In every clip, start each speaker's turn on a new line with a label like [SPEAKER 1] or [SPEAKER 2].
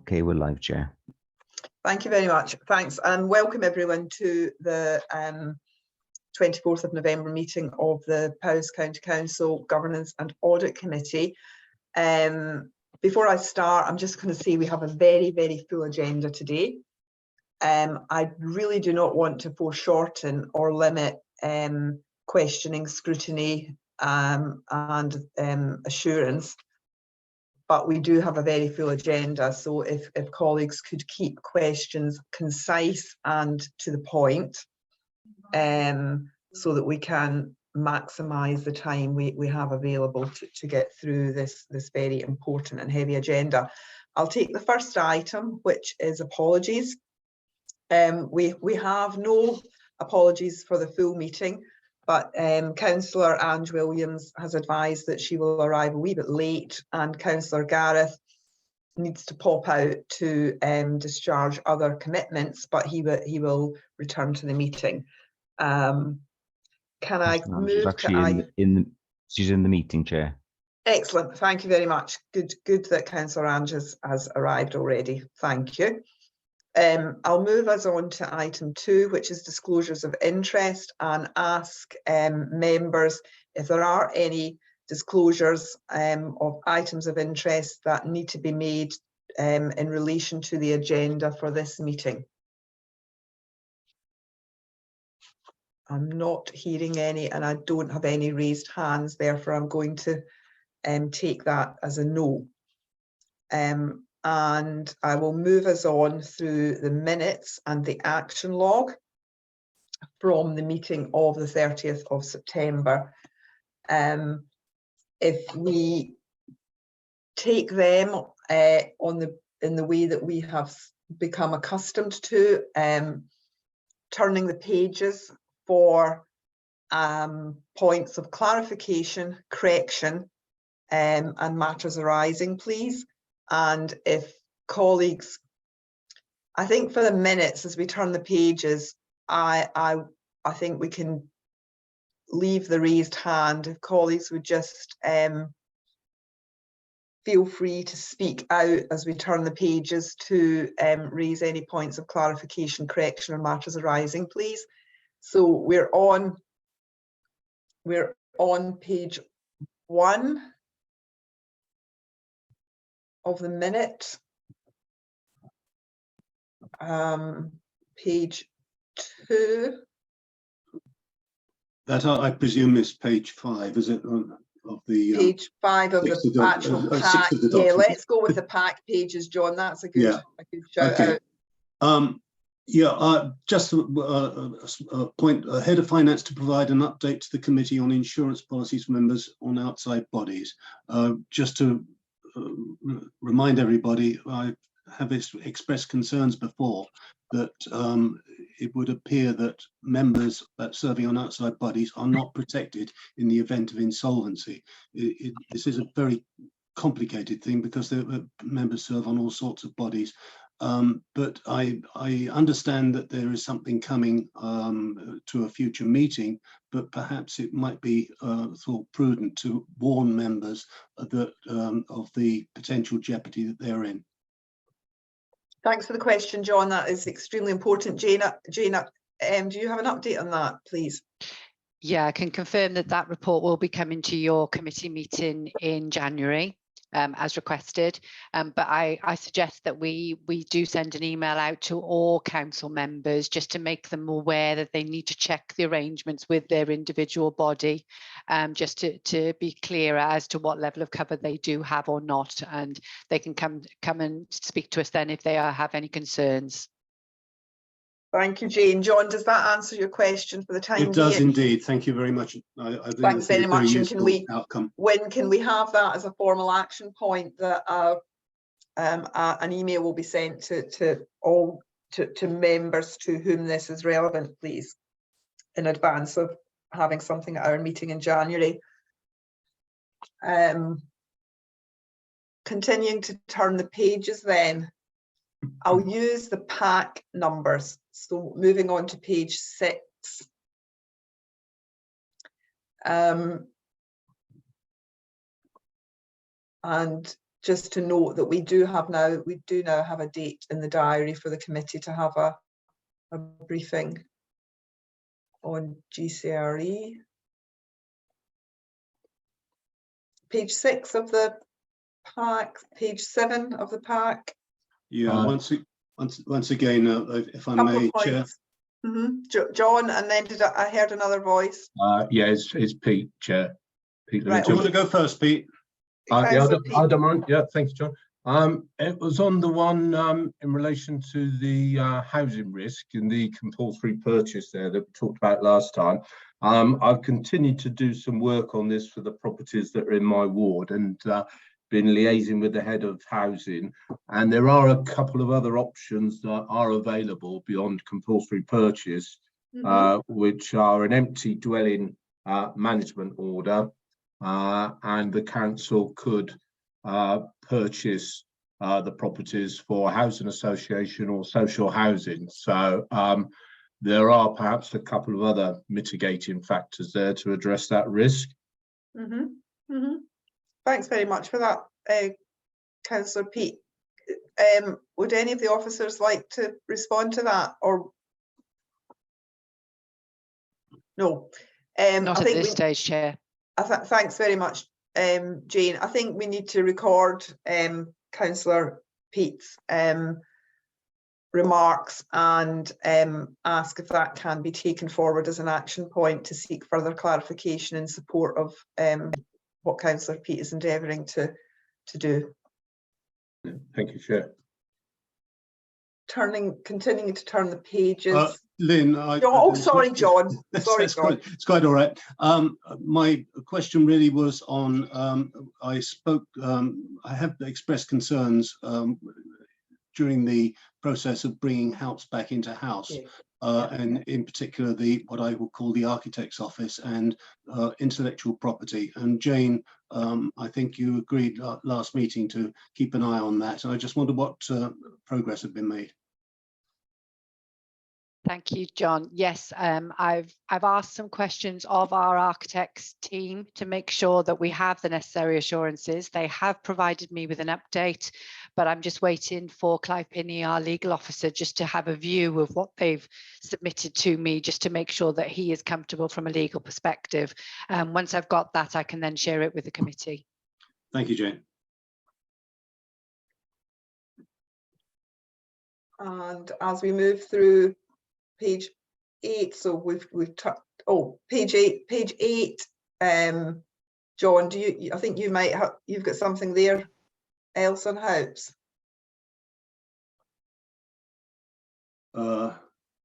[SPEAKER 1] Okay, we're live, Chair.
[SPEAKER 2] Thank you very much. Thanks, and welcome everyone to the 24th of November meeting of the Powys County Council Governance and Audit Committee. Before I start, I'm just going to say we have a very, very full agenda today. I really do not want to foreshorten or limit questioning, scrutiny and assurance. But we do have a very full agenda, so if colleagues could keep questions concise and to the point, so that we can maximise the time we have available to get through this very important and heavy agenda. I'll take the first item, which is apologies. We have no apologies for the full meeting, but Councillor Ange Williams has advised that she will arrive a wee bit late, and Councillor Gareth needs to pop out to discharge other commitments, but he will return to the meeting. Can I move to
[SPEAKER 1] she's in the meeting, Chair.
[SPEAKER 2] Excellent, thank you very much. Good that Councillor Ange has arrived already. Thank you. I'll move us on to item 2, which is disclosures of interest, and ask members if there are any disclosures of items of interest that need to be made in relation to the agenda for this meeting. I'm not hearing any, and I don't have any raised hands, therefore I'm going to take that as a no. And I will move us on through the minutes and the action log from the meeting of the 30th of September. If we take them in the way that we have become accustomed to, turning the pages for points of clarification, correction, and matters arising, please. And if colleagues, I think for the minutes as we turn the pages, I think we can leave the raised hand. If colleagues would just feel free to speak out as we turn the pages to raise any points of clarification, correction, or matters arising, please. So we're on page 1 of the minute, page 2.
[SPEAKER 3] That I presume is page 5, is it? Of the
[SPEAKER 2] page 5 of the actual pack. Yeah, let's go with the pack pages, John. That's a good shout out. Just a point, Head of Finance to provide an update to the Committee on Insurance Policies for members on outside bodies. Just to remind everybody, I have expressed concerns before that it would appear that members serving on outside bodies are not protected in the event of insolvency. This is a very complicated thing because the members serve on all sorts of bodies. But I understand that there is something coming to a future meeting, but perhaps it might be thought prudent to warn members that of the potential jeopardy that they're in. Thanks for the question, John. That is extremely important. Jana, do you have an update on that, please?
[SPEAKER 4] Yeah, I can confirm that report will be coming to your committee meeting in January. As requested, but I suggest that we do send an email out to all council members just to make them aware that they need to check the arrangements with their individual body, just to be clearer as to what level of cover they do have or not, and they can come and speak to us then if they have any concerns.
[SPEAKER 2] Thank you, Jane. John, does that answer your question for the time being?
[SPEAKER 3] It does indeed. Thank you very much. I think
[SPEAKER 2] thanks very much.
[SPEAKER 3] And
[SPEAKER 2] when can we have that as a formal action point, that an email will be sent to members to whom this is relevant, please, in advance of having something at our meeting in January? Continuing to turn the pages then, I'll use the pack numbers. So moving on to page 6. And
[SPEAKER 5] just to note that we do now have a date in the diary for the committee to have a briefing on GCRE. Page 6 of the pack, page 7 of the pack.
[SPEAKER 3] Yeah, once again, if I may, Chair.
[SPEAKER 5] John, and then I heard another voice.
[SPEAKER 6] Yeah, it's Pete, Chair. Pete
[SPEAKER 5] Right,
[SPEAKER 3] Do you want to go first, Pete?
[SPEAKER 6] yeah, I don't mind. Yeah, thanks, John. It was on the one in relation to the housing risk and the compulsory purchase there that we talked about last time. I've continued to do some work on this for the properties that are in my ward, and been liaising with the head of housing, and there are a couple of other options that are available beyond compulsory purchase, which are an empty dwelling management order, and the council could purchase the properties for housing association or social housing. So there are perhaps a couple of other mitigating factors there to address that risk.
[SPEAKER 5] Thanks very much for that, Councillor Pete. Would any of the officers like to respond to that, or no?
[SPEAKER 4] Not at this stage, Chair.
[SPEAKER 5] Thanks very much, Jane. I think we need to record Councillor Pete's remarks and ask if that can be taken forward as an action point to seek further clarification in support of what Councillor Pete is endeavouring to do.
[SPEAKER 6] Thank you, Chair.
[SPEAKER 5] Continuing to turn the pages.
[SPEAKER 3] Lynn,
[SPEAKER 5] sorry, John. Sorry, John.
[SPEAKER 3] It's quite all right. My question really was on, I have expressed concerns during the process of bringing HALPS back into house, and in particular what I will call the architect's office and intellectual property. And Jane, I think you agreed last meeting to keep an eye on that, and I just wondered what progress had been made.
[SPEAKER 4] Thank you, John. Yes, I've asked some questions of our architects team to make sure that we have the necessary assurances. They have provided me with an update, but I'm just waiting for Clive Pinney, our legal officer, just to have a view of what they've submitted to me, just to make sure that he is comfortable from a legal perspective. Once I've got that, I can then share it with the committee.
[SPEAKER 3] Thank you, Jane.
[SPEAKER 5] And as we move through page 8, so we've page 8. John, I think you might have, you've got something there else on HALPS. The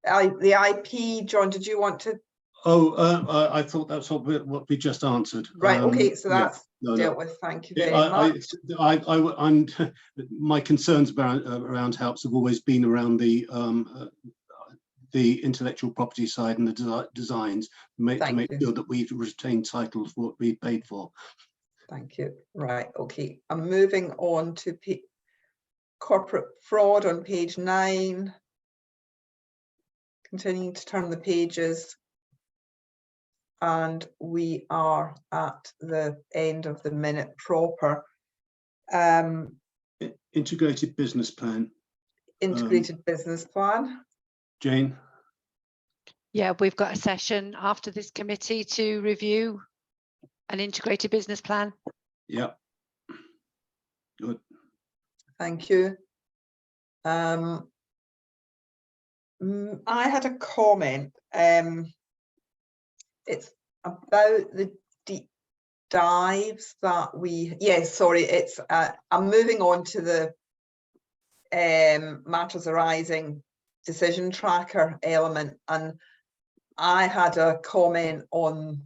[SPEAKER 5] IP, John, did you want to?
[SPEAKER 3] I thought that's what we just answered.
[SPEAKER 5] Right. Okay. So that's dealt with. Thank you very much.
[SPEAKER 3] My concerns around HALPS have always been around the intellectual property side and the designs, to make sure that we retain title for what we paid for.
[SPEAKER 5] Thank you. Right. Okay. I'm moving on to corporate fraud on page 9. Continuing to turn the pages. And we are at the end of the minute proper.
[SPEAKER 3] Integrated business plan.
[SPEAKER 5] Integrated business plan.
[SPEAKER 3] Jane?
[SPEAKER 4] Yeah, we've got a session after this committee to review an integrated business plan.
[SPEAKER 3] Yeah. Good.
[SPEAKER 5] Thank you. I had a comment. It's about the deep dives that we, it's I'm moving on to the matters arising decision tracker element, and I had a comment on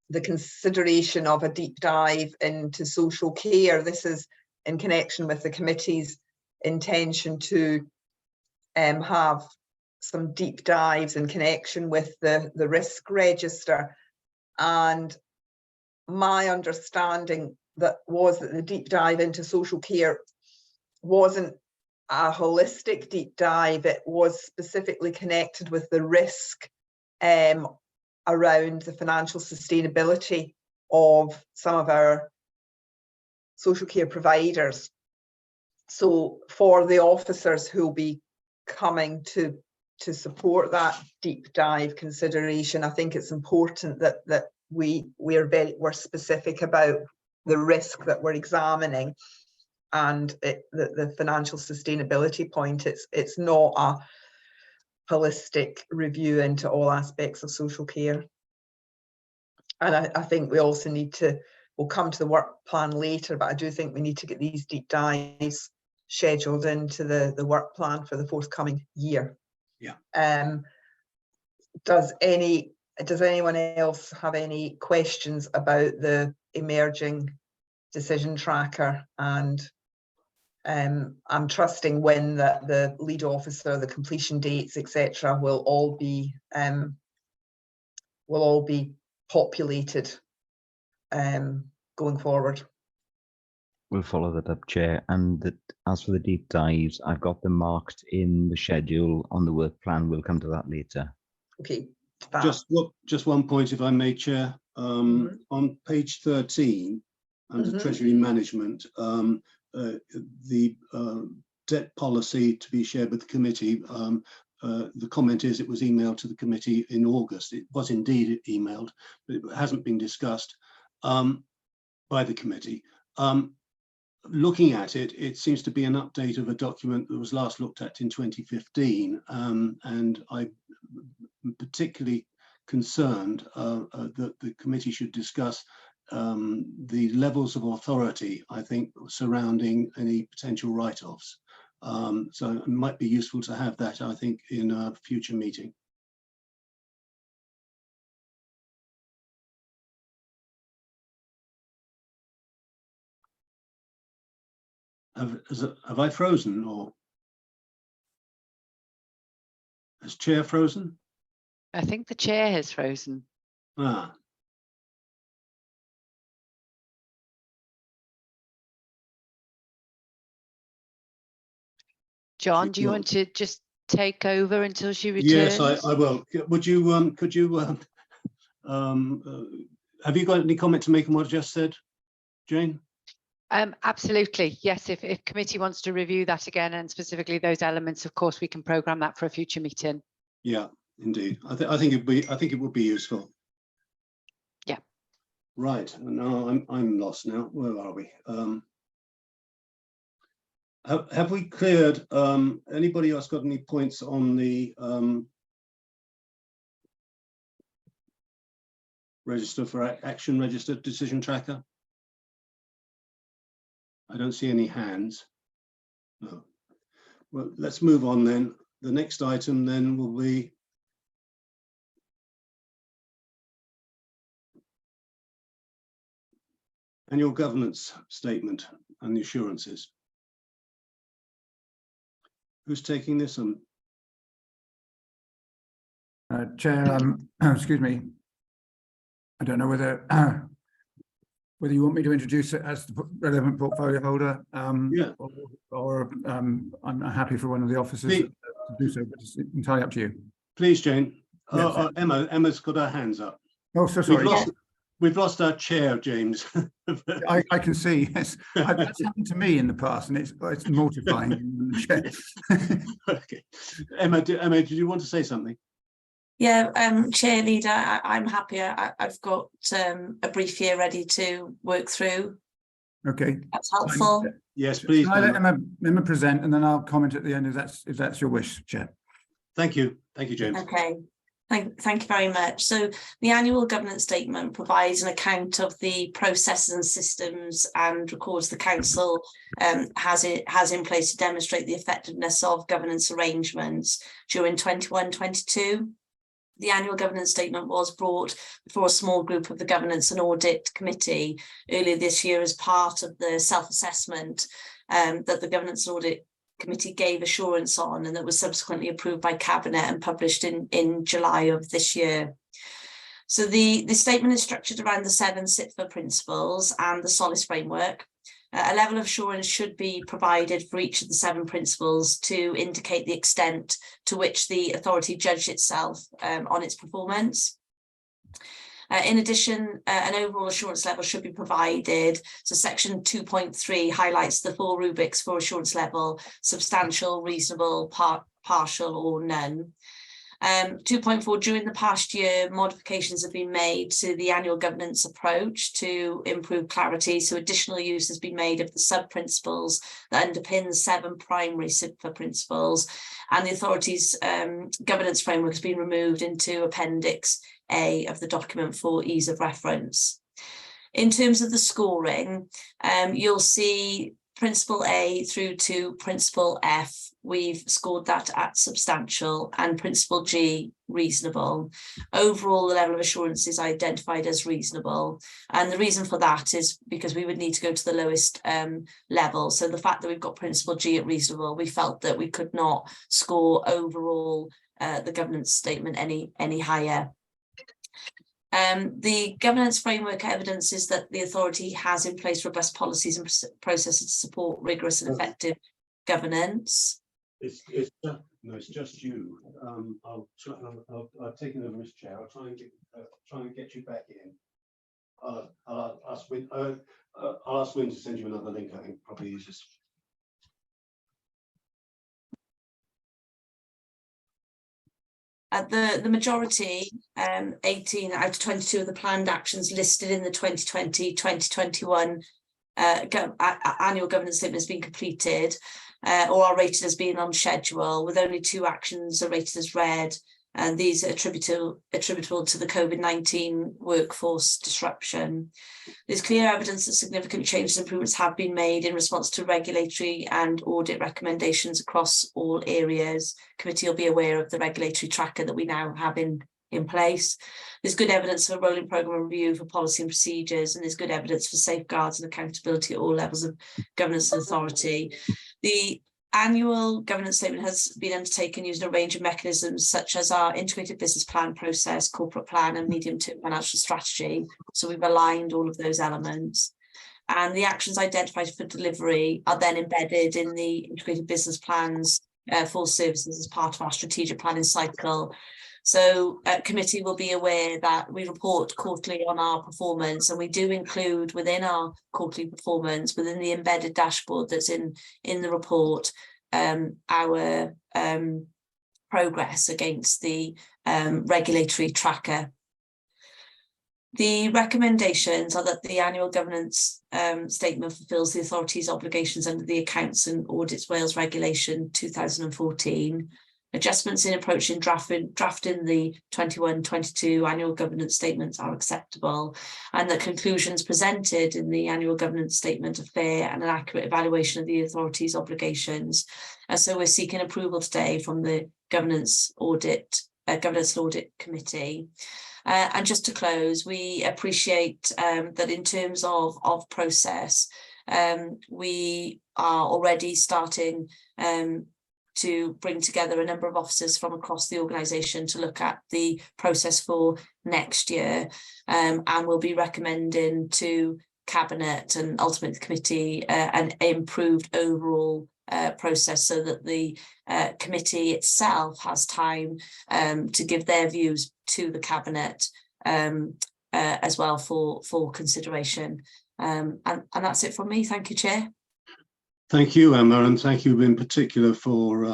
[SPEAKER 5] the consideration of a deep dive into social care. This is in connection with the committee's intention to have some deep dives in connection with the risk register, and my understanding was that the deep dive into social care wasn't a holistic deep dive. It was specifically connected with the risk around the financial sustainability of some of our social care providers. So for the officers who will be coming to support that deep dive consideration, I think it's important that we're specific about the risk that we're examining and the financial sustainability point. It's not a holistic review into all aspects of social care. And I think we also need to, we'll come to the work plan later, but I do think we need to get these deep dives scheduled into the work plan for the forthcoming year.
[SPEAKER 3] Yeah.
[SPEAKER 5] Does anyone else have any questions about the emerging decision tracker? And I'm trusting when the lead officer, the completion dates, etc., will all be populated going forward.
[SPEAKER 1] We'll follow that up, Chair. And that, as for the deep dives, I've got them marked in the schedule on the work plan. We'll come to that later.
[SPEAKER 5] Okay.
[SPEAKER 3] Just one point, if I may, Chair. On page 13, under Treasury Management, the debt policy to be shared with the committee, the comment is it was emailed to the committee in August. It was indeed emailed, but it hasn't been discussed by the committee. Looking at it, it seems to be an update of a document that was last looked at in 2015, and I'm particularly concerned that the committee should discuss the levels of authority, I think, surrounding any potential write-offs. So it might be useful to have that, I think, in a future meeting. Have I frozen, or has Chair frozen?
[SPEAKER 4] I think the chair has frozen.
[SPEAKER 3] Ah.
[SPEAKER 4] John, do you want to just take over until she returns?
[SPEAKER 3] Yes, I will. Would you, could you, have you got any comment to make on what I just said, Jane?
[SPEAKER 4] Absolutely, yes. If committee wants to review that again, and specifically those elements, of course, we can programme that for a future meeting.
[SPEAKER 3] Yeah, indeed. I think it would be useful.
[SPEAKER 4] Yeah.
[SPEAKER 3] Right. No, I'm lost now. Where are we? Have we cleared? Anybody else got any points on the register for action register decision tracker? I don't see any hands. No. Well, let's move on then. The next item then will be annual governance statement and the assurances. Who's taking this on?
[SPEAKER 7] Chair, excuse me. I don't know whether whether you want me to introduce it as the relevant portfolio holder,
[SPEAKER 3] Yeah.
[SPEAKER 7] or I'm happy for one of the officers to do so, but it's entirely up to you.
[SPEAKER 3] Please, Jane.
[SPEAKER 7] Yes.
[SPEAKER 3] Emma's got her hands up.
[SPEAKER 7] Oh, so sorry.
[SPEAKER 3] We've lost our chair, James.
[SPEAKER 7] I can see, yes. That's happened to me in the past, and it's mortifying.
[SPEAKER 3] Okay. Emma, did you want to say something?
[SPEAKER 8] Yeah, Chair Leader, I'm happy. I've got a brief here ready to work through.
[SPEAKER 7] Okay.
[SPEAKER 8] That's helpful.
[SPEAKER 3] Yes, please.
[SPEAKER 7] Can I let Emma present, and then I'll comment at the end if that's your wish, Chair.
[SPEAKER 3] Thank you. Thank you, James. Okay.
[SPEAKER 8] Thank you very much. So the annual governance statement provides an account of the processes and systems and records the council has in place to demonstrate the effectiveness of governance arrangements during 21-22. The annual governance statement was brought before a small group of the Governance and Audit Committee earlier this year as part of the self-assessment that the Governance and Audit Committee gave assurance on, and that was subsequently approved by Cabinet and published in July of this year. So the statement is structured around the 7 SITFA principles and the SOLIS framework. A level of assurance should be provided for each of the 7 principles to indicate the extent to which the authority judged itself on its performance. In addition, an overall assurance level should be provided. So section 2.3 highlights the 4 rubrics for assurance level: substantial, reasonable, partial or none. 2.4, during the past year, modifications have been made to the annual governance approach to improve clarity. So additional use has been made of the sub-principles that underpin the 7 primary CIPFA principles, and the authority's governance framework has been removed into Appendix A of the document for ease of reference. In terms of the scoring, you'll see Principle A through to Principle F, we've scored that at substantial, and Principle G, reasonable. Overall, the level of assurance is identified as reasonable. And the reason for that is because we would need to go to the lowest level. So the fact that we've got Principle G at reasonable, we felt that we could not score overall the governance statement any higher. The governance framework evidences that the authority has in place robust policies and processes to support rigorous and effective governance.
[SPEAKER 3] It's just you. I've taken over as chair. I'll try and get you back in. I'll ask Wynne to send you another link. I think probably easiest.
[SPEAKER 8] The majority, 18 out of 22 of the planned actions listed in the 2020-2021 annual governance statement has been completed or are rated as being on schedule, with only 2 actions are rated as red, and these are attributable to the COVID-19 workforce disruption. There's clear evidence that significant changes and improvements have been made in response to regulatory and audit recommendations across all areas. Committee will be aware of the regulatory tracker that we now have in place. There's good evidence for a rolling programme review for policy and procedures, and there's good evidence for safeguards and accountability at all levels of governance and authority. The annual governance statement has been undertaken using a range of mechanisms such as our integrated business plan process, corporate plan and medium-term financial strategy. So we've aligned all of those elements. And the actions identified for delivery are then embedded in the integrated business plans for services as part of our strategic planning cycle. So committee will be aware that we report quarterly on our performance, and we do include within our quarterly performance, within the embedded dashboard that's in the report, our progress against the regulatory tracker. The recommendations are that the annual governance statement fulfills the authority's obligations under the Accounts and Audits Wales Regulation 2014. Adjustments in approaching drafting the 21-22 annual governance statements are acceptable, and the conclusions presented in the annual governance statement are fair and an accurate evaluation of the authority's obligations. And so we're seeking approval today from the Governance and Audit Committee. And just to close, we appreciate that in terms of process, we are already starting to bring together a number of officers from across the organisation to look at the process for next year, and we'll be recommending to Cabinet and ultimately the committee an improved overall process, so that the committee itself has time to give their views to the Cabinet as well for consideration. And that's it from me. Thank you, Chair.
[SPEAKER 3] Thank you, Emma, and thank you in particular for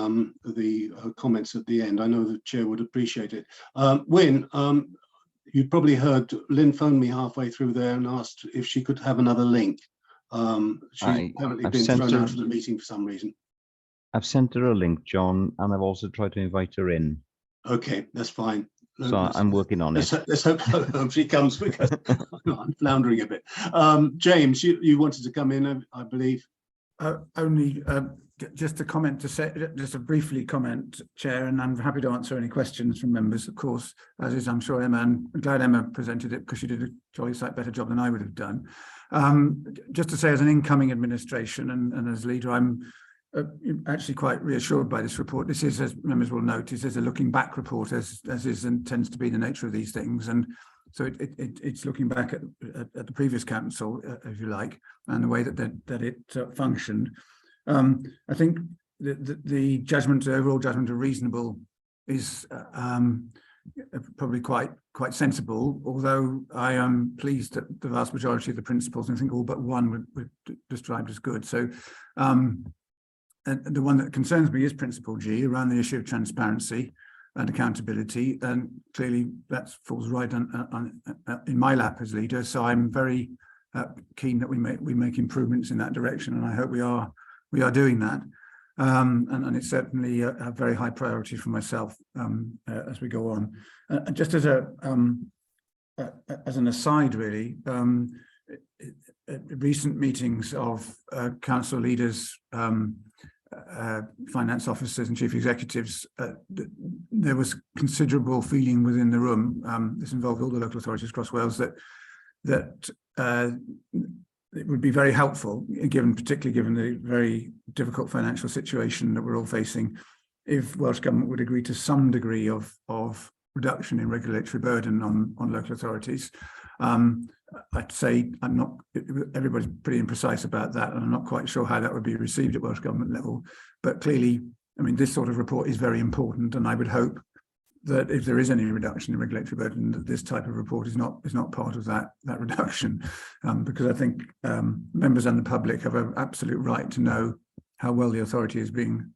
[SPEAKER 3] the comments at the end. I know the chair would appreciate it. Wynne, you probably heard Lynn phoned me halfway through there and asked if she could have another link. She's apparently been thrown out of the meeting for some reason.
[SPEAKER 1] I've sent her a link, John, and I've also tried to invite her in.
[SPEAKER 3] Okay, that's fine.
[SPEAKER 1] So I'm working on it.
[SPEAKER 3] Let's hope she comes, because I'm floundering a bit. James, you wanted to come in, I believe.
[SPEAKER 7] Only just a comment to say, just a briefly comment, Chair, and I'm happy to answer any questions from members, of course, as is, I'm sure, Emma, and I'm glad Emma presented it because she did a jolly sight better job than I would have done. Just to say, as an incoming administration and as leader, I'm actually quite reassured by this report. This is, as members will notice, is a looking back report, as is and tends to be the nature of these things. And so it's looking back at the previous council, if you like, and the way that it functioned. I think the judgment, the overall judgment of reasonable is probably quite sensible, although I am pleased that the vast majority of the principles, and I think all but one were described as good. So and the one that concerns me is Principle G, around the issue of transparency and accountability, and clearly that falls right on in my lap as leader. So I'm very keen that we make improvements in that direction, and I hope we are doing that. And it's certainly a very high priority for myself as we go on. Just as an aside, really, recent meetings of council leaders, finance officers and chief executives, there was considerable feeling within the room. This involved all the local authorities across Wales that it would be very helpful, particularly given the very difficult financial situation that we're all facing, if Welsh Government would agree to some degree of reduction in regulatory burden on local authorities. I'd say everybody's pretty imprecise about that, and I'm not quite sure how that would be received at Welsh Government level. But clearly, I mean, this sort of report is very important, and I would hope that if there is any reduction in regulatory burden, that this type of report is not part of that reduction, because I think members and the public have an absolute right to know how well the authority is being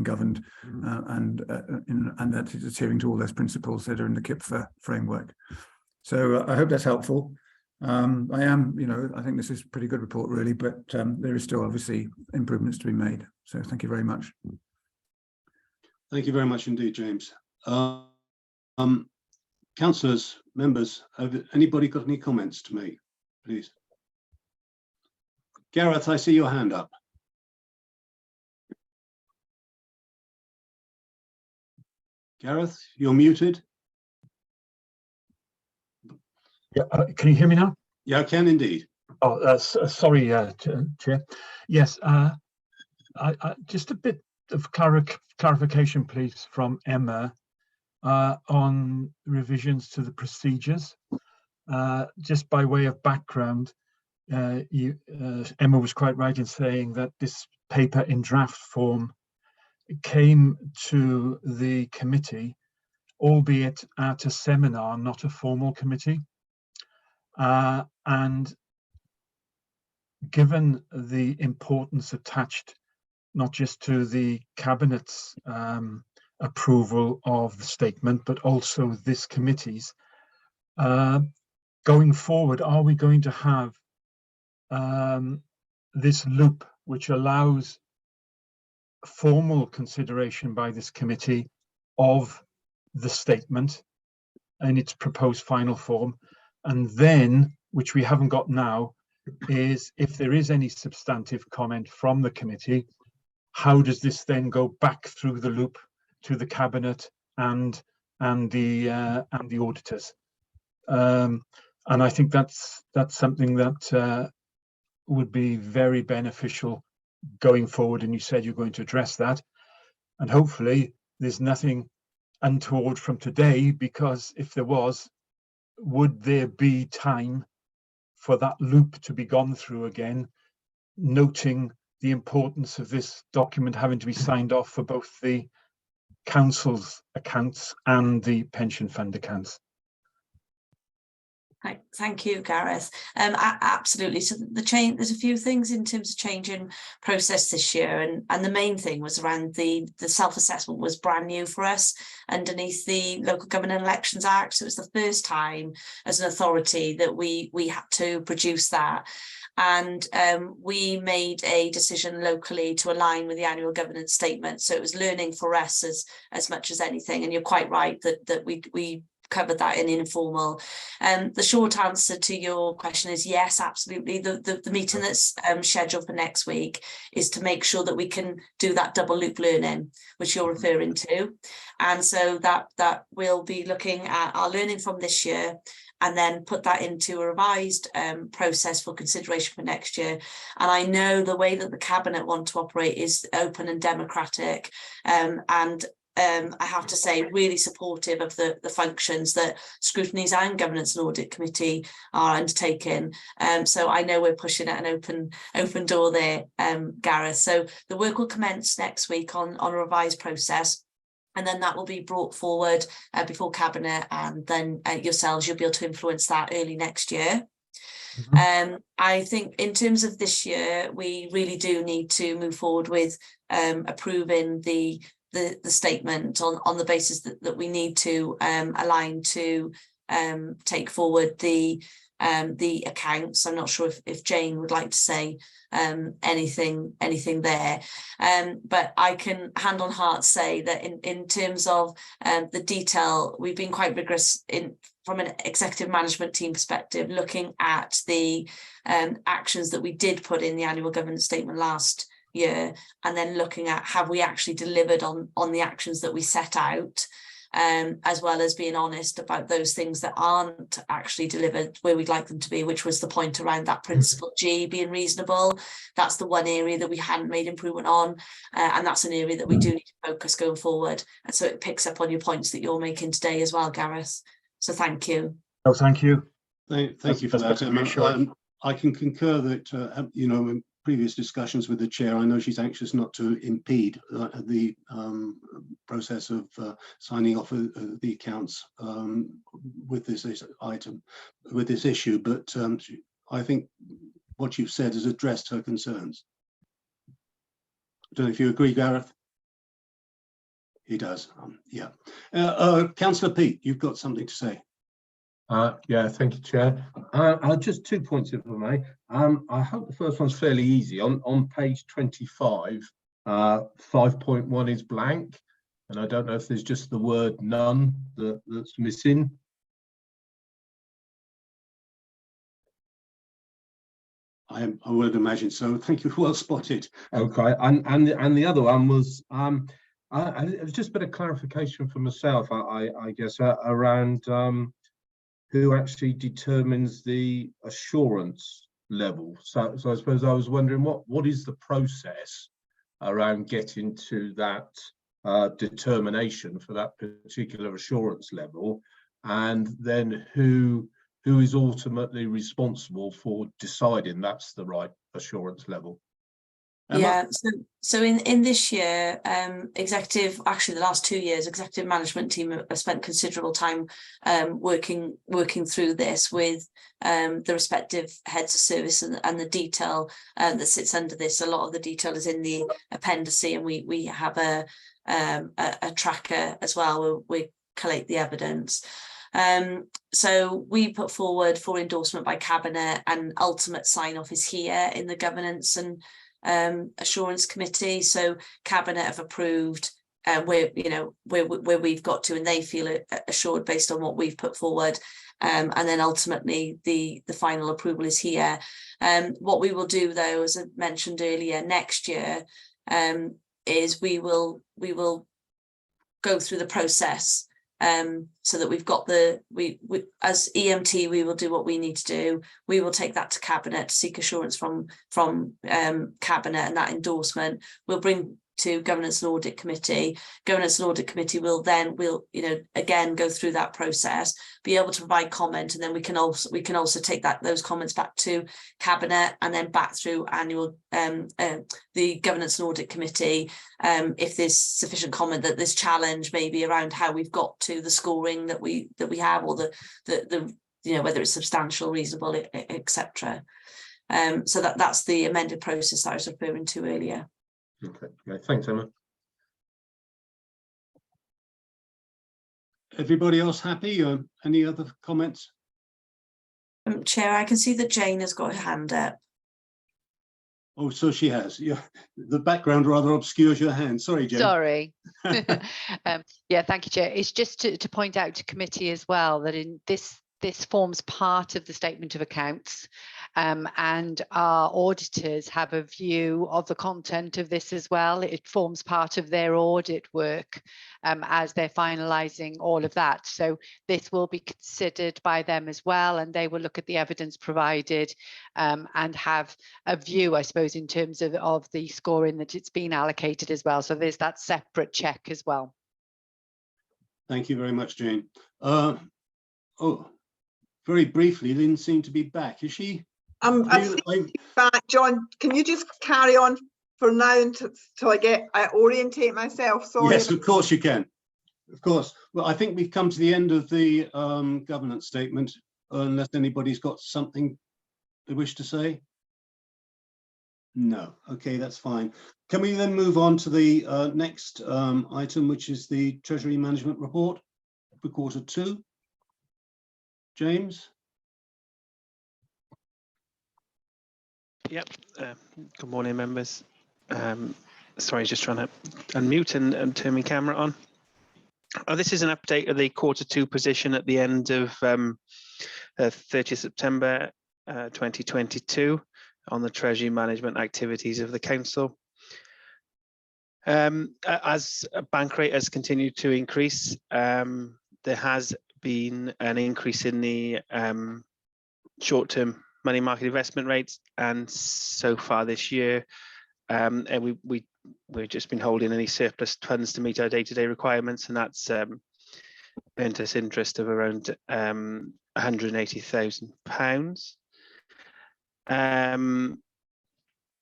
[SPEAKER 7] governed, and that it's adhering to all those principles that are in the KIPFA framework. So I hope that's helpful. I think this is a pretty good report, really, but there is still obviously improvements to be made. So thank you very much.
[SPEAKER 3] Thank you very much indeed, James. Councillors, members, have anybody got any comments to make, please? Gareth, I see your hand up. Gareth, you're muted.
[SPEAKER 9] Yeah, can you hear me now?
[SPEAKER 3] Yeah, I can indeed.
[SPEAKER 9] Oh, sorry, Chair. Yes, just a bit of clarification, please, from Emma on revisions to the procedures. Just by way of background, Emma was quite right in saying that this paper in draft form came to the committee, albeit at a seminar, not a formal committee. And given the importance attached not just to the Cabinet's approval of the statement, but also this committee's, going forward, are we going to have this loop which allows formal consideration by this committee of the statement in its proposed final form, and then, which we haven't got now, is if there is any substantive comment from the committee, how does this then go back through the loop to the Cabinet and the auditors? And I think that's something that would be very beneficial going forward, and you said you're going to address that, and hopefully there's nothing untoward from today, because if there was, would there be time for that loop to be gone through again, noting the importance of this document having to be signed off for both the council's accounts and the pension fund accounts?
[SPEAKER 8] Right, thank you, Gareth. Absolutely. So there's a few things in terms of changing process this year, and the main thing was around the self-assessment was brand new for us underneath the Local Government Elections Act. So it was the first time as an authority that we had to produce that. And we made a decision locally to align with the annual governance statement. So it was learning for us as much as anything. And you're quite right that we covered that in informal. The short answer to your question is yes, absolutely. The meeting that's scheduled for next week is to make sure that we can do that double loop learning, which you're referring to. And so that we'll be looking at our learning from this year and then put that into a revised process for consideration for next year. And I know the way that the Cabinet want to operate is open and democratic, and I have to say, really supportive of the functions that Scrutinies and Governance and Audit Committee are undertaking. So I know we're pushing at an open door there, Gareth. So the work will commence next week on a revised process. And then that will be brought forward before Cabinet, and then yourselves, you'll be able to influence that early next year. I think in terms of this year, we really do need to move forward with approving the statement on the basis that we need to align to take forward the accounts. I'm not sure if Jane would like to say anything there, but I can hand on heart say that in terms of the detail, we've been quite rigorous from an executive management team perspective, looking at the actions that we did put in the annual governance statement last year, and then looking at have we actually delivered on the actions that we set out, as well as being honest about those things that aren't actually delivered where we'd like them to be, which was the point around that principle G being reasonable. That's the one area that we hadn't made improvement on, and that's an area that we do need to focus going forward. And so it picks up on your points that you're making today as well, Gareth. So thank you.
[SPEAKER 9] Oh, thank you.
[SPEAKER 3] Thank you for that, Emma. I can concur that, you know, in previous discussions with the chair, I know she's anxious not to impede the process of signing off the accounts with this item, with this issue, but I think what you've said has addressed her concerns. I don't know if you agree, Gareth? He does, yeah. Councillor Peake, you've got something to say.
[SPEAKER 6] Yeah, thank you, Chair. Just 2 points, if I may. I hope the first one's fairly easy. On page 25, 5.1 is blank, and I don't know if there's just the word none that's missing.
[SPEAKER 3] I would imagine so. Thank you. Well spotted.
[SPEAKER 6] Okay, and the other one was it was just a bit of clarification for myself, I guess, around who actually determines the assurance level. So I suppose I was wondering what is the process around getting to that determination for that particular assurance level, and then who is ultimately responsible for deciding that's the right assurance level?
[SPEAKER 8] Yeah, so in this year, actually the last 2 years, executive management team have spent considerable time working through this with the respective heads of service and the detail that sits under this. A lot of the detail is in the appendice, and we have a tracker as well where we collate the evidence. So we put forward for endorsement by Cabinet, and ultimate sign-off is here in the governance and assurance committee. So Cabinet have approved where we've got to, and they feel assured based on what we've put forward, and then ultimately the final approval is here. What we will do, though, as I mentioned earlier, next year is we will go through the process so that we've got we as EMT, we will do what we need to do. We will take that to Cabinet to seek assurance from Cabinet, and that endorsement we'll bring to Governance and Audit Committee. Governance and Audit Committee will again go through that process, be able to provide comment, and then we can also take those comments back to Cabinet, and then back through annual the Governance and Audit Committee if there's sufficient comment that this challenge maybe around how we've got to the scoring that we have, or the whether it's substantial, reasonable, etc. So that's the amended process that I was referring to earlier.
[SPEAKER 6] Okay, thanks, Emma.
[SPEAKER 3] Everybody else happy? Any other comments?
[SPEAKER 8] Chair, I can see that Jane has got her hand up.
[SPEAKER 3] Oh, so she has. Yeah, the background rather obscures your hand. Sorry, Jane.
[SPEAKER 4] Sorry. Yeah, thank you, Chair. It's just to point out to committee as well that in this forms part of the statement of accounts, and our auditors have a view of the content of this as well. It forms part of their audit work as they're finalising all of that. So this will be considered by them as well, and they will look at the evidence provided and have a view, I suppose, in terms of the scoring that it's been allocated as well. So there's that separate check as well.
[SPEAKER 3] Thank you very much, Jane. Very briefly, Lynn seemed to be back. Is she?
[SPEAKER 5] I'm back, John. Can you just carry on for now until I orientate myself? Sorry.
[SPEAKER 3] Yes, of course you can. Of course. Well, I think we've come to the end of the governance statement, unless anybody's got something they wish to say. No. Okay, that's fine. Can we then move on to the next item, which is the Treasury Management Report for Q2? James?
[SPEAKER 10] Yep. Good morning, members. Sorry, just trying to unmute and turn my camera on. This is an update of the Q2 position at the end of 30th September 2022 on the Treasury management activities of the Council. As bank rate has continued to increase, there has been an increase in the short-term money market investment rates, and so far this year, we've just been holding any surplus funds to meet our day-to-day requirements, and that's earned us interest of around £180,000.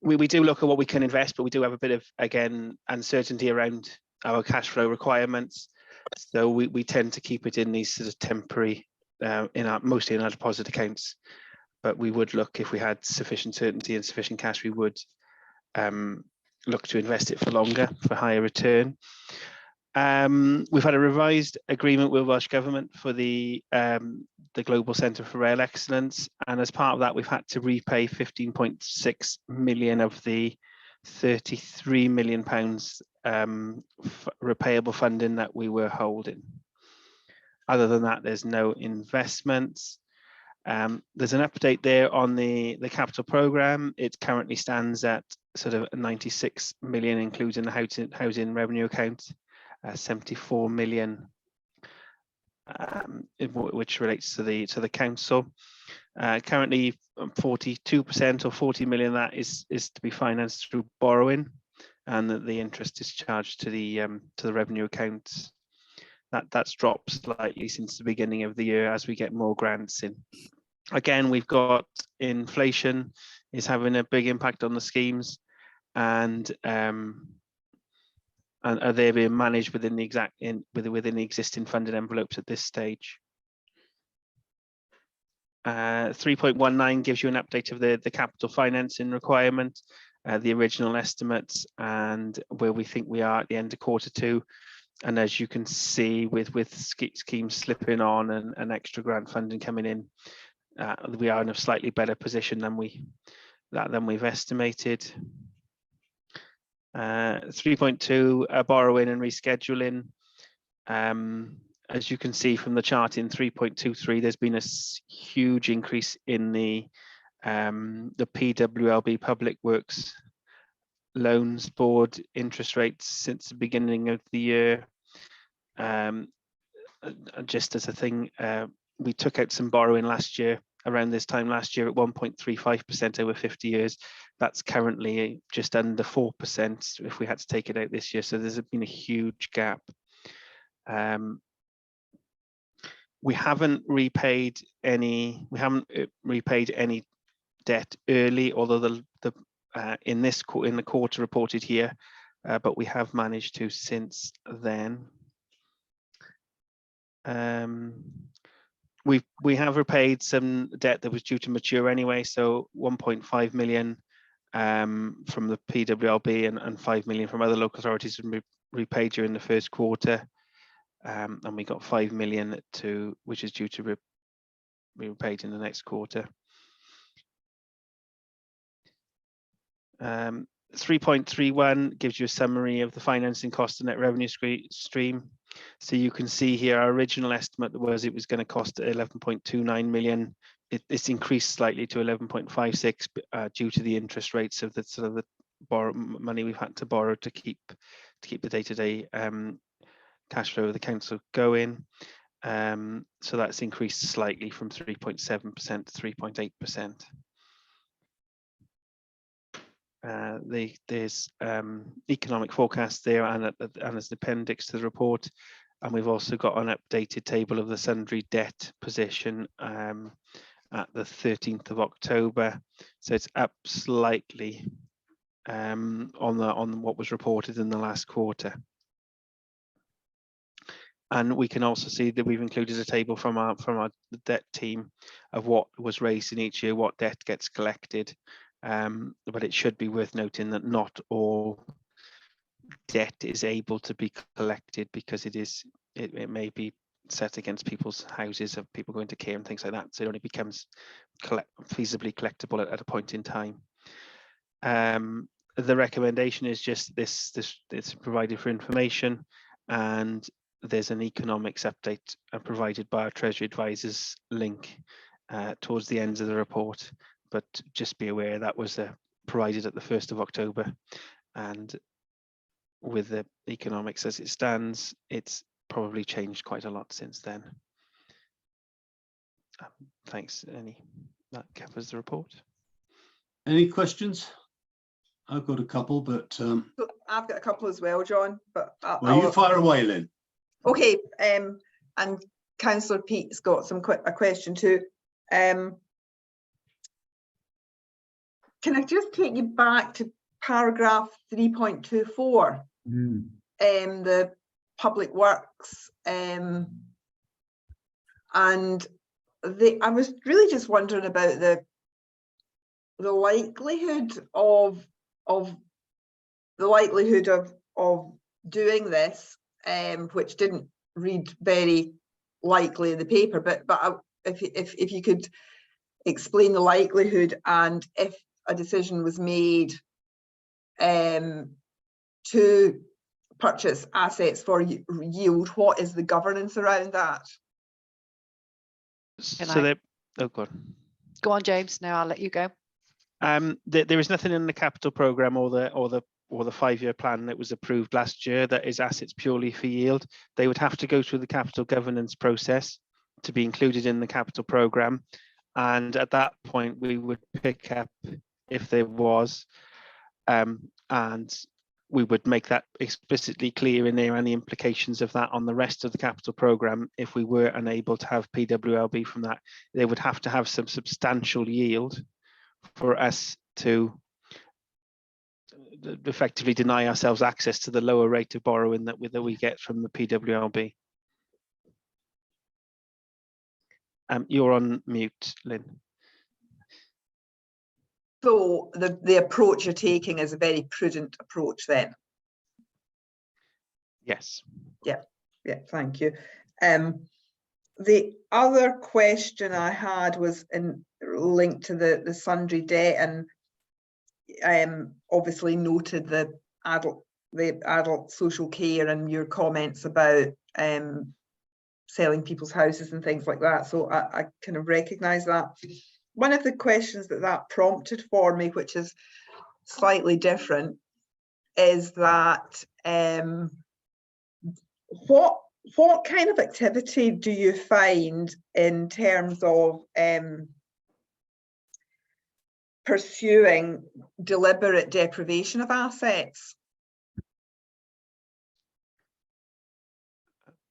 [SPEAKER 10] We do look at what we can invest, but we do have a bit of, again, uncertainty around our cash flow requirements. So we tend to keep it in these sort of temporary, mostly in our deposit accounts. But we would look, if we had sufficient certainty and sufficient cash, we would look to invest it for longer, for higher return. We've had a revised agreement with Welsh Government for the Global Centre for Rail Excellence, and as part of that, we've had to repay 15.6 million of the £33 million repayable funding that we were holding. Other than that, there's no investments. There's an update there on the capital programme. It currently stands at sort of 96 million, including the housing revenue account, 74 million, which relates to the council. Currently, 42% or 40 million of that is to be financed through borrowing, and the interest is charged to the revenue accounts. That's dropped slightly since the beginning of the year as we get more grants in. Again, we've got inflation is having a big impact on the schemes, and are they being managed within the existing funding envelopes at this stage. 3.19 gives you an update of the capital financing requirement, the original estimates, and where we think we are at the end of Q2. And as you can see, with schemes slipping on and extra grant funding coming in, we are in a slightly better position than we've estimated. 3.2 borrowing and rescheduling. As you can see from the chart in 3.23, there's been a huge increase in the PWLB Public Works Loans Board interest rates since the beginning of the year. Just as a thing, we took out some borrowing last year, around this time last year, at 1.35% over 50 years. That's currently just under 4% if we had to take it out this year. So there's been a huge gap. We haven't repaid any debt early, although in the quarter reported here, but we have managed to since then. We have repaid some debt that was due to mature anyway, so 1.5 million from the PWLB and 5 million from other local authorities repaid during the first quarter, and we got 5 million which is due to be repaid in the next quarter. 3.31 gives you a summary of the financing cost and net revenue stream. So you can see here our original estimate was it was going to cost 11.29 million. It's increased slightly to 11.56 due to the interest rates of the sort of the money we've had to borrow to keep the day-to-day cash flow of the council going. So that's increased slightly from 3.7% to 3.8%. There's economic forecast there and as an appendix to the report, and we've also got an updated table of the sundry debt position at the 13th of October. So it's up slightly on what was reported in the last quarter. And we can also see that we've included a table from our debt team of what was raised in each year, what debt gets collected. But it should be worth noting that not all debt is able to be collected, because it may be set against people's houses of people going to care and things like that. So it only becomes feasibly collectible at a point in time. The recommendation is just this it's provided for information, and there's an economics update provided by our Treasury Advisors link towards the end of the report. But just be aware that was provided at the 1st of October, and with the economics as it stands, it's probably changed quite a lot since then. Thanks, Annie. That covers the report.
[SPEAKER 3] Any questions? I've got a couple, but
[SPEAKER 5] I've got a couple as well, John. But
[SPEAKER 3] well, you fire away, Lynn.
[SPEAKER 5] Okay, and Councillor Pete's got a question too. Can I just take you back to paragraph 3.24? The public works, and I was really just wondering about the likelihood of doing this, which didn't read very likely in the paper, but if you could explain the likelihood, and if a decision was made to purchase assets for yield, what is the governance around that?
[SPEAKER 4] Go on, James. Now I'll let you go.
[SPEAKER 10] There is nothing in the capital programme or the 5-year plan that was approved last year that is assets purely for yield. They would have to go through the capital governance process to be included in the capital programme, and at that point we would pick up if there was, and we would make that explicitly clear in there, and the implications of that on the rest of the capital programme. If we were unable to have PWLB from that, they would have to have some substantial yield for us to effectively deny ourselves access to the lower rate of borrowing that we get from the PWLB. You're on mute, Lynn.
[SPEAKER 5] So the approach you're taking is a very prudent approach then?
[SPEAKER 10] Yes.
[SPEAKER 5] Yeah, thank you. The other question I had was linked to the sundry debt, and obviously noted the adult social care and your comments about selling people's houses and things like that. So I kind of recognise that. One of the questions that prompted for me, which is slightly different, is that what kind of activity do you find in terms of pursuing deliberate deprivation of assets?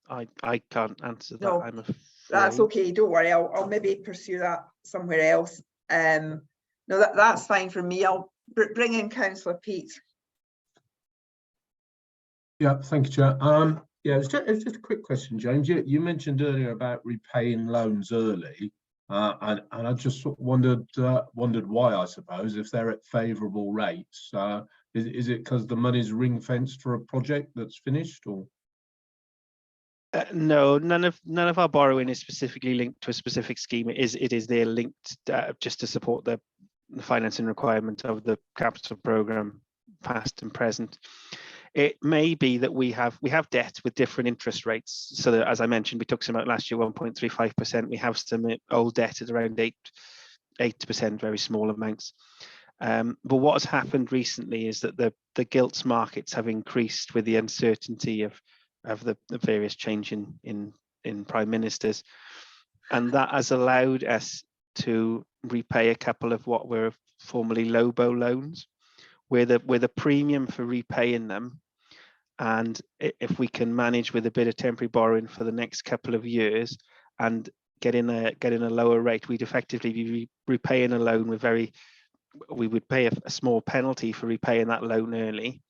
[SPEAKER 10] I can't answer that.
[SPEAKER 5] No,
[SPEAKER 10] I'm afraid.
[SPEAKER 5] That's okay. Don't worry. I'll maybe pursue that somewhere else. No, that's fine for me. I'll bring in Councillor Pete.
[SPEAKER 6] Yeah, thank you, Chair. Yeah, it's just a quick question, James. You mentioned earlier about repaying loans early, and I just wondered why, I suppose, if they're at favourable rates. Is it because the money's ring-fenced for a project that's finished, or?
[SPEAKER 10] No, none of our borrowing is specifically linked to a specific scheme. It is there linked just to support the financing requirement of the capital programme, past and present. It may be that we have debt with different interest rates. So that, as I mentioned, we took some out last year, 1.35%. We have some old debt at around 8%, very small amounts. But what has happened recently is that the gilts markets have increased with the uncertainty of the various change in prime ministers, and that has allowed us to repay a couple of what were formerly LOBO loans, with a premium for repaying them. And if we can manage with a bit of temporary borrowing for the next couple of years and get in a lower rate, we'd effectively be repaying a loan with we would pay a small penalty for repaying that loan early.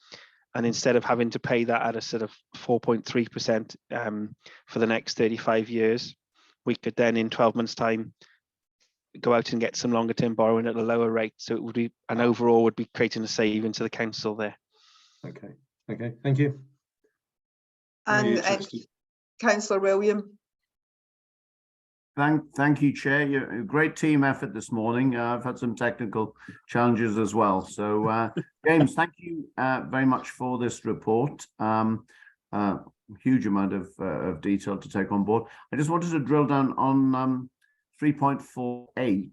[SPEAKER 10] And instead of having to pay that at a sort of 4.3% for the next 35 years, we could then in 12 months time go out and get some longer term borrowing at a lower rate. So it would be, and overall would be creating a saving to the council there.
[SPEAKER 6] Okay, thank you.
[SPEAKER 5] And Councillor William.
[SPEAKER 11] Thank you, Chair. You're a great team effort this morning. I've had some technical challenges as well. So, James, thank you very much for this report. Huge amount of detail to take on board. I just wanted to drill down on 3.48,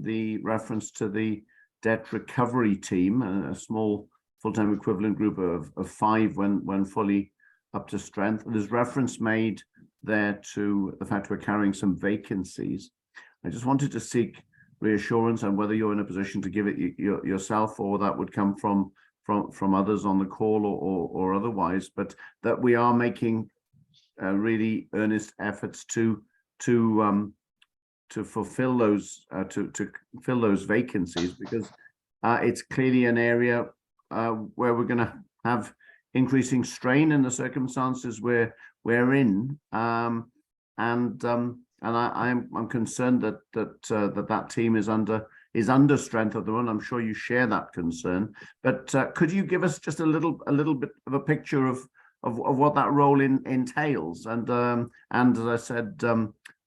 [SPEAKER 11] the reference to the debt recovery team, a small full-time equivalent group of 5 when fully up to strength. There's reference made there to the fact we're carrying some vacancies. I just wanted to seek reassurance on whether you're in a position to give it yourself, or that would come from others on the call or otherwise, but that we are making really earnest efforts to fulfill those to fill those vacancies, because it's clearly an area where we're going to have increasing strain in the circumstances we're in, and I'm concerned that team is under strength at the moment. I'm sure you share that concern, but could you give us just a little bit of a picture of what that role entails, and as I said,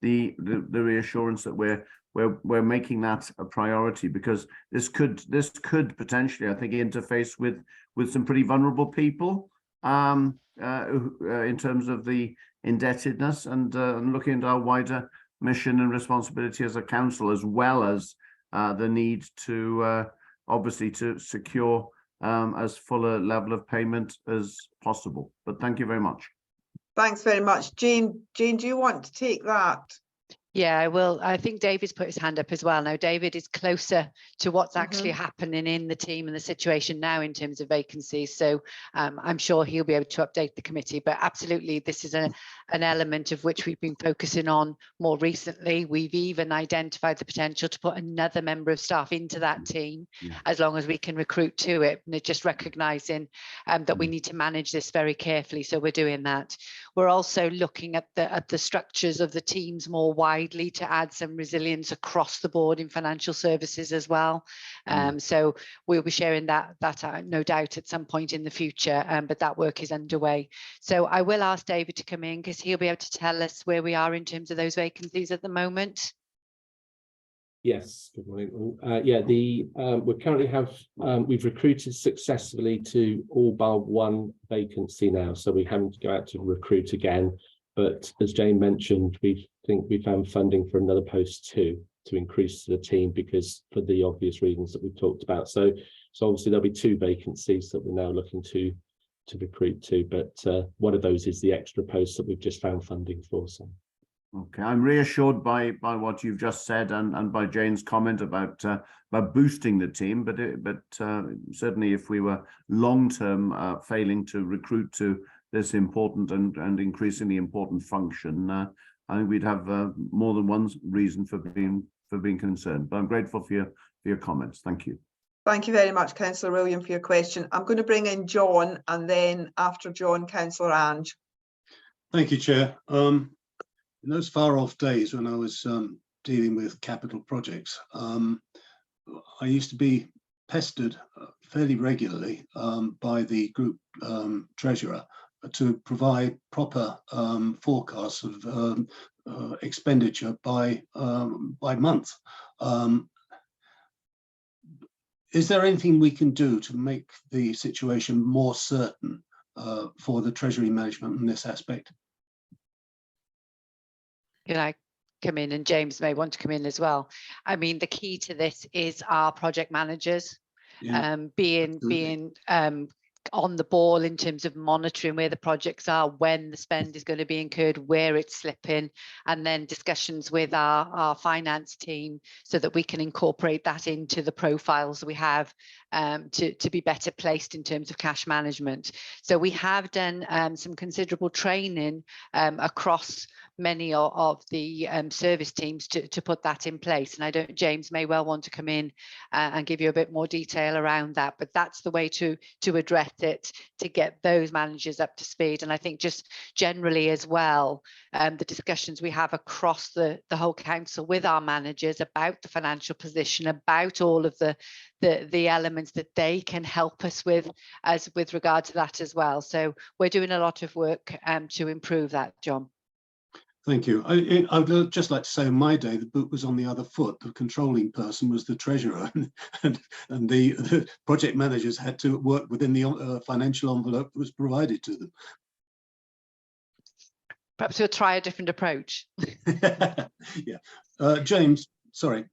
[SPEAKER 11] the reassurance that we're making that a priority, because this could potentially, I think, interface with some pretty vulnerable people in terms of the indebtedness, and looking at our wider mission and responsibility as a council, as well as the need to obviously to secure as full a level of payment as possible. But thank you very much.
[SPEAKER 5] Thanks very much. Jane, do you want to take that?
[SPEAKER 4] Yeah, I will. I think David's put his hand up as well. Now, David is closer to what's actually happening in the team and the situation now in terms of vacancies. So I'm sure he'll be able to update the committee. But absolutely, this is an element of which we've been focusing on more recently. We've even identified the potential to put another member of staff into that team, as long as we can recruit to it. And just recognising that we need to manage this very carefully. So we're doing that. We're also looking at the structures of the teams more widely to add some resilience across the board in financial services as well. So we'll be sharing that no doubt at some point in the future, but that work is underway. So I will ask David to come in, because he'll be able to tell us where we are in terms of those vacancies at the moment.
[SPEAKER 12] Yes, good morning. We currently have, we've recruited successfully to all bar one vacancy now, so we haven't to go out to recruit again. But as Jane mentioned, we think we found funding for another post to increase the team, because for the obvious reasons that we've talked about. So obviously there'll be 2 vacancies that we're now looking to recruit to, but one of those is the extra post that we've just found funding for. So.
[SPEAKER 11] Okay, I'm reassured by what you've just said, and by Jane's comment about boosting the team. But certainly, if we were long-term failing to recruit to this important and increasingly important function, I think we'd have more than one reason for being concerned. But I'm grateful for your comments. Thank you.
[SPEAKER 5] Thank you very much, Councillor William, for your question. I'm going to bring in John, and then after John, Councillor Ange.
[SPEAKER 3] Thank you, Chair. In those far off days when I was dealing with capital projects, I used to be pestered fairly regularly by the group treasurer to provide proper forecasts of expenditure by month. Is there anything we can do to make the situation more certain for the Treasury management in this aspect?
[SPEAKER 4] Can I come in, and James may want to come in as well? I mean, the key to this is our project managers being on the ball in terms of monitoring where the projects are, when the spend is going to be incurred, where it's slipping, and then discussions with our finance team so that we can incorporate that into the profiles we have to be better placed in terms of cash management. So we have done some considerable training across many of the service teams to put that in place. And I don't, James may well want to come in and give you a bit more detail around that, but that's the way to address it, to get those managers up to speed. And I think just generally as well, the discussions we have across the whole council with our managers about the financial position, about all of the elements that they can help us with with regard to that as well. So we're doing a lot of work to improve that, John.
[SPEAKER 3] Thank you. I would just like to say in my day, the boot was on the other foot. The controlling person was the treasurer, and the project managers had to work within the financial envelope that was provided to them.
[SPEAKER 4] Perhaps we'll try a different approach.
[SPEAKER 3] Yeah. James, sorry.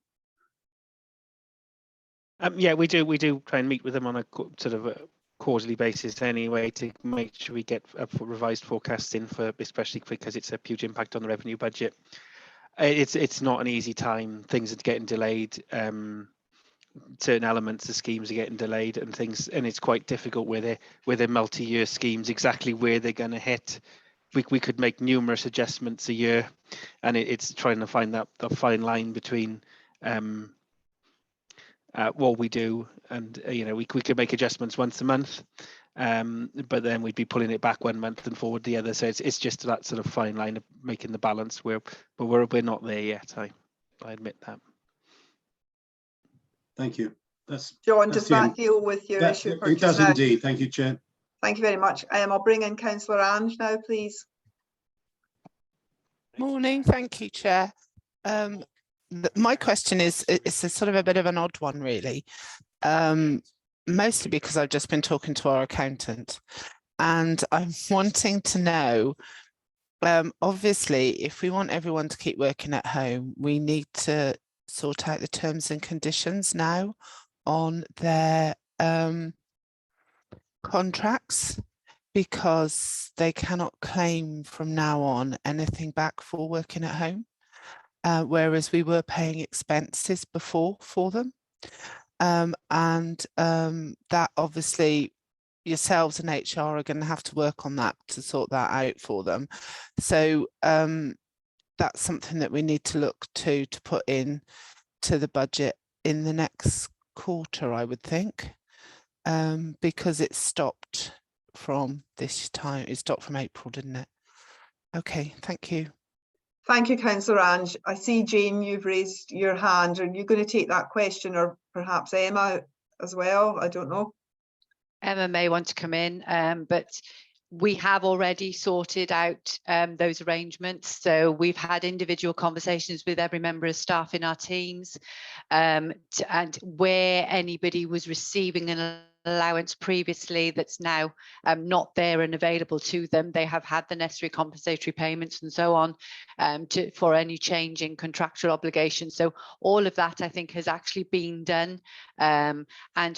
[SPEAKER 10] Yeah, we do try and meet with them on a sort of a quarterly basis anyway, to make sure we get revised forecasts in, for especially because it's a huge impact on the revenue budget. It's not an easy time. Things are getting delayed. Certain elements of schemes are getting delayed and things, and it's quite difficult where they're multi-year schemes, exactly where they're going to hit. We could make numerous adjustments a year, and it's trying to find that the fine line between what we do, and we could make adjustments once a month, but then we'd be pulling it back 1 month and forward the other. So it's just that sort of fine line of making the balance. But we're not there yet. I admit that.
[SPEAKER 3] Thank you.
[SPEAKER 5] John, does that deal with your issue?
[SPEAKER 3] It does indeed. Thank you, Chair.
[SPEAKER 5] Thank you very much. I'll bring in Councillor Ange now, please.
[SPEAKER 13] Morning. Thank you, Chair. My question is, it's a sort of a bit of an odd one, really, mostly because I've just been talking to our accountant, and I'm wanting to know, obviously, if we want everyone to keep working at home, we need to sort out the terms and conditions now on their contracts, because they cannot claim from now on anything back for working at home. Whereas we were paying expenses before for them. That obviously yourselves and HR are going to have to work on that to sort that out for them. So that's something that we need to look to put in to the budget in the next quarter, I would think, because it stopped from this time. It stopped from April, didn't it? Okay, thank you.
[SPEAKER 5] Thank you, Councillor Ange. I see, Jane, you've raised your hand. Are you going to take that question, or perhaps Emma as well? I don't know.
[SPEAKER 4] Emma may want to come in, but we have already sorted out those arrangements. So we've had individual conversations with every member of staff in our teams, and where anybody was receiving an allowance previously that's now not there and available to them, they have had the necessary compensatory payments and so on for any change in contractual obligations. So all of that, I think, has actually been done, and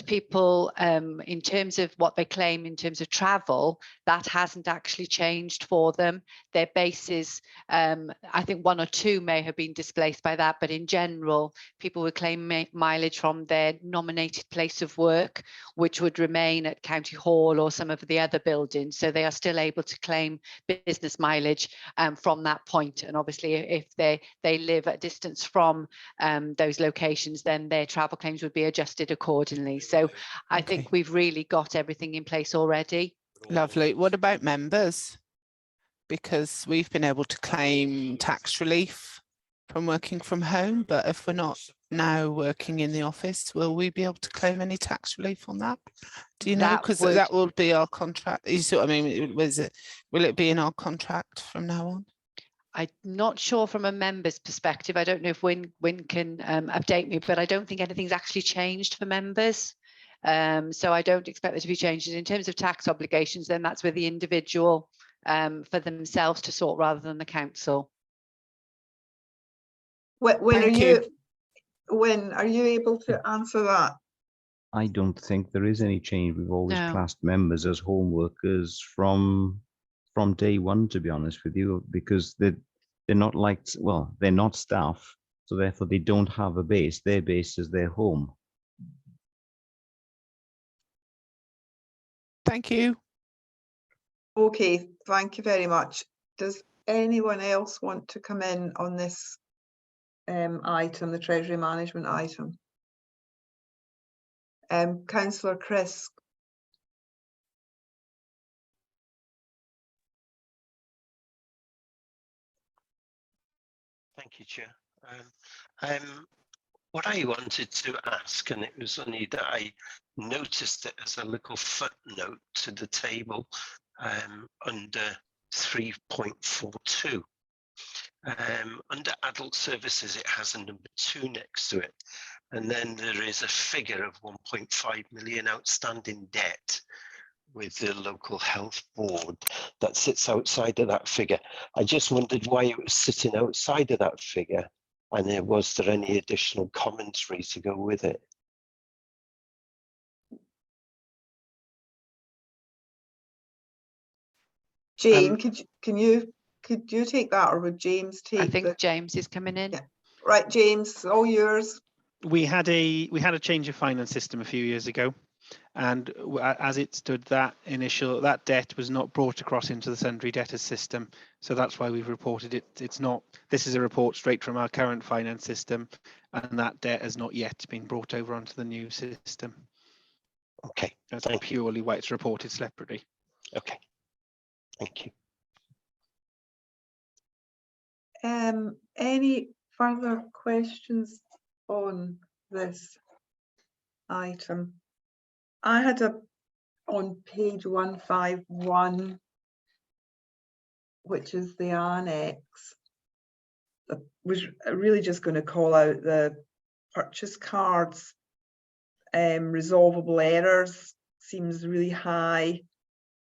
[SPEAKER 4] people, in terms of what they claim in terms of travel, that hasn't actually changed for them. Their bases, I think 1 or 2 may have been displaced by that, but in general, people would claim mileage from their nominated place of work, which would remain at County Hall or some of the other buildings. So they are still able to claim business mileage from that point. And obviously, if they live at distance from those locations, then their travel claims would be adjusted accordingly. So I think we've really got everything in place already.
[SPEAKER 13] Lovely. What about members? Because we've been able to claim tax relief from working from home, but if we're not now working in the office, will we be able to claim any tax relief on that? Do you know? Because that will be our contract. You see what I mean? Will it be in our contract from now on?
[SPEAKER 4] I'm not sure from a member's perspective. I don't know if Wyn can update me, but I don't think anything's actually changed for members. So I don't expect there to be changes in terms of tax obligations. Then that's with the individual for themselves to sort rather than the council.
[SPEAKER 5] When are you able to answer that?
[SPEAKER 1] I don't think there is any change. We've always classed members as home workers from day one, to be honest with you, because they're not like, well, they're not staff, so therefore they don't have a base. Their base is their home.
[SPEAKER 13] Thank you.
[SPEAKER 5] Okay, thank you very much. Does anyone else want to come in on this item, the Treasury Management item? Councillor Chris.
[SPEAKER 14] Thank you, Chair. What I wanted to ask, and it was only that I noticed it as a little footnote to the table under 3.42. Under adult services, it has a number 2 next to it. And then there is a figure of 1.5 million outstanding debt with the local health board that sits outside of that figure. I just wondered why it was sitting outside of that figure, and was there any additional commentary to go with it?
[SPEAKER 5] Jane, could you take that, or would James take?
[SPEAKER 4] I think James is coming in.
[SPEAKER 5] Yeah. Right, James, all yours.
[SPEAKER 10] We had a change of finance system a few years ago, and as it stood, that debt was not brought across into the sundry debtors system, so that's why we've reported it. It's not. This is a report straight from our current finance system, and that debt has not yet been brought over onto the new system.
[SPEAKER 14] Okay,
[SPEAKER 10] that's purely why it's reported separately.
[SPEAKER 14] Okay, thank you.
[SPEAKER 5] Any further questions on this item? I had on page 151, which is the annex, I was really just going to call out the purchase cards. Resolvable errors seems really high,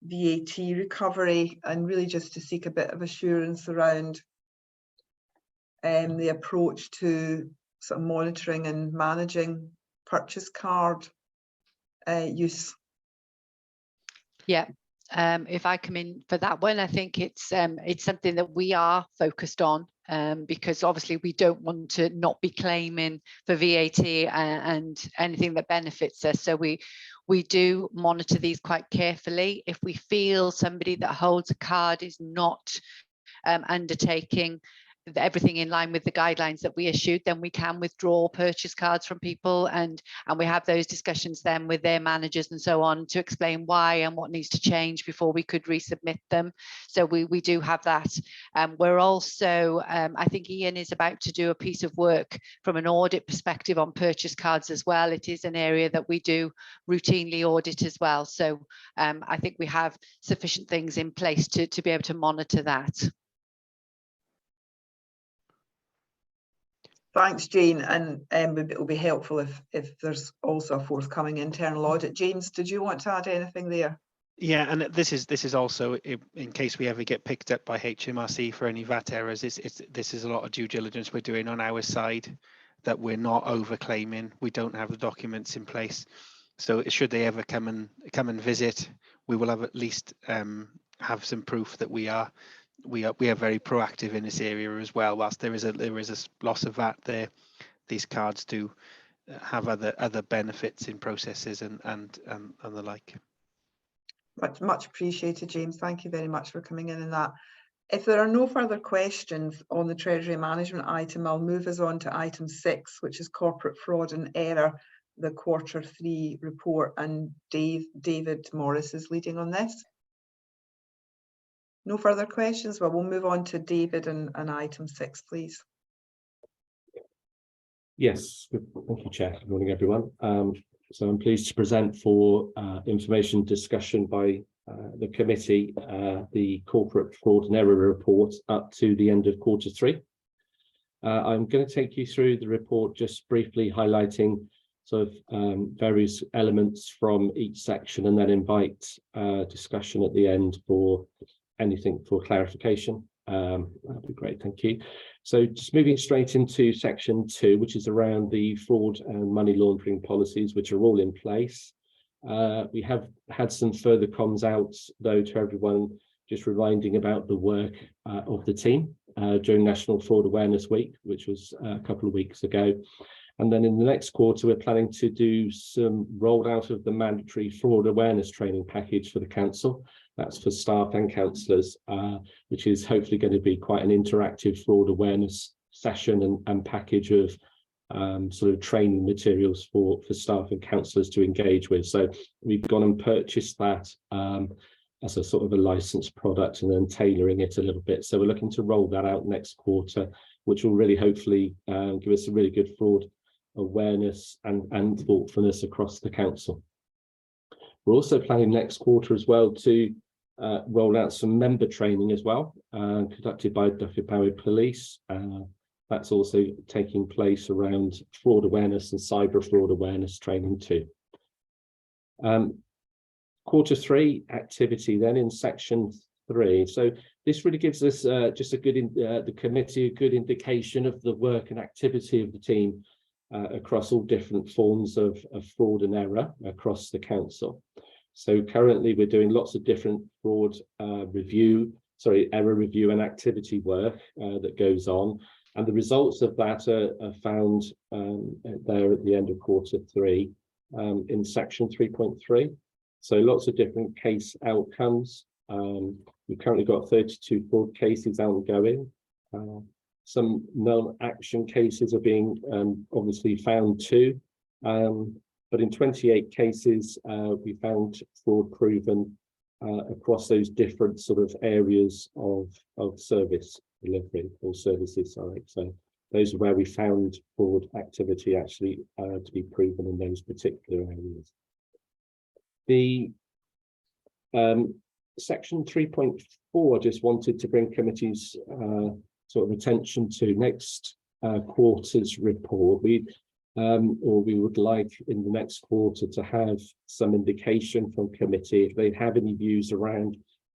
[SPEAKER 5] VAT recovery, and really just to seek a bit of assurance around the approach to sort of monitoring and managing purchase card use.
[SPEAKER 4] Yeah, if I come in for that one, I think it's something that we are focused on, because obviously we don't want to not be claiming for VAT and anything that benefits us. So we do monitor these quite carefully. If we feel somebody that holds a card is not undertaking everything in line with the guidelines that we issued, then we can withdraw purchase cards from people, and we have those discussions then with their managers and so on to explain why and what needs to change before we could resubmit them. So we do have that. We're also, I think Ian is about to do a piece of work from an audit perspective on purchase cards as well. It is an area that we do routinely audit as well. So I think we have sufficient things in place to be able to monitor that.
[SPEAKER 5] Thanks, Jane, and it will be helpful if there's also a forthcoming internal audit. James, did you want to add anything there?
[SPEAKER 10] Yeah, and this is also in case we ever get picked up by HMRC for any VAT errors. This is a lot of due diligence we're doing on our side, that we're not over claiming. We don't have the documents in place, so should they ever come and visit, we will have at least have some proof that we are very proactive in this area as well. Whilst there is a loss of VAT there, these cards do have other benefits in processes and the like.
[SPEAKER 5] Much appreciated, James. Thank you very much for coming in on that. If there are no further questions on the Treasury Management item, I'll move us on to item 6, which is corporate fraud and error, the Q3 report, and David Morris is leading on this. No further questions? Well, we'll move on to David and item 6, please.
[SPEAKER 12] Yes, thank you, Chair. Good morning, everyone. So I'm pleased to present for information discussion by the committee the corporate fraud and error report up to the end of Q3. I'm going to take you through the report, just briefly highlighting sort of various elements from each section, and then invite discussion at the end for anything for clarification. That'd be great, thank you. So just moving straight into section 2, which is around the fraud and money laundering policies, which are all in place. We have had some further comms out though to everyone, just reminding about the work of the team during National Fraud Awareness Week, which was a couple of weeks ago. And then in the next quarter, we're planning to do some rollout of the mandatory fraud awareness training package for the council. That's for staff and councillors, which is hopefully going to be quite an interactive fraud awareness session and package of sort of training materials for staff and councillors to engage with. So we've gone and purchased that as a sort of a licensed product and then tailoring it a little bit. So we're looking to roll that out next quarter, which will really hopefully give us a really good fraud awareness and thoughtfulness across the council. We're also planning next quarter as well to roll out some member training as well, conducted by Dyfed-Powys Police. That's also taking place around fraud awareness and cyber fraud awareness training too. Quarter 3 activity then in section 3. So this really gives us just a good, the committee, a good indication of the work and activity of the team across all different forms of fraud and error across the council. So currently we're doing lots of different fraud error review and activity work that goes on. And the results of that are found there at the end of quarter 3 in section 3.3. So lots of different case outcomes. We've currently got 32 fraud cases ongoing. Some non-action cases are being obviously found too. But in 28 cases, we found fraud proven across those different sort of areas of service delivery or services, sorry. So those are where we found fraud activity actually to be proven in those particular areas. The section 3.4, I just wanted to bring committee's sort of attention to next quarter's report. We would like in the next quarter to have some indication from committee if they have any views around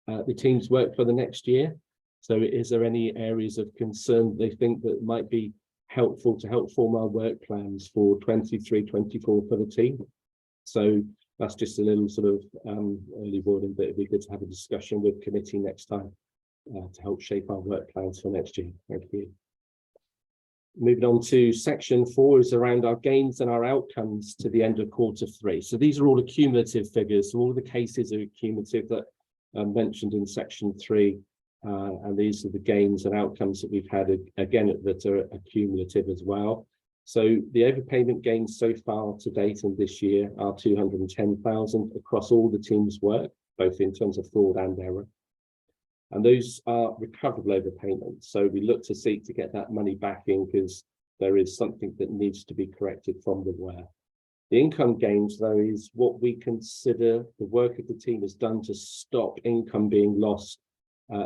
[SPEAKER 12] the team's work for the next year. So is there any areas of concern they think that might be helpful to help form our work plans for 23-24 for the team? So that's just a little sort of early warning, but it'd be good to have a discussion with committee next time to help shape our work plans for next year. Thank you. Moving on to section 4 is around our gains and our outcomes to the end of quarter 3. So these are all accumulative figures. So all the cases are cumulative that are mentioned in section 3. And these are the gains and outcomes that we've had, again, that are accumulative as well. So the overpayment gains so far to date in this year are 210,000 across all the team's work, both in terms of fraud and error. And those are recoverable overpayments. So we look to seek to get that money back in because there is something that needs to be corrected from the where. The income gains, though, is what we consider the work of the team has done to stop income being lost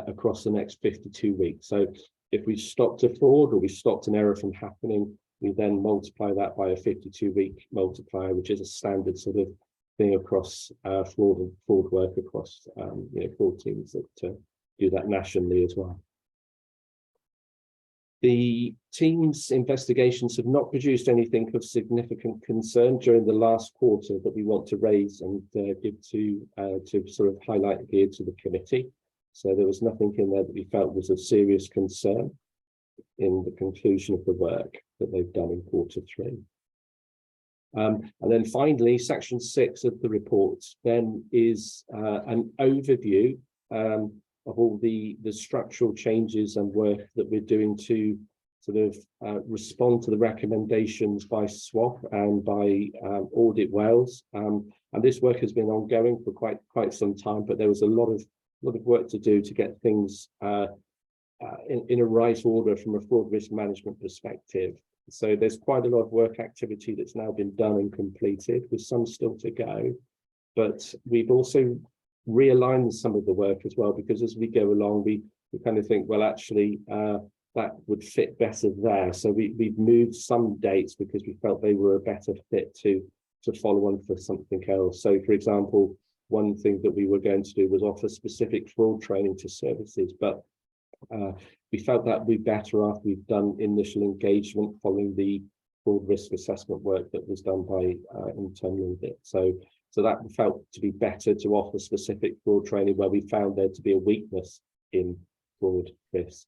[SPEAKER 12] across the next 52 weeks. So if we stopped a fraud or we stopped an error from happening, we then multiply that by a 52-week multiplier, which is a standard sort of thing across fraud work across fraud teams that do that nationally as well. The team's investigations have not produced anything of significant concern during the last quarter that we want to raise and give to sort of highlight here to the committee. So there was nothing in there that we felt was of serious concern in the conclusion of the work that they've done in quarter 3. And then finally, section 6 of the report then is an overview of all the structural changes and work that we're doing to sort of respond to the recommendations by SWOP and by Audit Wales. And this work has been ongoing for quite some time, but there was a lot of work to do to get things in a right order from a fraud risk management perspective. So there's quite a lot of work activity that's now been done and completed, with some still to go. But we've also realigned some of the work as well, because as we go along, we kind of think, well, actually, that would fit better there. So we've moved some dates because we felt they were a better fit to follow on for something else. So, for example, one thing that we were going to do was offer specific fraud training to services, but we felt that would be better after we've done initial engagement following the fraud risk assessment work that was done by internal audit. So that felt to be better to offer specific fraud training where we found there to be a weakness in fraud risk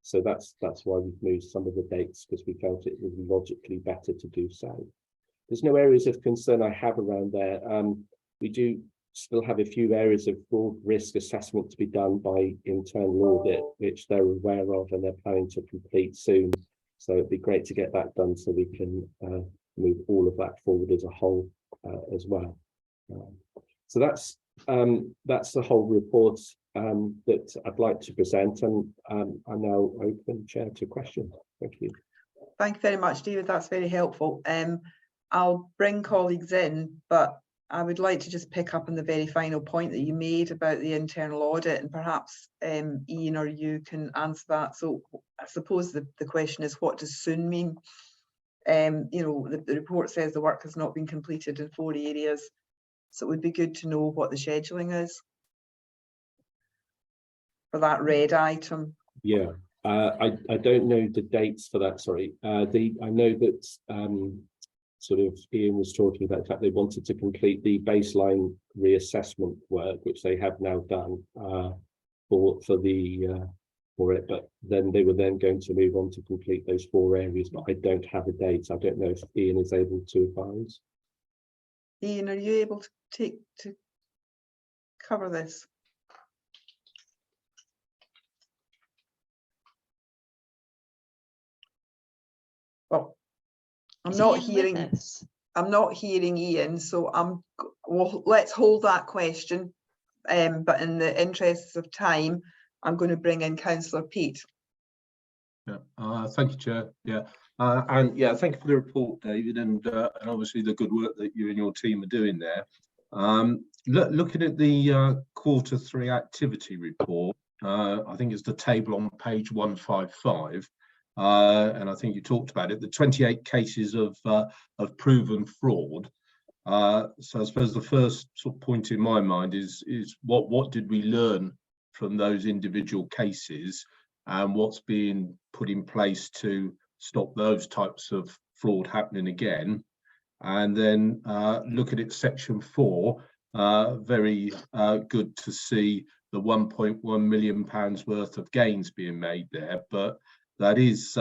[SPEAKER 12] So that's why we've moved some of the dates, because we felt it was logically better to do so. There's no areas of concern I have around there. We do still have a few areas of fraud risk assessment to be done by internal audit, which they're aware of and they're planning to complete soon. So it'd be great to get that done so we can move all of that forward as a whole as well. So that's the whole report that I'd like to present, and I'm now open, Chair, to questions. Thank you.
[SPEAKER 5] Thank you very much, David. That's very helpful. I'll bring colleagues in, but I would like to just pick up on the very final point that you made about the internal audit, and perhaps Ian or you can answer that. So I suppose the question is, what does soon mean? You know, the report says the work has not been completed in 4 areas, so it would be good to know what the scheduling is for that red item.
[SPEAKER 12] Yeah, I don't know the dates for that. Sorry, I know that sort of Ian was talking about the fact they wanted to complete the baseline reassessment work, which they have now done for it, but then they were then going to move on to complete those 4 areas, but I don't have a date. I don't know if Ian is able to advise.
[SPEAKER 5] Ian, are you able to cover this? Well, I'm not hearing Ian, so well, let's hold that question. But in the interests of time, I'm going to bring in Councillor Peat.
[SPEAKER 6] Yeah, thank you, Chair. Yeah, and yeah, thank you for the report, David, and obviously the good work that you and your team are doing there. Looking at the Q3 activity report, I think it's the table on page 155. And I think you talked about it, the 28 cases of proven fraud. So I suppose the first sort of point in my mind is what did we learn from those individual cases, and what's being put in place to stop those types of fraud happening again? And then look at it, section 4, very good to see the £1.1 million worth of gains being made there, but that is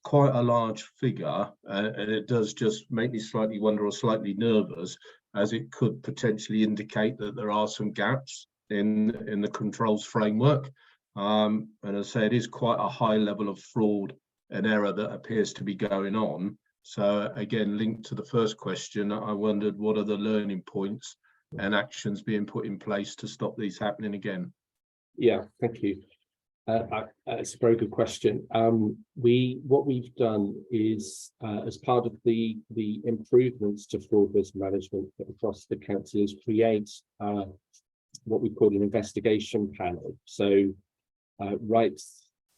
[SPEAKER 6] quite a large figure, and it does just make me slightly wonder, or slightly nervous, as it could potentially indicate that there are some gaps in the controls framework. And as I say, it is quite a high level of fraud and error that appears to be going on. So again, linked to the first question, I wondered what are the learning points and actions being put in place to stop these happening again?
[SPEAKER 12] Yeah, thank you. It's a very good question. What we've done is, as part of the improvements to fraud risk management across the council, is create what we call an investigation panel. So right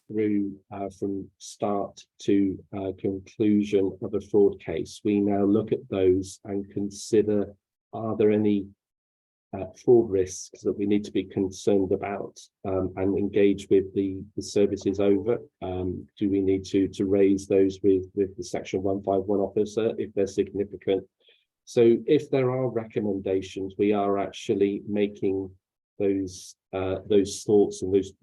[SPEAKER 12] through from start to conclusion of a fraud case, we now look at those and consider, are there any fraud risks that we need to be concerned about, and engage with the services over? Do we need to raise those with the section 151 officer if they're significant? So if there are recommendations, we are actually making those thoughts and those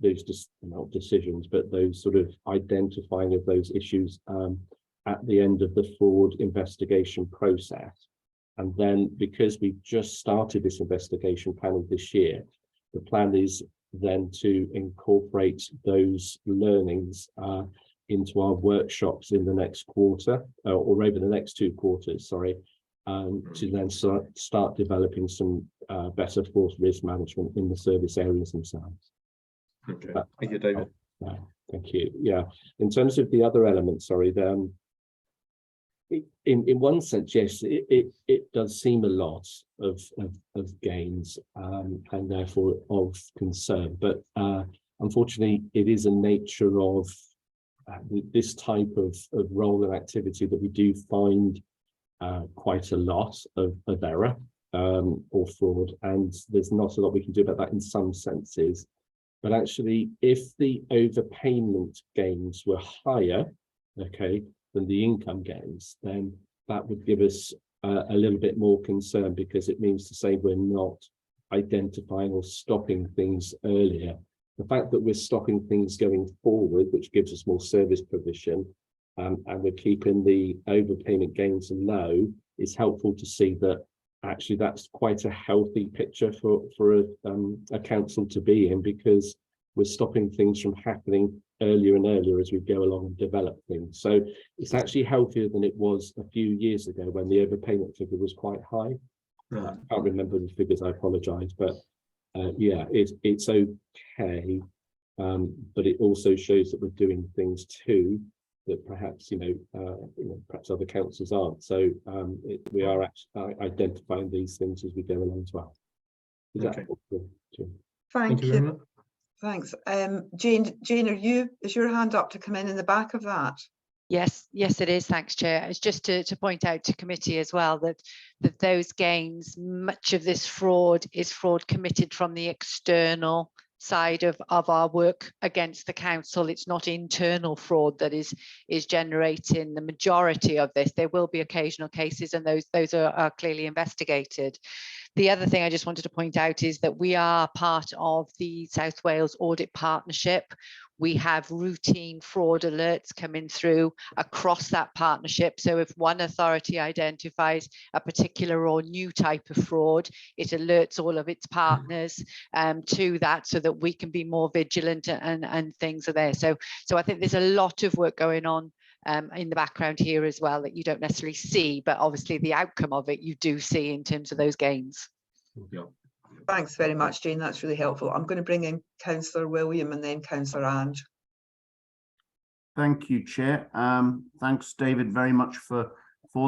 [SPEAKER 12] not decisions, but those sort of identifying of those issues at the end of the fraud investigation process. And then, because we've just started this investigation panel this year, the plan is then to incorporate those learnings into our workshops in the next quarter, or over the next 2 quarters, sorry, to then start developing some better fraud risk management in the service areas themselves.
[SPEAKER 6] Okay, thank you, David.
[SPEAKER 12] Thank you. Yeah, in terms of the other elements, sorry, in one sense, yes, it does seem a lot of gains and therefore of concern, but unfortunately it is a nature of this type of role and activity that we do find quite a lot of error or fraud, and there's not a lot we can do about that in some senses. But actually, if the overpayment gains were higher, okay, than the income gains, then that would give us a little bit more concern, because it means to say we're not identifying or stopping things earlier the fact that we're stopping things going forward, which gives us more service provision, and we're keeping the overpayment gains low, is helpful to see that actually that's quite a healthy picture for a council to be in, because we're stopping things from happening earlier and earlier as we go along and develop things. So it's actually healthier than it was a few years ago when the overpayment figure was quite high. I can't remember the figures, I apologise, but yeah, it's okay, but it also shows that we're doing things too that perhaps perhaps other councils aren't. So we are actually identifying these things as we go along as well. Is that helpful?
[SPEAKER 5] Thank you very much. Thanks. Jane, is your hand up to come in the back of that?
[SPEAKER 4] Yes, it is. Thanks, Chair. It's just to point out to committee as well that those gains, much of this fraud is fraud committed from the external side of our work against the council. It's not internal fraud that is generating the majority of this. There will be occasional cases, and those are clearly investigated. The other thing I just wanted to point out is that we are part of the South Wales Audit Partnership. We have routine fraud alerts coming through across that partnership. So if one authority identifies a particular or new type of fraud, it alerts all of its partners to that, so that we can be more vigilant and things are there. So I think there's a lot of work going on in the background here as well that you don't necessarily see, but obviously the outcome of it you do see in terms of those gains.
[SPEAKER 9] Yeah.
[SPEAKER 5] Thanks very much, Jane. That's really helpful. I'm going to bring in Councillor William and then Councillor Ange.
[SPEAKER 11] Thank you, Chair. Thanks, David, very much for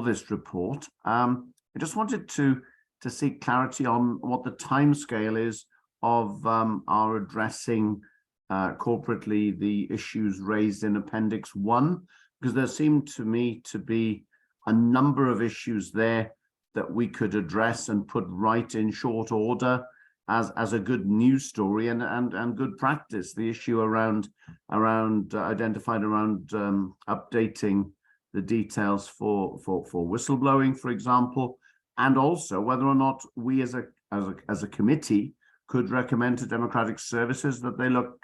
[SPEAKER 11] this report. I just wanted to seek clarity on what the timescale is of our addressing corporately the issues raised in Appendix 1, because there seemed to me to be a number of issues there that we could address and put right in short order as a good news story and good practice. The issue identified around updating the details for whistleblowing, for example, and also whether or not we as a committee could recommend to Democratic Services that they look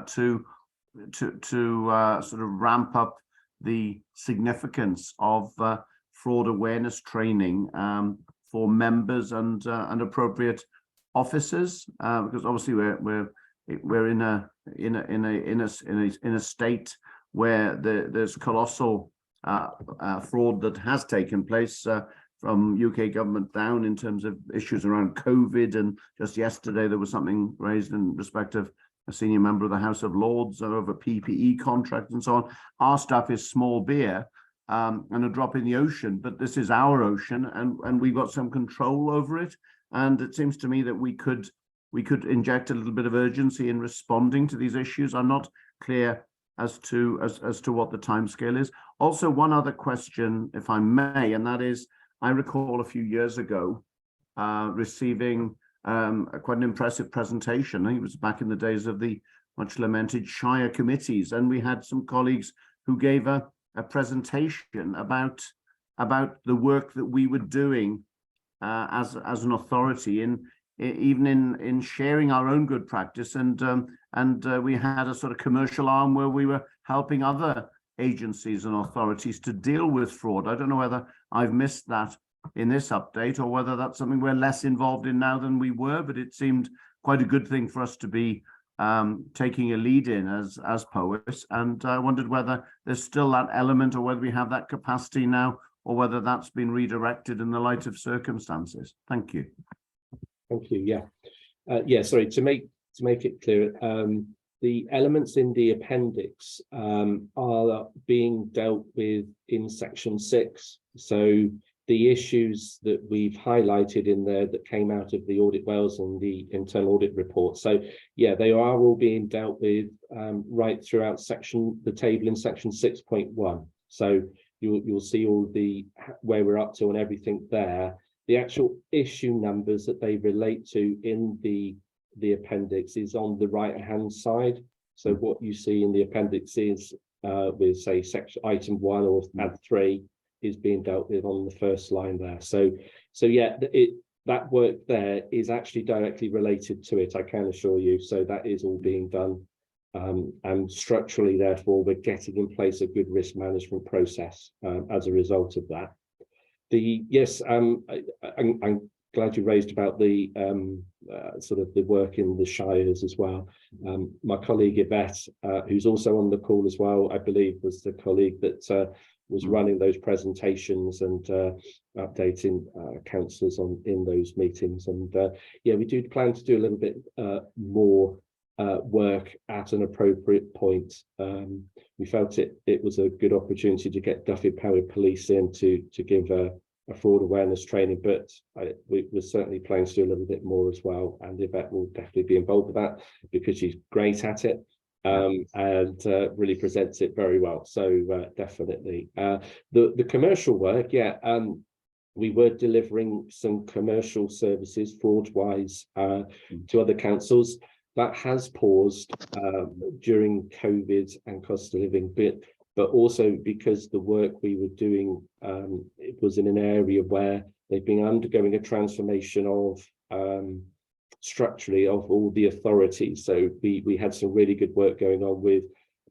[SPEAKER 11] to sort of ramp up the significance of fraud awareness training for members and appropriate officers, because obviously we're in a state where there's colossal fraud that has taken place from UK government down in terms of issues around COVID, and just yesterday there was something raised in respect of a senior member of the House of Lords over PPE contracts and so on. Our stuff is small beer and a drop in the ocean, but this is our ocean, and we've got some control over it. And it seems to me that we could inject a little bit of urgency in responding to these issues. I'm not clear as to what the timescale is. Also, one other question, if I may, and that is, I recall a few years ago receiving quite an impressive presentation. I think it was back in the days of the much lamented Shire committees, and we had some colleagues who gave a presentation about the work that we were doing as an authority even in sharing our own good practice, and we had a sort of commercial arm where we were helping other agencies and authorities to deal with fraud. I don't know whether I've missed that in this update or whether that's something we're less involved in now than we were, but it seemed quite a good thing for us to be taking a lead in as POIS, and I wondered whether there's still that element or whether we have that capacity now, or whether that's been redirected in the light of circumstances. Thank you.
[SPEAKER 12] Thank you. Yeah. Sorry, to make it clear, the elements in the appendix are being dealt with in section 6. So the issues that we've highlighted in there that came out of the Audit Wales and the internal audit report. So yeah, they are all being dealt with right throughout the table in section 6.1. So you'll see all where we're up to and everything there. The actual issue numbers that they relate to in the appendix is on the right hand side. So what you see in the appendix is with, say, section item 1 or add 3 is being dealt with on the first line there. So yeah, that work there is actually directly related to it, I can assure you. So that is all being done. And structurally, therefore, we're getting in place a good risk management process as a result of that. I'm glad you raised about the sort of the work in the shires as well. My colleague Yvette, who's also on the call as well, I believe was the colleague that was running those presentations and updating councillors in those meetings. And yeah, we do plan to do a little bit more work at an appropriate point. We felt it was a good opportunity to get Duffield Police in to give a fraud awareness training, but we're certainly planning to do a little bit more as well, and Yvette will definitely be involved with that because she's great at it and really presents it very well. So definitely the commercial work, yeah, we were delivering some commercial services fraud wise to other councils. That has paused during COVID and cost of living, but also because the work we were doing, it was in an area where they've been undergoing a transformation of structurally of all the authorities. So we had some really good work going on with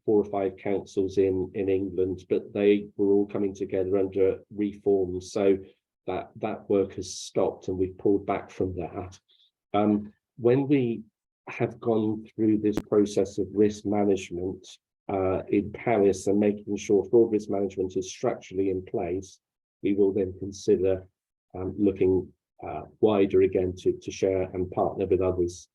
[SPEAKER 12] 4 or 5 councils in England, but they were all coming together under reforms. So that work has stopped and we've pulled back from that. When we have gone through this process of risk management in Paris and making sure fraud risk management is structurally in place, we will then consider looking wider again to share and partner with others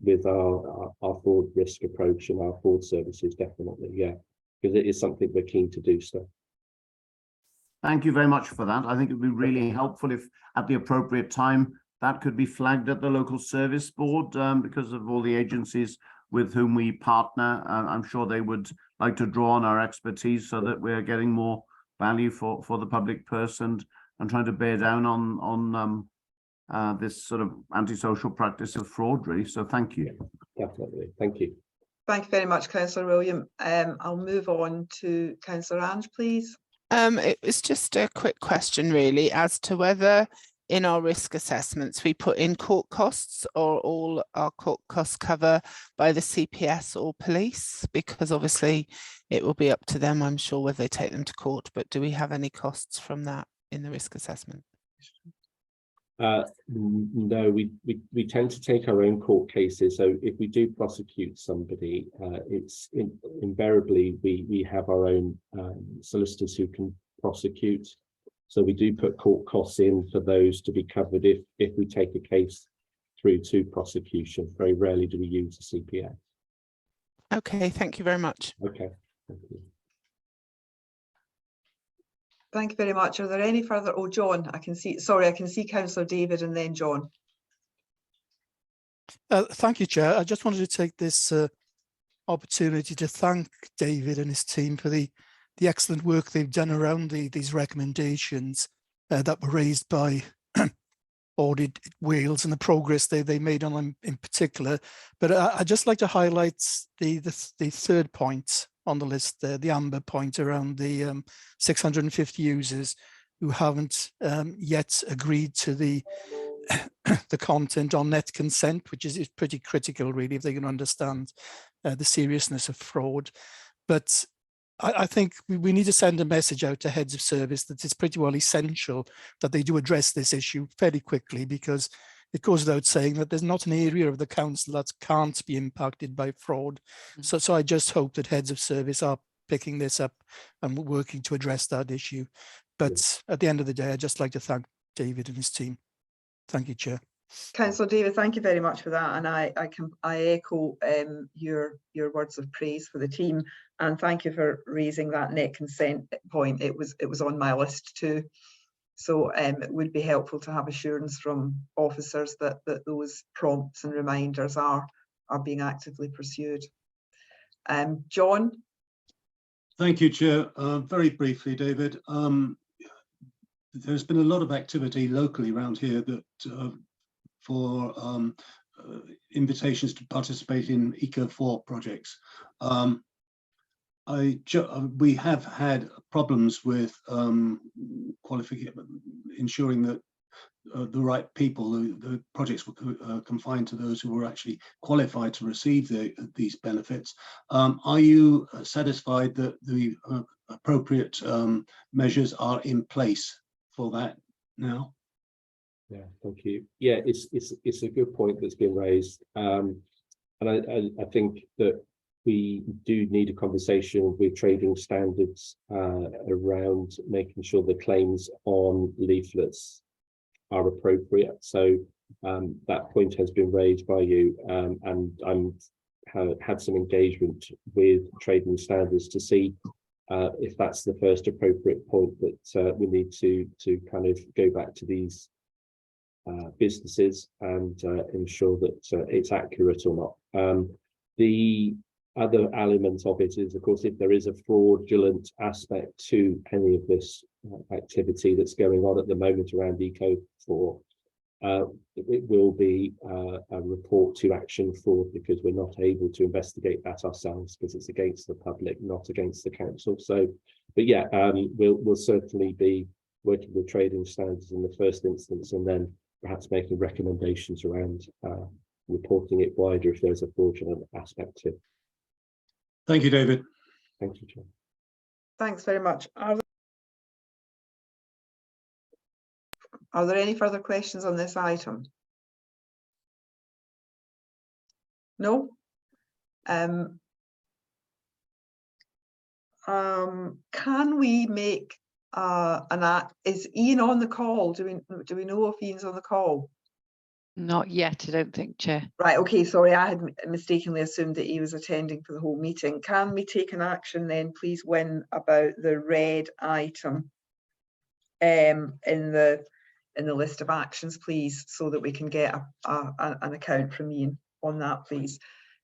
[SPEAKER 12] with our fraud risk approach and our fraud services, definitely, yeah, because it is something we're keen to do so.
[SPEAKER 11] Thank you very much for that. I think it would be really helpful if at the appropriate time that could be flagged at the local service board because of all the agencies with whom we partner. I'm sure they would like to draw on our expertise so that we're getting more value for the public purse and trying to bear down on this sort of antisocial practice of fraud, really. So thank you.
[SPEAKER 12] Definitely. Thank you.
[SPEAKER 5] Thank you very much, Councillor William. I'll move on to Councillor Ange, please.
[SPEAKER 13] It was just a quick question really as to whether in our risk assessments we put in court costs or all our court costs cover by the CPS or police, because obviously it will be up to them, I'm sure, whether they take them to court, but do we have any costs from that in the risk assessment?
[SPEAKER 12] No, we tend to take our own court cases. So if we do prosecute somebody, it's invariably we have our own solicitors who can prosecute. So we do put court costs in for those to be covered if we take a case through to prosecution. Very rarely do we use a CPS.
[SPEAKER 13] Okay, thank you very much.
[SPEAKER 12] Okay, thank you.
[SPEAKER 5] Thank you very much. Are there any further? Oh, John, I can see Councillor David and then John.
[SPEAKER 15] Thank you, Chair. I just wanted to take this opportunity to thank David and his team for the excellent work they've done around these recommendations that were raised by Audit Wales and the progress they made on them in particular. But I'd just like to highlight the third point on the list there, the amber point around the 650 users who haven't yet agreed to the content on net consent, which is pretty critical really if they can understand the seriousness of fraud. But I think we need to send a message out to heads of service that it's pretty well essential that they do address this issue fairly quickly, because it goes without saying that there's not an area of the council that can't be impacted by fraud. So I just hope that heads of service are picking this up and working to address that issue. But at the end of the day, I'd just like to thank David and his team. Thank you, Chair.
[SPEAKER 5] Councillor David, thank you very much for that, and I echo your words of praise for the team, and thank you for raising that net consent point. It was on my list too, so it would be helpful to have assurance from officers that those prompts and reminders are being actively pursued. John.
[SPEAKER 3] Thank you, Chair. Very briefly, David. There's been a lot of activity locally around here that for invitations to participate in Eco4 projects. We have had problems with ensuring that the right people. The projects were confined to those who were actually qualified to receive these benefits. Are you satisfied that the appropriate measures are in place for that now?
[SPEAKER 12] Yeah, thank you. Yeah, it's a good point that's been raised, and I think that we do need a conversation with trading standards around making sure the claims on leaflets are appropriate. So that point has been raised by you, and I'm had some engagement with trading standards to see if that's the first appropriate point that we need to kind of go back to these businesses and ensure that it's accurate or not. The other element of it is, of course, if there is a fraudulent aspect to any of this activity that's going on at the moment around Eco4, it will be a report to Action Fraud, because we're not able to investigate that ourselves because it's against the public, not against the council. So, but yeah, we'll certainly be working with trading standards in the first instance, and then perhaps making recommendations around reporting it wider if there's a fraudulent aspect to it.
[SPEAKER 3] Thank you, David.
[SPEAKER 12] Thank you, John.
[SPEAKER 5] Thanks very much. Are there any further questions on this item? No? Can we make an act? Is Ian on the call? Do we know if Ian's on the call?
[SPEAKER 4] Not yet, I don't think, Chair.
[SPEAKER 5] Right, okay, sorry, I had mistakenly assumed that he was attending for the whole meeting. Can we take an action then, please, Wynne, about the red item in the list of actions, please, so that we can get an account from Ian on that, please.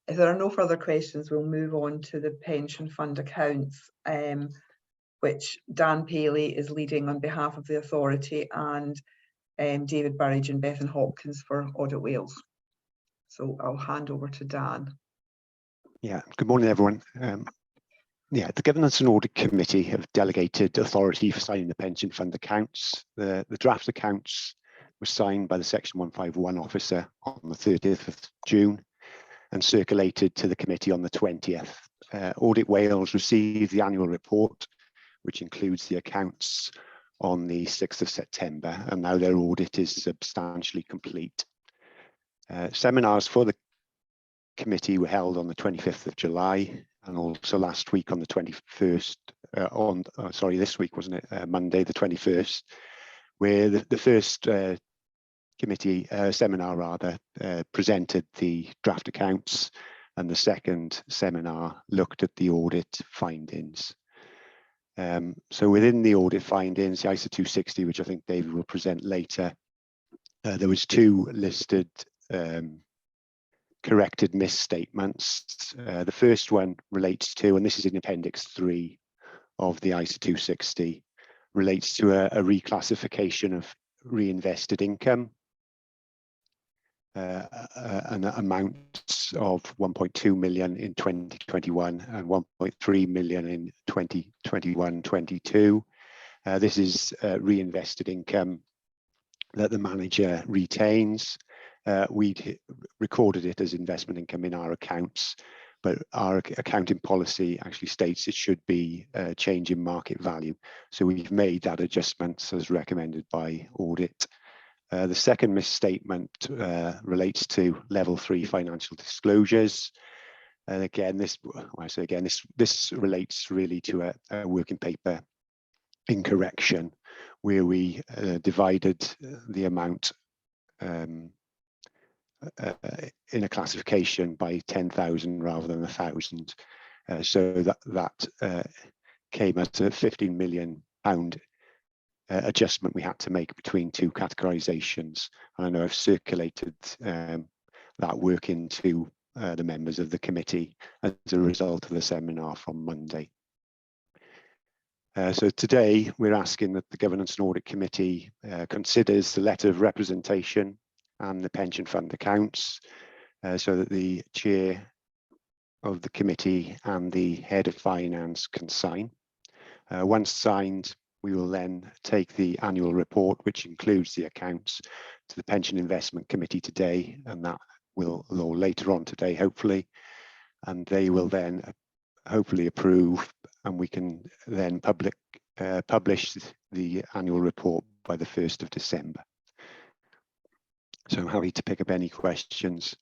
[SPEAKER 5] If there are no further questions, we'll move on to the pension fund accounts, which Dan Paley is leading on behalf of the authority, and David Burridge and Bethan Hopkins for Audit Wales. So I'll hand over to Dan.
[SPEAKER 16] Yeah, good morning, everyone. Yeah, the Governance and Audit Committee have delegated authority for signing the pension fund accounts. The draft accounts were signed by the Section 151 officer on the 30th of June and circulated to the committee on the 20th. Audit Wales received the annual report, which includes the accounts, on the 6th of September, and now their audit is substantially complete. Seminars for the committee were held on the 25th of July, and also last week on the 21st, this week, wasn't it? Monday, the 21st, where the first committee seminar presented the draft accounts, and the second seminar looked at the audit findings. So within the audit findings, the ISA 260, which I think David will present later, there was 2 listed corrected misstatements. The first one relates to, and this is in Appendix 3 of the ISA 260, relates to a reclassification of reinvested income, an amount of 1.2 million in 2021 and 1.3 million in 2021-22. This is reinvested income that the manager retains. We'd recorded it as investment income in our accounts, but our accounting policy actually states it should be a change in market value. So we've made that adjustment as recommended by audit. The second misstatement relates to level 3 financial disclosures. And again, this relates really to a working paper incorrection, where we divided the amount in a classification by 10,000 rather than 1,000. So that came at a £15 million adjustment we had to make between 2 categorizations. And I know I've circulated that work into the members of the committee as a result of the seminar from Monday. So today we're asking that the Governance and Audit Committee considers the letter of representation and the pension fund accounts, so that the chair of the committee and the head of finance can sign. Once signed, we will then take the annual report, which includes the accounts, to the Pension Investment Committee today, and that will, or later on today, hopefully, and they will then hopefully approve, and we can then publish the annual report by the 1st of December. So I'm happy to pick up any questions.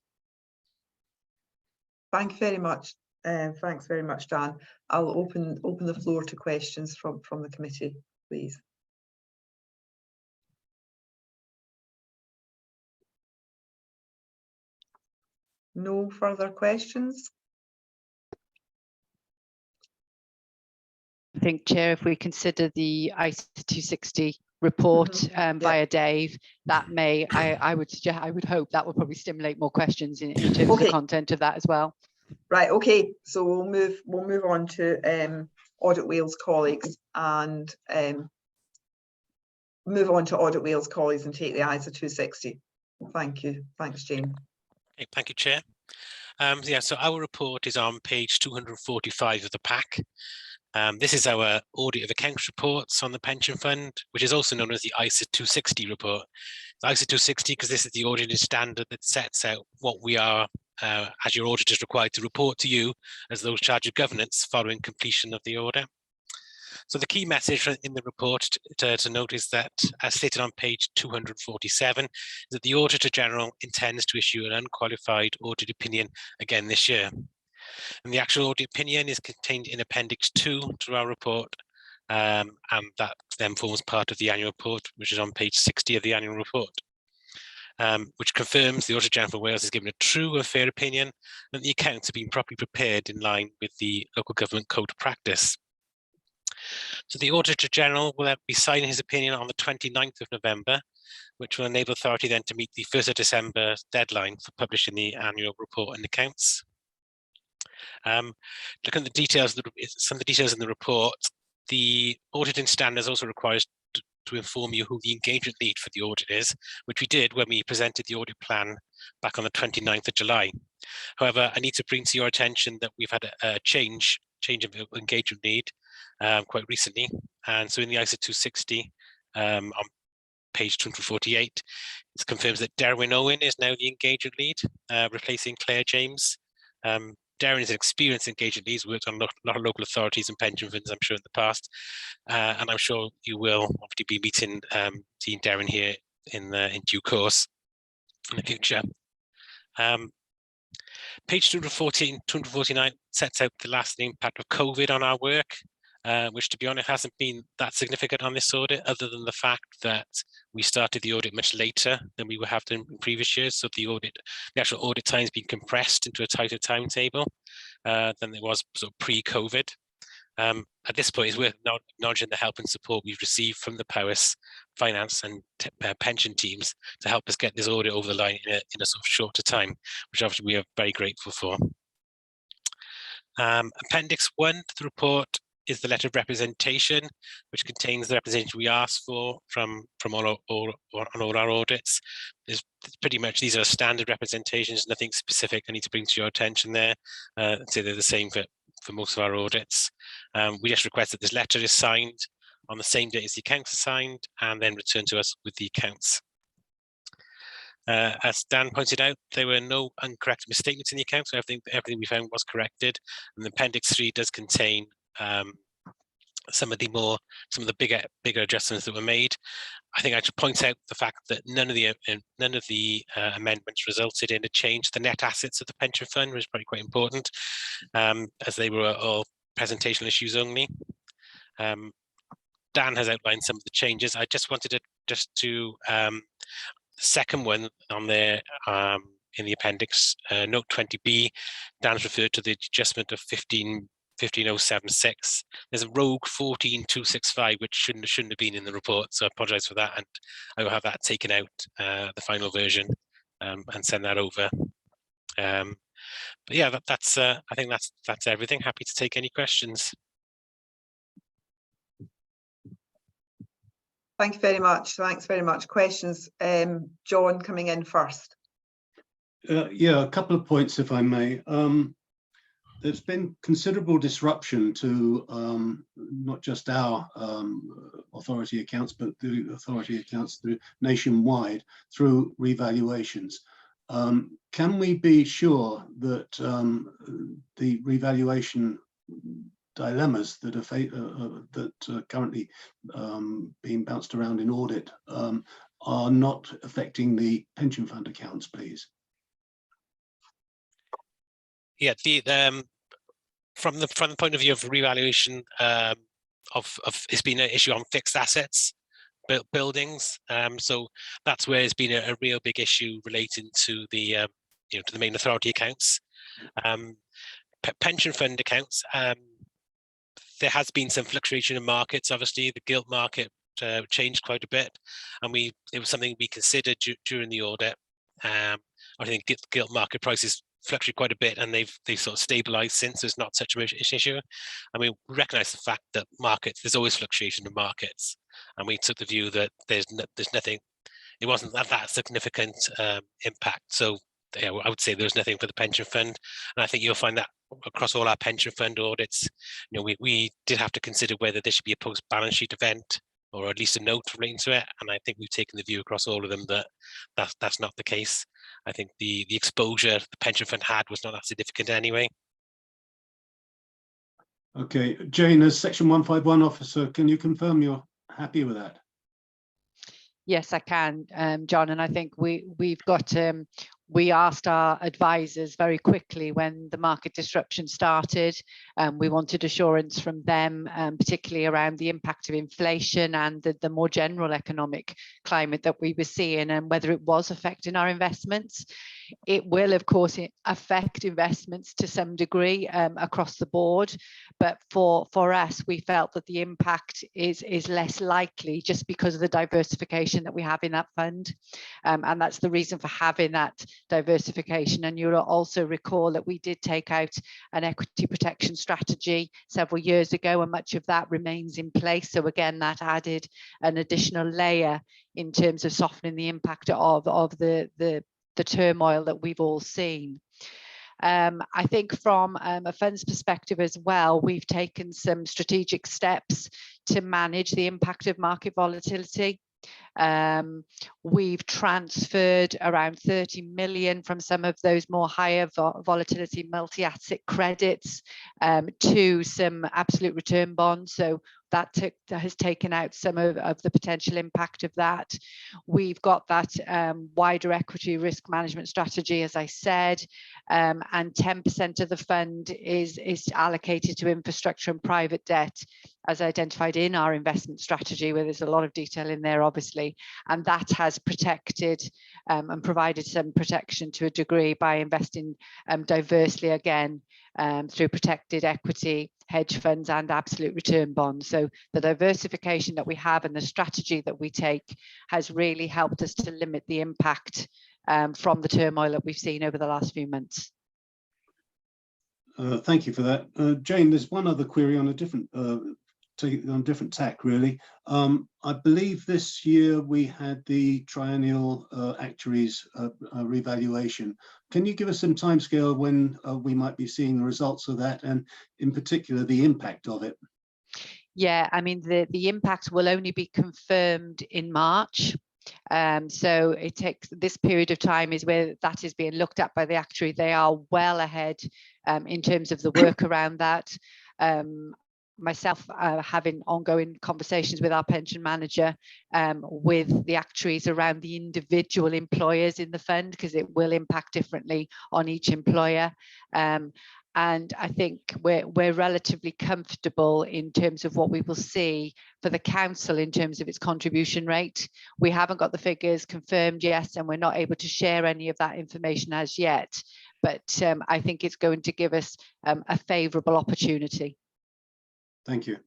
[SPEAKER 5] Thank you very much. Thanks very much, Dan. I'll open the floor to questions from the committee, please. No further questions?
[SPEAKER 4] I think, Chair, if we consider the ISA 260 report via Dave, that may, I would suggest, I would hope that will probably stimulate more questions in terms of the content of that as well.
[SPEAKER 5] Right, okay, so we'll move on to Audit Wales colleagues and move on to Audit Wales colleagues and take the ISA 260. Thank you. Thanks, Jane.
[SPEAKER 17] Okay, thank you, Chair. Yeah, so our report is on page 245 of the pack. This is our audit of accounts reports on the pension fund, which is also known as the ISA 260 report. The ISA 260 because this is the auditing standard that sets out what we are, as your auditors, required to report to you as those charged with governance following completion of the audit. So the key message in the report to note is that, as stated on page 247, is that the Auditor General intends to issue an unqualified audit opinion again this year. And the actual audit opinion is contained in Appendix 2 to our report, and that then forms part of the annual report, which is on page 60 of the annual report, which confirms the Auditor General for Wales has given a true and fair opinion and the accounts have been properly prepared in line with the Local Government Code of Practice. So the Auditor General will be signing his opinion on the 29th of November, which will enable authority then to meet the 1st of December deadline for publishing the annual report and accounts. Looking at the details, some of the details in the report, the auditing standards also requires to inform you who the engagement lead for the audit is, which we did when we presented the audit plan back on the 29th of July. However, I need to bring to your attention that we've had a change of engagement lead quite recently. And so in the ISA 260 on page 248, it confirms that Derwin Owen is now the engagement lead, replacing Claire James. Darren is an experienced engagement lead. He's worked on a lot of local authorities and pension funds, I'm sure, in the past. And I'm sure you will obviously be meeting seeing Darren here in due course in the future. Page 249 sets out the lasting impact of COVID on our work, which, to be honest, hasn't been that significant on this audit, other than the fact that we started the audit much later than we would have done in previous years. So the actual audit time has been compressed into a tighter timetable than it was sort of pre-COVID. At this point, it's worth acknowledging the help and support we've received from the Powys finance and pension teams to help us get this audit over the line in a sort of shorter time, which obviously we are very grateful for. Appendix 1 to the report is the letter of representation, which contains the representation we asked for from on all our audits. There's pretty much, these are standard representations, nothing specific I need to bring to your attention there. I'd say they're the same for most of our audits. We just request that this letter is signed on the same day as the accounts are signed and then returned to us with the accounts. As Dan pointed out, there were no uncorrected misstatements in the accounts, so everything we found was corrected. And the Appendix 3 does contain some of the bigger adjustments that were made. I think I should point out the fact that none of the amendments resulted in a change to the net assets of the pension fund, which is probably quite important, as they were all presentational issues only. Dan has outlined some of the changes. I just wanted to the second one on there in the appendix, note 20B, Dan's referred to the adjustment of 15076. There's a rogue 14265 which shouldn't have been in the report, so I apologize for that, and I will have that taken out, the final version, and send that over. But yeah, that's I think that's everything. Happy to take any questions.
[SPEAKER 5] Thank you very much. Thanks very much. Questions? John, coming in first.
[SPEAKER 3] Yeah, a couple of points, if I may. there's been considerable disruption to not just our authority accounts, but the authority accounts nationwide through revaluations. Can we be sure that the revaluation dilemmas that are currently being bounced around in audit are not affecting the pension fund accounts, please?
[SPEAKER 17] Yeah, from the point of view of revaluation of it's been an issue on fixed assets, buildings. So that's where it's been a real big issue relating to the to the main authority accounts. Pension fund accounts. There has been some fluctuation in markets. Obviously, the gilt market changed quite a bit, and it was something we considered during the audit. I think gilt market prices fluctuate quite a bit, and they've sort of stabilized since. There's not such an issue. I mean, we recognize the fact that there's always fluctuation in markets, and we took the view that there's nothing. It wasn't that significant impact. So yeah, I would say there's nothing for the pension fund, and I think you'll find that across all our pension fund audits. We did have to consider whether there should be a post-balance sheet event or at least a note relating to it, and I think we've taken the view across all of them that that's not the case. I think the exposure the pension fund had was not that significant anyway.
[SPEAKER 3] Okay, Jane, as Section 151 officer, can you confirm you're happy with that?
[SPEAKER 4] Yes, I can, John, and I think we've got we asked our advisors very quickly when the market disruption started. We wanted assurance from them, particularly around the impact of inflation and the more general economic climate that we were seeing, and whether it was affecting our investments. It will, of course, affect investments to some degree across the board, but for us, we felt that the impact is less likely just because of the diversification that we have in that fund, and that's the reason for having that diversification. And you'll also recall that we did take out an equity protection strategy several years ago, and much of that remains in place. So again, that added an additional layer in terms of softening the impact of the turmoil that we've all seen. I think from a fund's perspective as well, we've taken some strategic steps to manage the impact of market volatility. We've transferred around 30 million from some of those more higher volatility multi-asset credits to some absolute return bonds. So that has taken out some of the potential impact of that. We've got that wider equity risk management strategy, as I said, and 10% of the fund is allocated to infrastructure and private debt, as identified in our investment strategy, where there's a lot of detail in there, obviously, and that has protected and provided some protection to a degree by investing diversely again through protected equity, hedge funds and absolute return bonds. So the diversification that we have and the strategy that we take has really helped us to limit the impact from the turmoil that we've seen over the last few months.
[SPEAKER 3] Thank you for that. Jane, there's one other query on a different tack, really. I believe this year we had the triennial actuaries revaluation. Can you give us some timescale when we might be seeing the results of that, and in particular the impact of it?
[SPEAKER 4] Yeah, I mean, the impact will only be confirmed in March. So it takes this period of time is where that is being looked at by the actuary. They are well ahead in terms of the work around that. Myself having ongoing conversations with our pension manager, with the actuaries around the individual employers in the fund, because it will impact differently on each employer. And I think we're relatively comfortable in terms of what we will see for the council in terms of its contribution rate. We haven't got the figures confirmed yet, and we're not able to share any of that information as yet. But I think it's going to give us a favourable opportunity.
[SPEAKER 3] Thank you.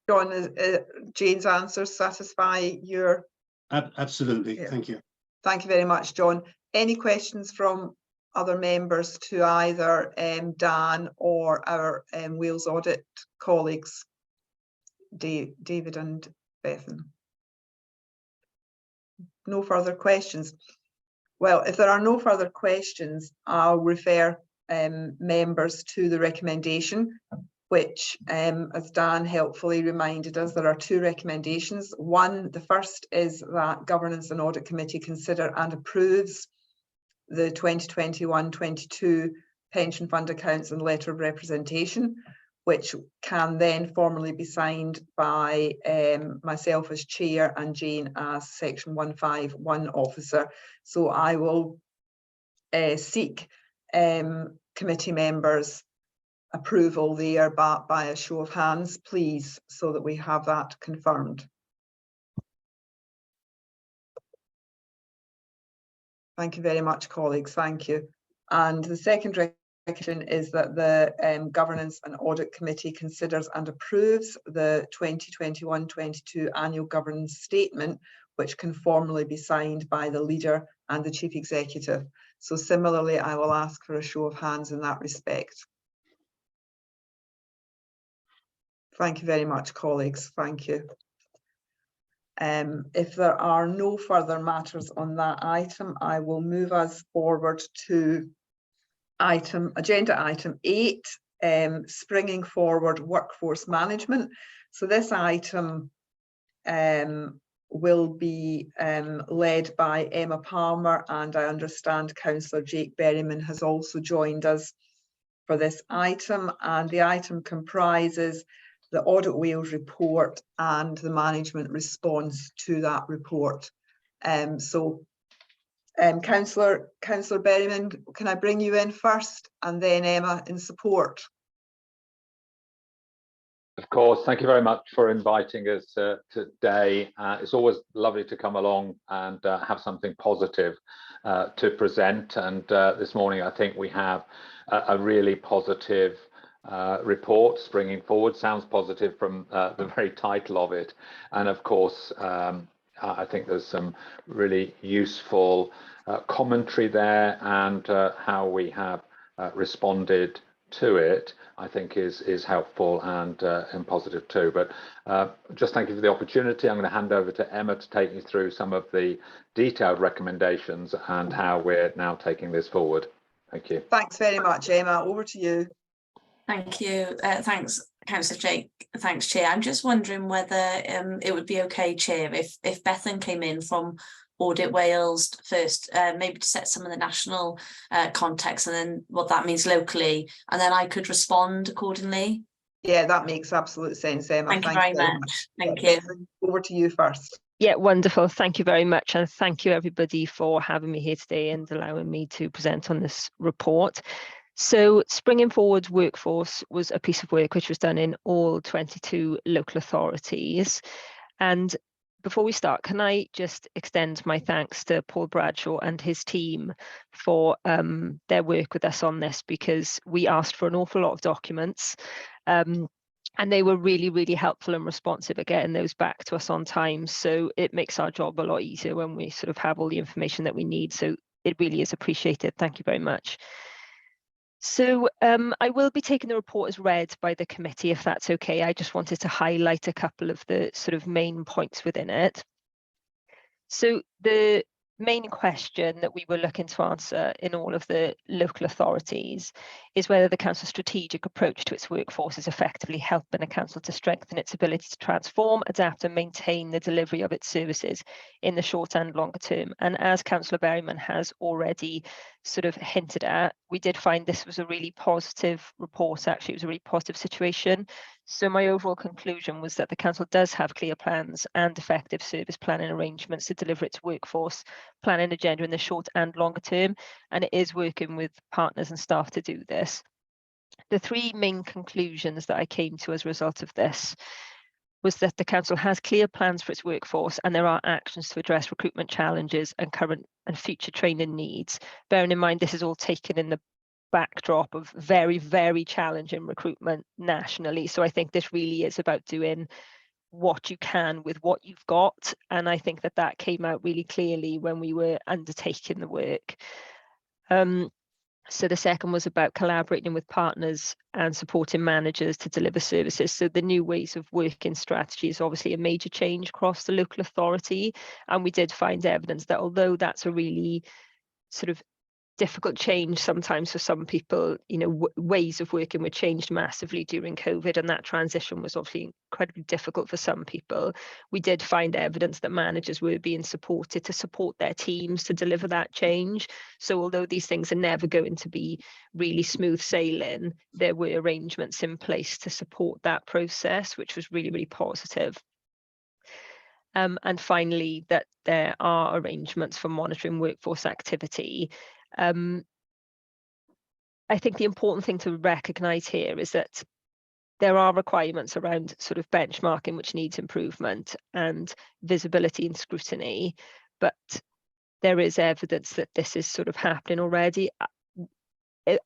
[SPEAKER 5] John, Jane's answers satisfy your...
[SPEAKER 3] Absolutely,
[SPEAKER 5] yeah.
[SPEAKER 3] Thank you.
[SPEAKER 5] Thank you very much, John. Any questions from other members to either Dan or our Wales Audit colleagues, David and Bethan? No further questions. Well, if there are no further questions, I'll refer members to the recommendation, which, as Dan helpfully reminded us, there are two recommendations. One, the first is that Governance and Audit Committee consider and approves the 2021-22 pension fund accounts and letter of representation, which can then formally be signed by myself as chair and Jane as section 151 officer. So I will seek committee members' approval there by a show of hands, please, so that we have that confirmed. Thank you very much, colleagues. Thank you. And the second recommendation is that the Governance and Audit Committee considers and approves the 2021-22 annual governance statement, which can formally be signed by the leader and the chief executive. So similarly, I will ask for a show of hands in that respect. Thank you very much, colleagues. Thank you. If there are no further matters on that item, I will move us forward to agenda item 8, springing forward workforce management. So this item will be led by Emma Palmer, and I understand Councillor Jake Berryman has also joined us for this item, and the item comprises the Audit Wales report and the management response to that report. Councillor Berryman, can I bring you in first and then Emma in support?
[SPEAKER 18] Of course, thank you very much for inviting us today. It's always lovely to come along and have something positive to present. And this morning, I think we have a really positive report springing forward. Sounds positive from the very title of it. And of course, I think there's some really useful commentary there, and how we have responded to it, I think is helpful and positive too. But just thank you for the opportunity. I'm going to hand over to Emma to take you through some of the detailed recommendations and how we're now taking this forward. Thank you.
[SPEAKER 5] Thanks very much, Emma. Over to you.
[SPEAKER 8] Thank you. Thanks, Councillor Jake. Thanks, Chair. I'm just wondering whether it would be okay, Chair, if Bethan came in from Audit Wales first, maybe to set some of the national context and then what that means locally, and then I could respond accordingly.
[SPEAKER 5] Yeah, that makes absolute sense, Emma.
[SPEAKER 8] Thank you very much. Thank you.
[SPEAKER 5] Over to you first.
[SPEAKER 19] Yeah, wonderful. Thank you very much. And thank you everybody for having me here today and allowing me to present on this report. So Springing Forward Workforce was a piece of work which was done in all 22 local authorities. And before we start, can I just extend my thanks to Paul Bradshaw and his team for their work with us on this, because we asked for an awful lot of documents and they were really, really helpful and responsive at getting those back to us on time. So it makes our job a lot easier when we sort of have all the information that we need. So it really is appreciated. Thank you very much. So I will be taking the report as read by the committee, if that's okay. I just wanted to highlight a couple of the sort of main points within it. So the main question that we were looking to answer in all of the local authorities is whether the council's strategic approach to its workforce is effectively helping the council to strengthen its ability to transform, adapt and maintain the delivery of its services in the short and longer term. And as Councillor Berryman has already sort of hinted at, we did find this was a really positive report. Actually, it was a really positive situation. So my overall conclusion was that the council does have clear plans and effective service planning arrangements to deliver its workforce planning agenda in the short and longer term, and it is working with partners and staff to do this. The three main conclusions that I came to as a result of this was that the council has clear plans for its workforce and there are actions to address recruitment challenges and current and future training needs. Bearing in mind this is all taken in the backdrop of very, very challenging recruitment nationally. So I think this really is about doing what you can with what you've got. And I think that that came out really clearly when we were undertaking the work. So the second was about collaborating with partners and supporting managers to deliver services. So the new ways of working strategy is obviously a major change across the local authority. And we did find evidence that although that's a really sort of difficult change sometimes for some people. You know, ways of working were changed massively during COVID, and that transition was obviously incredibly difficult for some people. We did find evidence that managers were being supported to support their teams to deliver that change. So although these things are never going to be really smooth sailing, there were arrangements in place to support that process, which was really, really positive. And finally, that there are arrangements for monitoring workforce activity. I think the important thing to recognise here is that there are requirements around sort of benchmarking which needs improvement and visibility and scrutiny, but there is evidence that this is sort of happening already.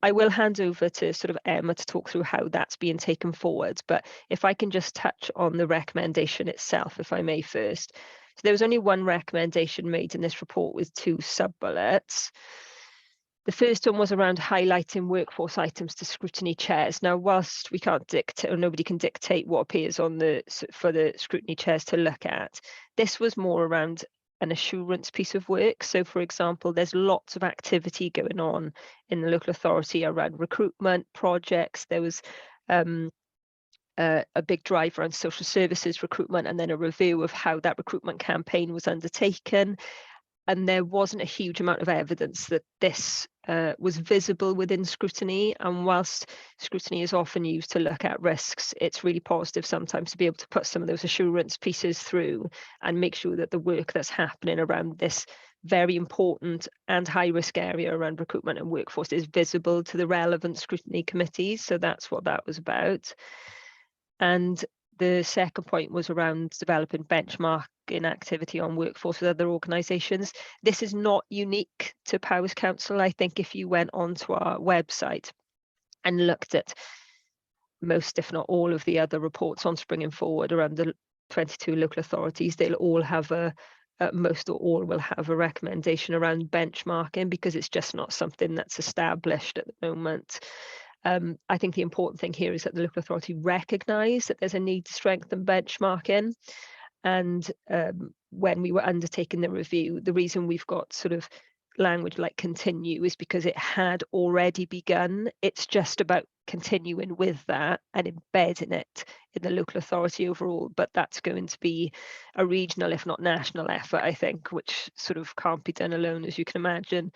[SPEAKER 19] I will hand over to sort of Emma to talk through how that's being taken forward, but if I can just touch on the recommendation itself, if I may first. So there was only one recommendation made in this report with 2 sub-bullets. The first one was around highlighting workforce items to scrutiny chairs. Now, whilst we can't dictate, or nobody can dictate what appears on for the scrutiny chairs to look at, this was more around an assurance piece of work. So, for example, there's lots of activity going on in the local authority around recruitment projects. There was a big drive around social services recruitment, and then a review of how that recruitment campaign was undertaken. And there wasn't a huge amount of evidence that this was visible within scrutiny. And whilst scrutiny is often used to look at risks, it's really positive sometimes to be able to put some of those assurance pieces through and make sure that the work that's happening around this very important and high risk area around recruitment and workforce is visible to the relevant scrutiny committees. So that's what that was about. And the second point was around developing benchmarking activity on workforce with other organisations. This is not unique to Powys Council. I think if you went onto our website and looked at most, if not all, of the other reports on Springing Forward around the 22 local authorities, they'll all have most or all will have a recommendation around benchmarking, because it's just not something that's established at the moment. I think the important thing here is that the local authority recognise that there's a need to strengthen benchmarking. And when we were undertaking the review, the reason we've got sort of language like continue is because it had already begun. It's just about continuing with that and embedding it in the local authority overall. But that's going to be a regional, if not national effort, I think, which sort of can't be done alone, as you can imagine.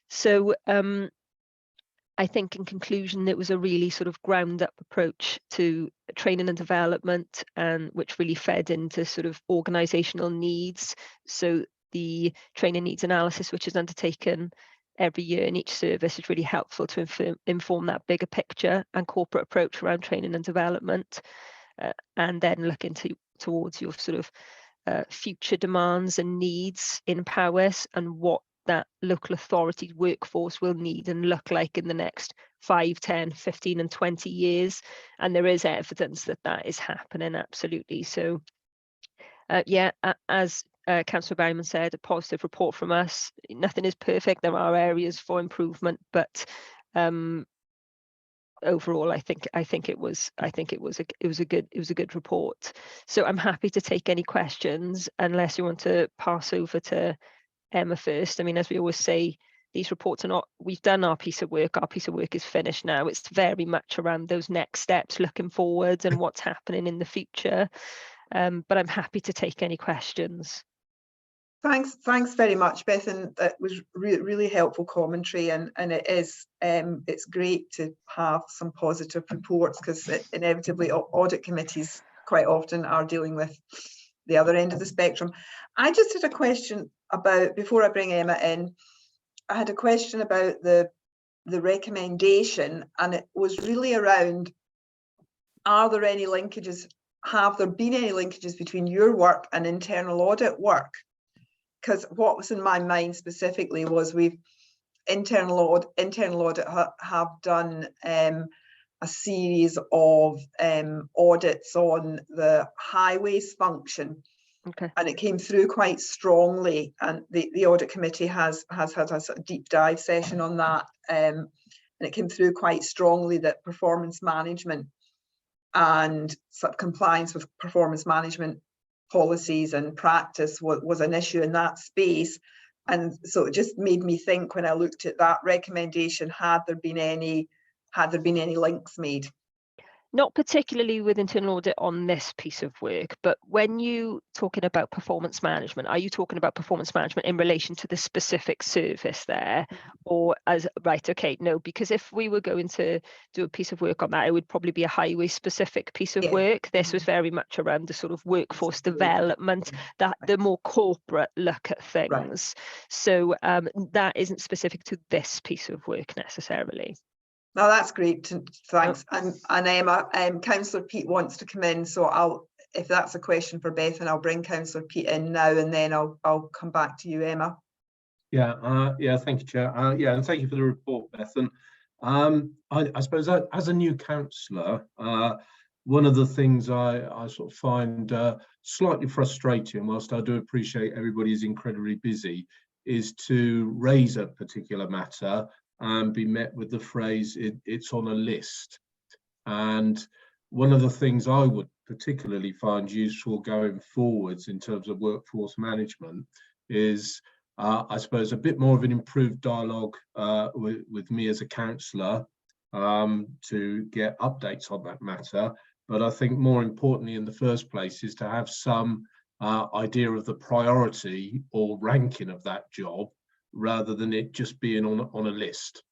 [SPEAKER 19] So I think in conclusion, it was a really sort of ground up approach to training and development, and which really fed into sort of organisational needs. So the training needs analysis, which is undertaken every year in each service, is really helpful to inform that bigger picture and corporate approach around training and development, and then looking towards your sort of future demands and needs in Powys, and what that local authority workforce will need and look like in the next 5, 10, 15 and 20 years. And there is evidence that that is happening, absolutely. So yeah, as Councillor Berryman said, a positive report from us. Nothing is perfect, there are areas for improvement, but overall I think it was a good report. So I'm happy to take any questions, unless you want to pass over to Emma first. I mean, as we always say, these reports are not, we've done our piece of work is finished now. It's very much around those next steps, looking forward and what's happening in the future. But I'm happy to take any questions.
[SPEAKER 5] Thanks very much, Beth, and that was really helpful commentary, and it is it's great to have some positive reports, because inevitably audit committees quite often are dealing with the other end of the spectrum. I just had a question about, before I bring Emma in, I had a question about the recommendation, and it was really around, are there any linkages, have there been any linkages between your work and internal audit work? Because what was in my mind specifically was internal audit have done a series of audits on the highways function.
[SPEAKER 19] Okay.
[SPEAKER 5] And it came through quite strongly, and the audit committee has had a sort of deep dive session on that, and it came through quite strongly that performance management and sort of compliance with performance management policies and practice was an issue in that space. And so it just made me think when I looked at that recommendation, had there been any links made?
[SPEAKER 19] Not particularly with internal audit on this piece of work, but when you talking about performance management, are you talking about performance management in relation to the specific service there, or as right? Okay, no, because if we were going to do a piece of work on that, it would probably be a highway specific piece of work. This was very much around the sort of workforce development, that the more corporate look at things. Right. So that isn't specific to this piece of work necessarily.
[SPEAKER 5] No, that's great. Thanks. And Emma, Councillor Peat wants to come in, so if that's a question for Beth, and I'll bring Councillor Peat in now, and then I'll come back to you, Emma.
[SPEAKER 6] Yeah, yeah, thank you, Chair. Yeah, and thank you for the report, Beth. And I suppose as a new councillor, one of the things I sort of find slightly frustrating, whilst I do appreciate everybody is incredibly busy, is to raise a particular matter and be met with the phrase, it's on a list. And one of the things I would particularly find useful going forwards in terms of workforce management is, I suppose, a bit more of an improved dialogue with me as a councillor to get updates on that matter. But I think more importantly in the first place is to have some idea of the priority or ranking of that job, rather than it just being on a list.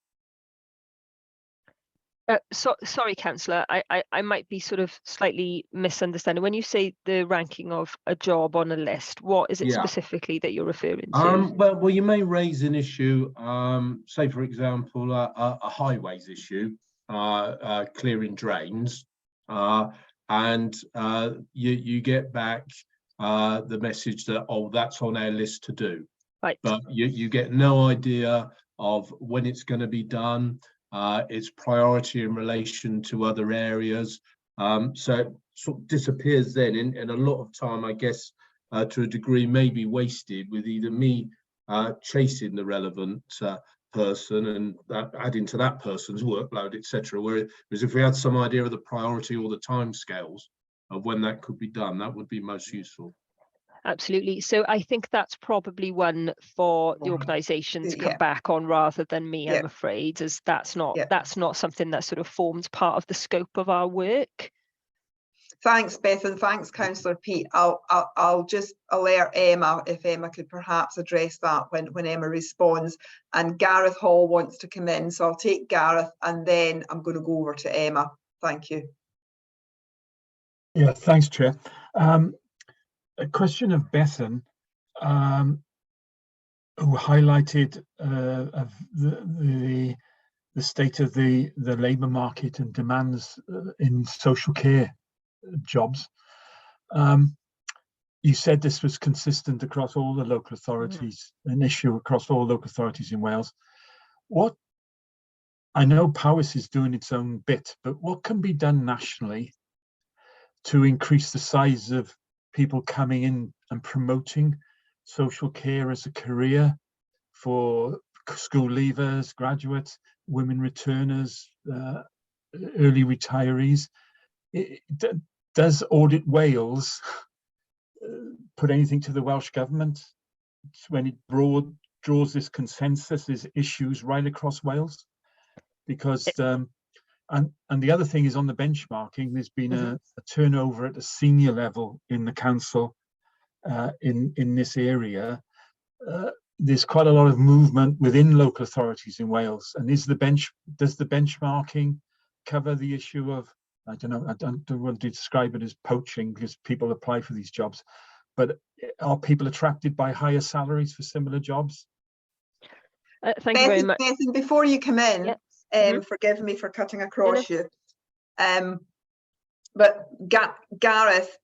[SPEAKER 19] Sorry, Councillor, I might be sort of slightly misunderstanding. When you say the ranking of a job on a list, what is it specifically that you're referring to?
[SPEAKER 6] Well, you may raise an issue, say for example, a highways issue, clearing drains, and you get back the message that, oh, that's on our list to do. Right. But you get no idea of when it's going to be done, its priority in relation to other areas. So it sort of disappears then, and a lot of time, I guess, to a degree, may be wasted with either me chasing the relevant person and adding to that person's workload, etc. Whereas if we had some idea of the priority or the timescales of when that could be done, that would be most useful.
[SPEAKER 19] Absolutely. So I think that's probably one for the organisation to come back on rather than me, I'm afraid, as that's not something that sort of formed part of the scope of our work.
[SPEAKER 5] Thanks, Beth, and thanks, Councillor Peat. I'll just alert Emma, if Emma could perhaps address that when Emma responds. And Gareth Hall wants to come in, so I'll take Gareth and then I'm going to go over to Emma. Thank you.
[SPEAKER 9] Yeah, thanks, Chair. A question of Bethan, who highlighted the state of the labour market and demands in social care jobs. You said this was consistent across all the local authorities, an issue across all local authorities in Wales. I know Powys is doing its own bit, but what can be done nationally to increase the size of people coming in and promoting social care as a career for school leavers, graduates, women returners, early retirees? Does Audit Wales put anything to the Welsh Government when it draws this consensus, these issues right across Wales? Because and the other thing is on the benchmarking, there's been a turnover at a senior level in the council in this area. There's quite a lot of movement within local authorities in Wales. And does the benchmarking cover the issue of, I don't know, I don't want to describe it as poaching because people apply for these jobs, but are people attracted by higher salaries for similar jobs?
[SPEAKER 19] Thank you very much.
[SPEAKER 5] Bethan, before you come in, forgive me for cutting across you. But Gareth,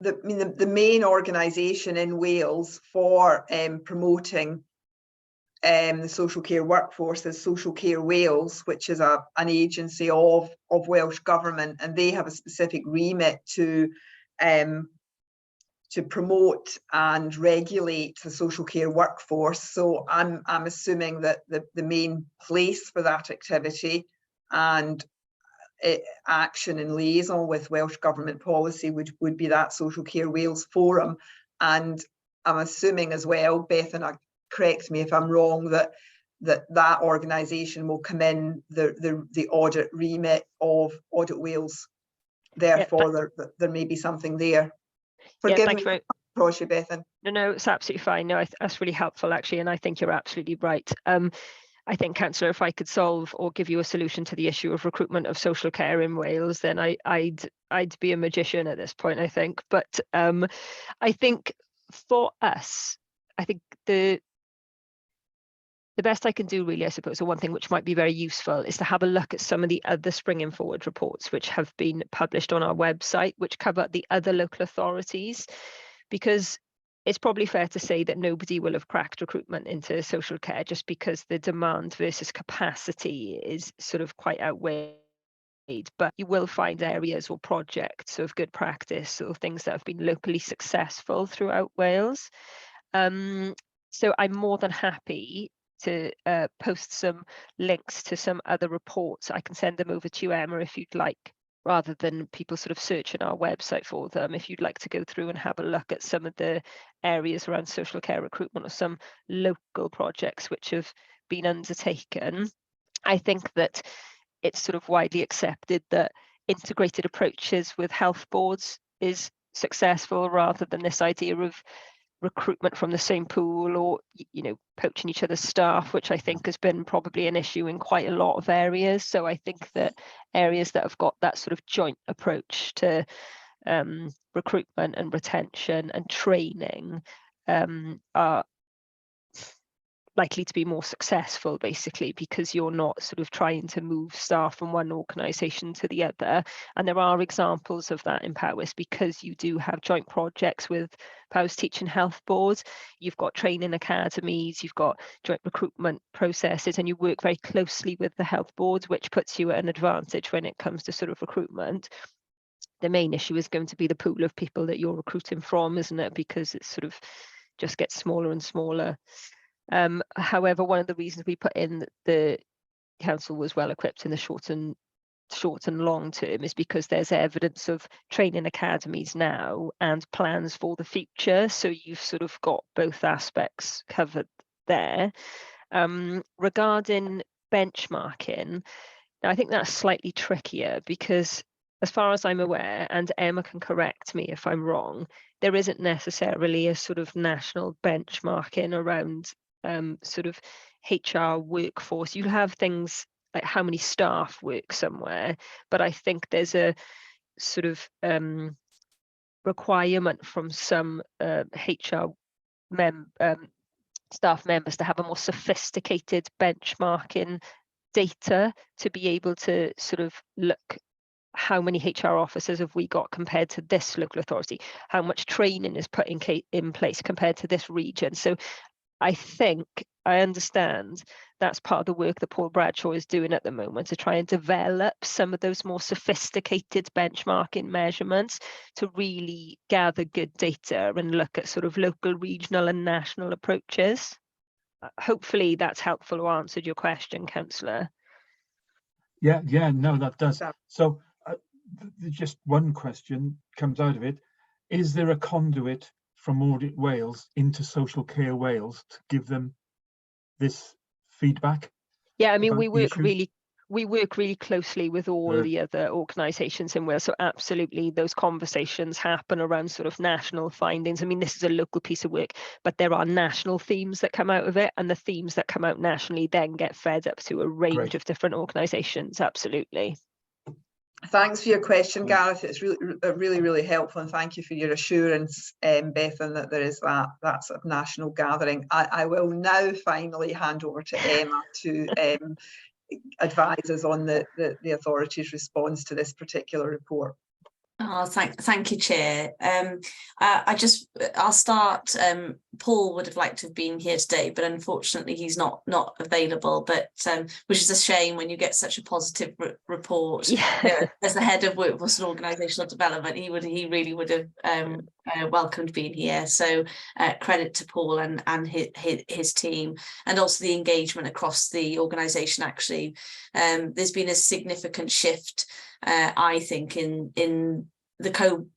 [SPEAKER 5] the main organisation in Wales for promoting the social care workforce is Social Care Wales, which is an agency of Welsh Government, and they have a specific remit to promote and regulate the social care workforce. So I'm assuming that the main place for that activity and action and liaison with Welsh Government policy would be that Social Care Wales forum. And I'm assuming as well, Beth, and correct me if I'm wrong, that organisation will come in the audit remit of Audit Wales. Therefore, there may be something there. Forgive me, approach you, Bethan.
[SPEAKER 19] No, it's absolutely fine. No, that's really helpful, actually, and I think you're absolutely right. I think, Councillor, if I could solve or give you a solution to the issue of recruitment of social care in Wales, then I'd be a magician at this point, I think. But I think for us, I think the best I can do, really, I suppose, or one thing which might be very useful, is to have a look at some of the other Springing Forward reports which have been published on our website, which cover the other local authorities, because it's probably fair to say that nobody will have cracked recruitment into social care just because the demand versus capacity is sort of quite outweighed. But you will find areas or projects of good practice or things that have been locally successful throughout Wales. So I'm more than happy to post some links to some other reports. I can send them over to you, Emma, if you'd like, rather than people sort of searching our website for them. If you'd like to go through and have a look at some of the areas around social care recruitment or some local projects which have been undertaken, I think that it's sort of widely accepted that integrated approaches with health boards is successful, rather than this idea of recruitment from the same pool or, you know, poaching each other's staff, which I think has been probably an issue in quite a lot of areas. So I think that areas that have got that sort of joint approach to recruitment and retention and training are likely to be more successful, basically, because you're not sort of trying to move staff from one organisation to the other. And there are examples of that in Powys, because you do have joint projects with Powys Teaching Health Boards, you've got training academies, you've got joint recruitment processes, and you work very closely with the health boards, which puts you at an advantage when it comes to sort of recruitment. The main issue is going to be the pool of people that you're recruiting from, isn't it? Because it sort of just gets smaller and smaller. However, one of the reasons we put in that the council was well equipped in the short and long term is because there's evidence of training academies now and plans for the future. So you've sort of got both aspects covered there. Regarding benchmarking, now I think that's slightly trickier, because as far as I'm aware, and Emma can correct me if I'm wrong, there isn't necessarily a sort of national benchmarking around sort of HR workforce. You have things like how many staff work somewhere, but I think there's a sort of requirement from some HR staff members to have a more sophisticated benchmarking data to be able to sort of look, how many HR officers have we got compared to this local authority? How much training is put in place compared to this region? So I think I understand that's part of the work that Paul Bradshaw is doing at the moment, to try and develop some of those more sophisticated benchmarking measurements to really gather good data and look at sort of local, regional and national approaches. Hopefully that's helpful to answer your question, Councillor.
[SPEAKER 9] Yeah, no, that does. So just one question comes out of it. Is there a conduit from Audit Wales into Social Care Wales to give them this feedback?
[SPEAKER 19] Yeah, I mean, we work really closely with all the other organisations in Wales. So absolutely, those conversations happen around sort of national findings. I mean, this is a local piece of work, but there are national themes that come out of it, and the themes that come out nationally then get fed up to a range of different organisations. Absolutely.
[SPEAKER 5] Thanks for your question, Gareth. It's really helpful, and thank you for your assurance, Bethan, that there is that sort of national gathering. I will now finally hand over to Emma to advise us on the authority's response to this particular report.
[SPEAKER 8] Oh, thank you, Chair. I'll start. Paul would have liked to have been here today, but unfortunately he's not available. But which is a shame when you get such a positive report. Yeah. You know, as the head of Workforce and Organisational Development, he really would have welcomed being here. So credit to Paul and his team, and also the engagement across the organisation. Actually, there's been a significant shift, I think, in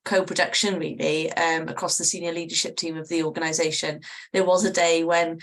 [SPEAKER 8] co-production really across the senior leadership team of the organisation. There was a day when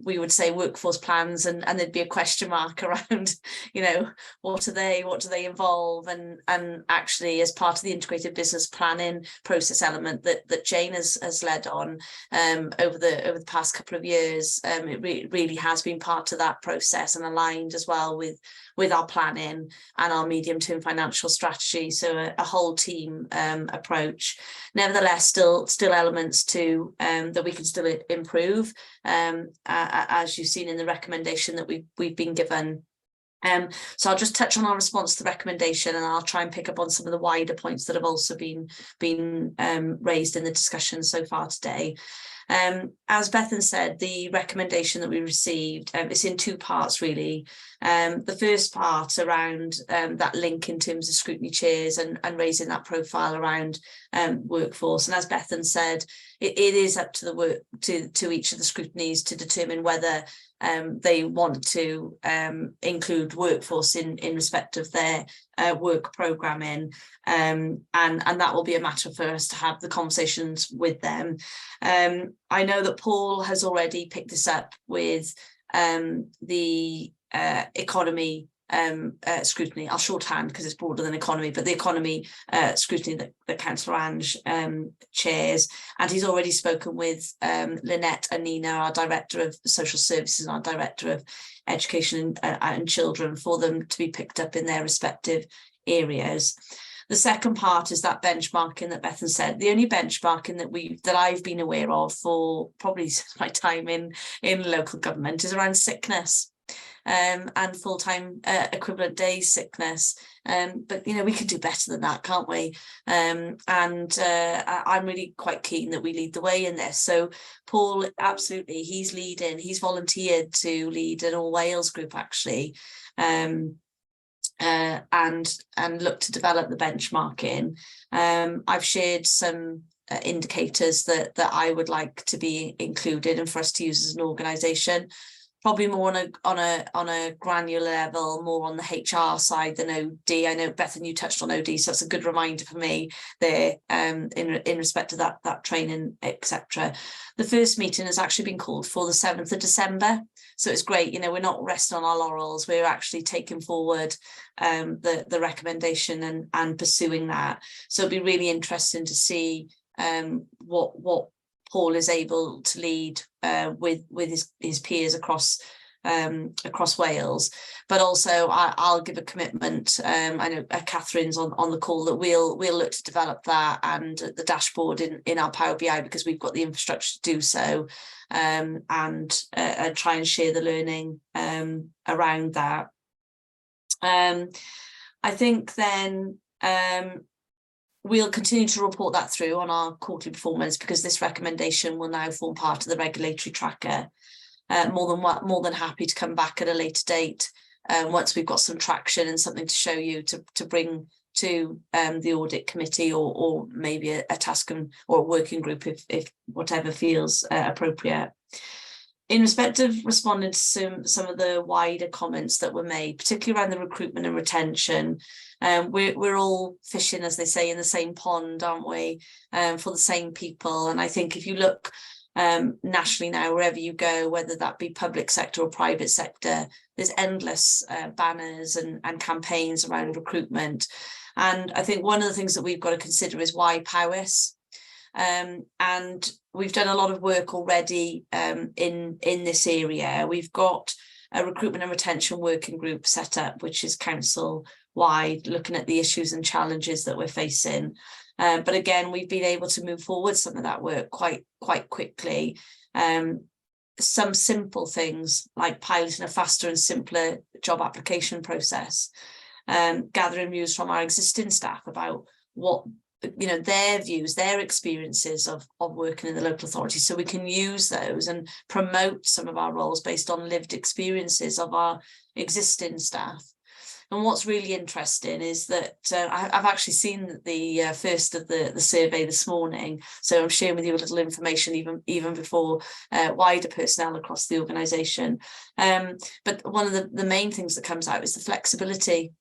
[SPEAKER 8] we would say workforce plans and there'd be a question mark around, you know, what do they involve, and actually as part of the integrated business planning process element that Jane has led on over the past couple of years, it really has been part of that process and aligned as well with our planning and our medium-term financial strategy. So a whole team approach. Nevertheless, still elements to that we can still improve, as you've seen in the recommendation that we've been given. So I'll just touch on our response to the recommendation, and I'll try and pick up on some of the wider points that have also been raised in the discussion so far today. As Bethan said, the recommendation that we received is in two parts really. The first part around that link in terms of scrutiny chairs and raising that profile around workforce. And as Bethan said, it is up to to each of the scrutinies to determine whether they want to include workforce in respect of their work programming, and that will be a matter for us to have the conversations with them. I know that Paul has already picked this up with the economy scrutiny. I'll shorthand because it's broader than economy, but the economy scrutiny that Councillor Ange chairs, and he's already spoken with Lynette and Nina, our Director of Social Services and our Director of Education and Children, for them to be picked up in their respective areas. The second part is that benchmarking that Bethan said. The only benchmarking that I've been aware of for probably since my time in local government is around sickness. And full-time equivalent days sickness, but you know, we can do better than that, can't we? I'm really quite keen that we lead the way in this. So Paul, absolutely, he's volunteered to lead an all Wales group actually, and look to develop the benchmarking. I've shared some indicators that I would like to be included and for us to use as an organisation. Probably more on a granular level, more on the HR side than OD. I know, Bethan, you touched on OD, so that's a good reminder for me there in respect to that training, etc. The first meeting has actually been called for the 7th of December. So it's great, you know, we're not resting on our laurels, we're actually taking forward the recommendation and pursuing that. So it'll be really interesting to see what Paul is able to lead with his peers across Wales, but also I'll give a commitment. I know Catherine's on the call, that we'll look to develop that and the dashboard in our Power BI, because we've got the infrastructure to do so, and try and share the learning around that. I think then we'll continue to report that through on our quarterly performance, because this recommendation will now form part of the regulatory tracker. More than happy to come back at a later date once we've got some traction and something to show you to bring to the audit committee, or maybe a task or a working group if whatever feels appropriate. In respect of responding to some of the wider comments that were made, particularly around the recruitment and retention, we're all fishing, as they say, in the same pond, aren't we, for the same people. And I think if you look nationally now, wherever you go, whether that be public sector or private sector, there's endless banners and campaigns around recruitment. And I think one of the things that we've got to consider is why Powys. And we've done a lot of work already in this area. We've got a recruitment and retention working group set up, which is council wide, looking at the issues and challenges that we're facing. But again, we've been able to move forward some of that work quite quickly. Some simple things like piloting a faster and simpler job application process, gathering views from our existing staff about what, you know, their views, their experiences of working in the local authority, so we can use those and promote some of our roles based on lived experiences of our existing staff. And what's really interesting is that I've actually seen the first of the survey this morning, so I'm sharing with you a little information even before wider personnel across the organisation. But one of the main things that comes out is the flexibility.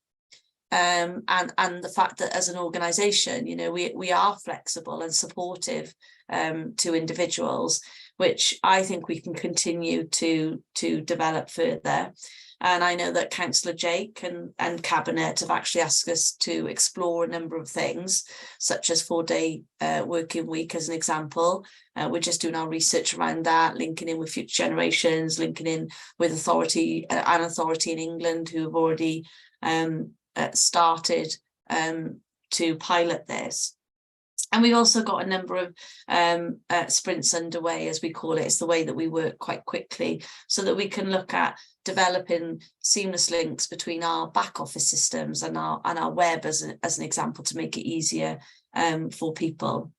[SPEAKER 8] and the fact that as an organisation, you know, we are flexible and supportive to individuals, which I think we can continue to develop further. And I know that Councillor Jake and Cabinet have actually asked us to explore a number of things, such as 4-day working week as an example. We're just doing our research around that, linking in with Future Generations, linking in with authority in England who have already started to pilot this. And we've also got a number of sprints underway, as we call it. It's the way that we work quite quickly so that we can look at developing seamless links between our back office systems and our web as an example, to make it easier for people.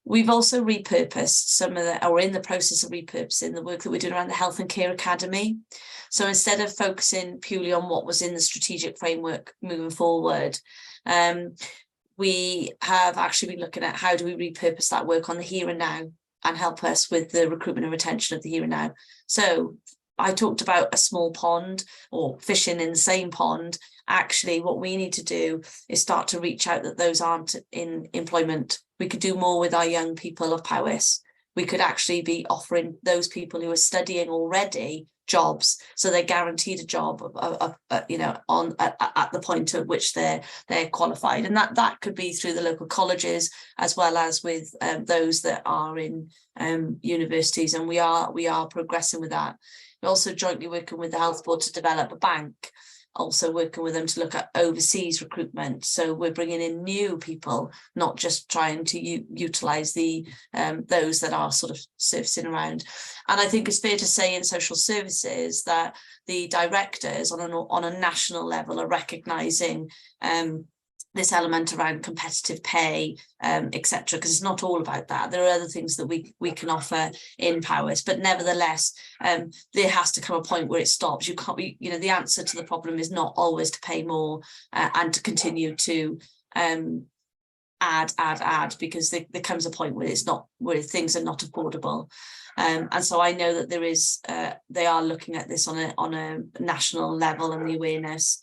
[SPEAKER 8] We've also repurposed some of the, or in the process of repurposing the work that we're doing around the Health and Care Academy. So instead of focusing purely on what was in the strategic framework moving forward, we have actually been looking at how do we repurpose that work on the here and now and help us with the recruitment and retention of the here and now. So I talked about a small pond or fishing in the same pond. Actually, what we need to do is start to reach out that those aren't in employment. We could do more with our young people of Powys. We could actually be offering those people who are studying already jobs, so they're guaranteed a job you know, at the point at which they're qualified, and that could be through the local colleges as well as with those that are in universities, and we are progressing with that. We're also jointly working with the Health Board to develop a bank, also working with them to look at overseas recruitment. So we're bringing in new people, not just trying to utilise the those that are sort of surfacing around. And I think it's fair to say in social services that the directors on a national level are recognising this element around competitive pay, etc., because it's not all about that. There are other things that we can offer in Powys, but nevertheless, there has to come a point where it stops. You can't be, you know, the answer to the problem is not always to pay more and to continue to add, because there comes a point where it's not, where things are not affordable. And so I know that there is, they are looking at this on a national level and the awareness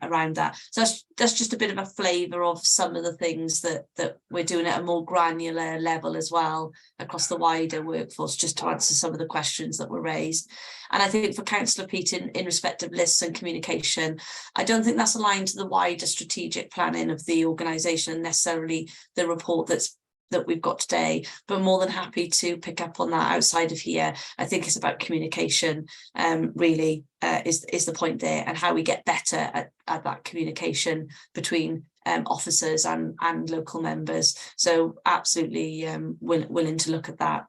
[SPEAKER 8] around that. So that's just a bit of a flavour of some of the things that we're doing at a more granular level as well across the wider workforce, just to answer some of the questions that were raised. And I think for Councillor Peat in respect of lists and communication, I don't think that's aligned to the wider strategic planning of the organisation and necessarily the report that we've got today, but more than happy to pick up on that outside of here. I think it's about communication, really is the point there, and how we get better at that communication between officers and local members. So absolutely willing to look at that.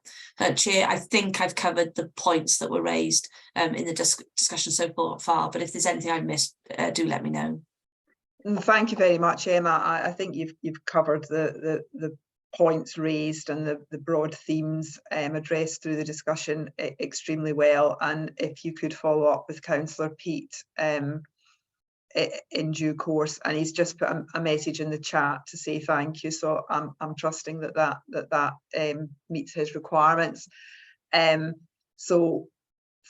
[SPEAKER 8] Chair, I think I've covered the points that were raised in the discussion so far, but if there's anything I missed, do let me know.
[SPEAKER 5] Thank you very much, Emma. I think you've covered the points raised and the broad themes addressed through the discussion extremely well. And if you could follow up with Councillor Peat in due course, and he's just put a message in the chat to say thank you. So I'm trusting that meets his requirements. So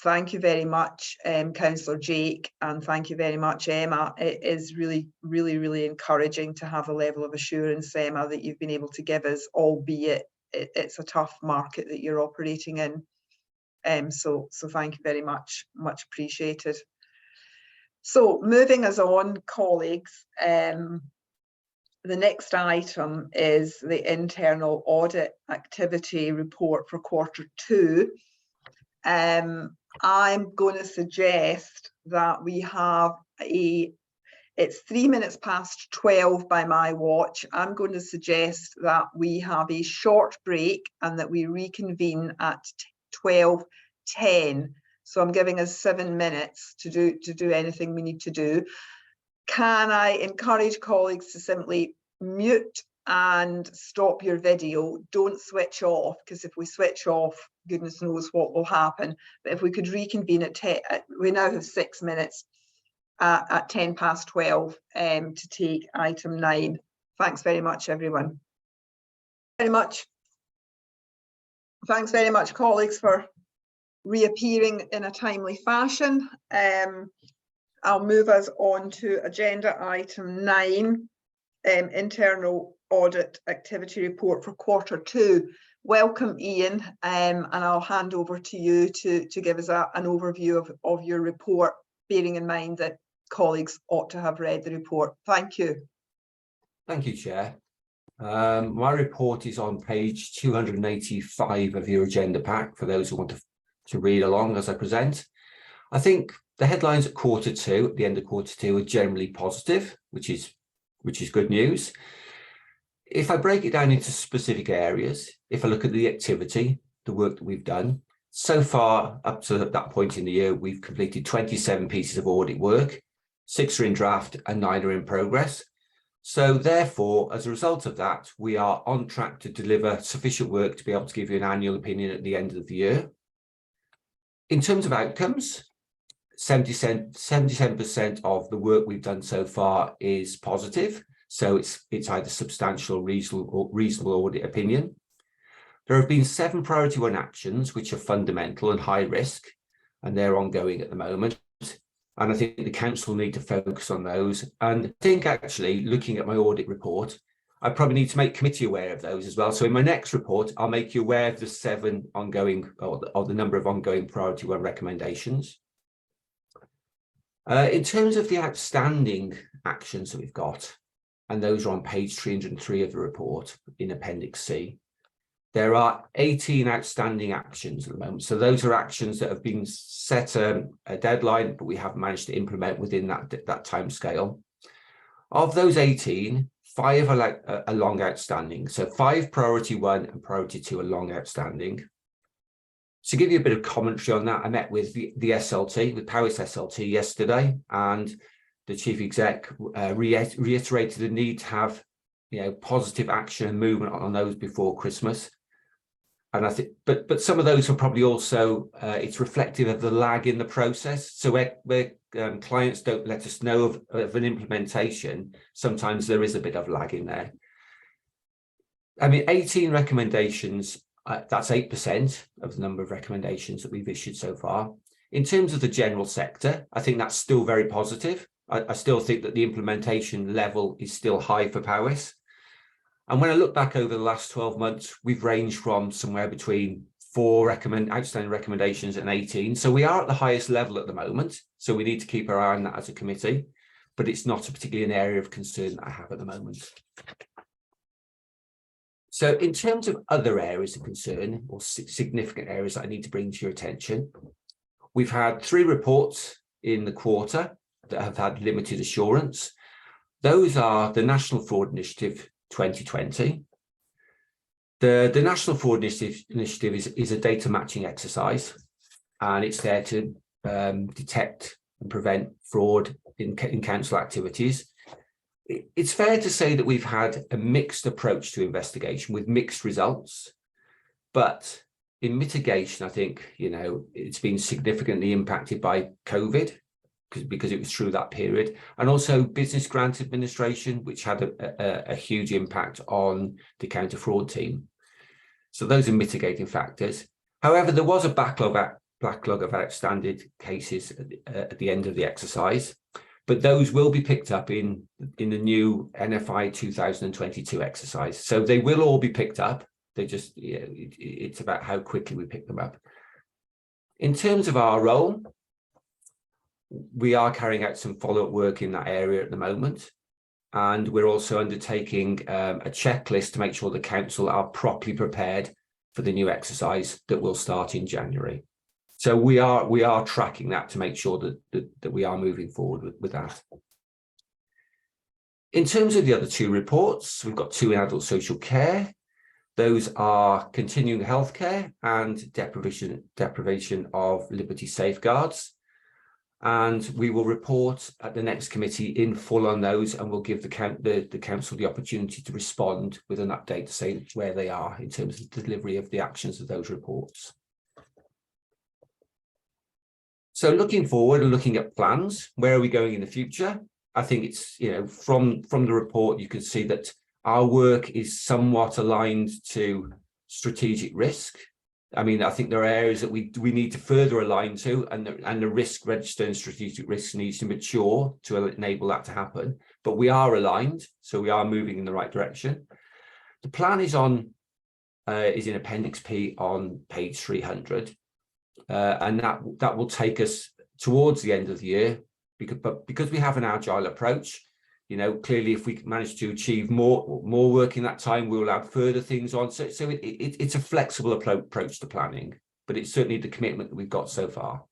[SPEAKER 5] thank you very much, Councillor Jake, and thank you very much, Emma. It is really, really, really encouraging to have a level of assurance, Emma, that you've been able to give us, albeit it's a tough market that you're operating in. So thank you very much, much appreciated. So moving us on, colleagues, the next item is the internal audit activity report for Q2. I'm going to suggest that we have it's 3 minutes past 12 by my watch. I'm going to suggest that we have a short break and that we reconvene at 12:10. So I'm giving us 7 minutes to do anything we need to do. Can I encourage colleagues to simply mute and stop your video? Don't switch off, because if we switch off, goodness knows what will happen. But if we could reconvene at 10, we now have 6 minutes at 12:10 to take item 9. Thanks very much, everyone. Thanks very much, colleagues, for reappearing in a timely fashion. I'll move us on to agenda item 9, internal audit activity report for Q2. Welcome, Ian, and I'll hand over to you to give us an overview of your report, bearing in mind that colleagues ought to have read the report. Thank you.
[SPEAKER 20] Thank you, Chair. My report is on page 285 of your agenda pack for those who want to read along as I present. I think the headlines at Q2, at the end of Q2, are generally positive, which is good news. If I break it down into specific areas, if I look at the activity, the work that we've done, so far up to that point in the year, we've completed 27 pieces of audit work, 6 are in draft and 9 are in progress. So therefore, as a result of that, we are on track to deliver sufficient work to be able to give you an annual opinion at the end of the year. In terms of outcomes, 77% of the work we've done so far is positive. So it's either substantial or reasonable audit opinion. There have been 7 priority 1 actions, which are fundamental and high risk, and they're ongoing at the moment. And I think the council need to focus on those. And I think actually looking at my audit report, I probably need to make committee aware of those as well. So in my next report, I'll make you aware of the 7 ongoing or the number of ongoing priority 1 recommendations. In terms of the outstanding actions that we've got, and those are on page 303 of the report in Appendix C, there are 18 outstanding actions at the moment. So those are actions that have been set a deadline, but we haven't managed to implement within that time scale. Of those 18, 5 are long outstanding. So 5 priority 1 and priority 2 are long outstanding. To give you a bit of commentary on that, I met with the SLT, with Powys SLT yesterday, and the chief exec reiterated the need to have, positive action and movement on those before Christmas. And I think, but some of those are probably also it's reflective of the lag in the process. So where clients don't let us know of an implementation, sometimes there is a bit of lag in there. I mean, 18 recommendations. That's 8% of the number of recommendations that we've issued so far. In terms of the general sector, I think that's still very positive. I still think that the implementation level is still high for Powys. And when I look back over the last 12 months, we've ranged from somewhere between 4 outstanding recommendations and 18. So we are at the highest level at the moment. So we need to keep our eye on that as a committee, but it's not particularly an area of concern that I have at the moment. So in terms of other areas of concern or significant areas that I need to bring to your attention, we've had 3 reports in the quarter that have had limited assurance. Those are the National Fraud Initiative 2020. The National Fraud Initiative is a data matching exercise, and it's there to detect and prevent fraud in council activities. It's fair to say that we've had a mixed approach to investigation with mixed results, but in mitigation, I think, it's been significantly impacted by COVID because it was through that period, and also business grant administration, which had a huge impact on the counter fraud team. So those are mitigating factors. However, there was a backlog of outstanding cases at the end of the exercise. But those will be picked up in the new NFI 2022 exercise. So they will all be picked up. They just, it's about how quickly we pick them up. In terms of our role, we are carrying out some follow-up work in that area at the moment. And we're also undertaking a checklist to make sure the council are properly prepared for the new exercise that will start in January. So we are tracking that to make sure that we are moving forward with that. In terms of the other 2 reports, we've got 2 in adult social care. Those are continuing healthcare and deprivation of liberty safeguards. And we will report at the next committee in full on those, and we'll give the council the opportunity to respond with an update to say where they are in terms of the delivery of the actions of those reports. So looking forward and looking at plans, where are we going in the future? I think it's, from the report, you can see that our work is somewhat aligned to strategic risk I mean, I think there are areas that we need to further align to, and the risk register and strategic risk needs to mature to enable that to happen. But we are aligned, so we are moving in the right direction. The plan is in Appendix P on page 300, and that will take us towards the end of the year. Because we have an agile approach, you know, clearly if we manage to achieve more work in that time, we'll add further things on. So it's a flexible approach to planning, but it's certainly the commitment that we've got so far.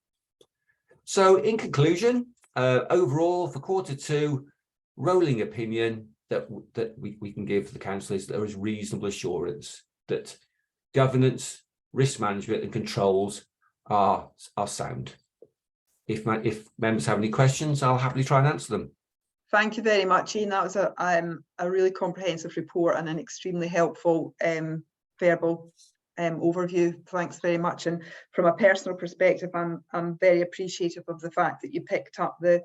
[SPEAKER 20] So in conclusion, overall for Q2, rolling opinion that we can give the council is there is reasonable assurance that governance, risk management and controls are sound. If members have any questions, I'll happily try and answer them.
[SPEAKER 5] Thank you very much, Ian. That was a really comprehensive report and an extremely helpful verbal overview. Thanks very much. And from a personal perspective, I'm very appreciative of the fact that you picked up the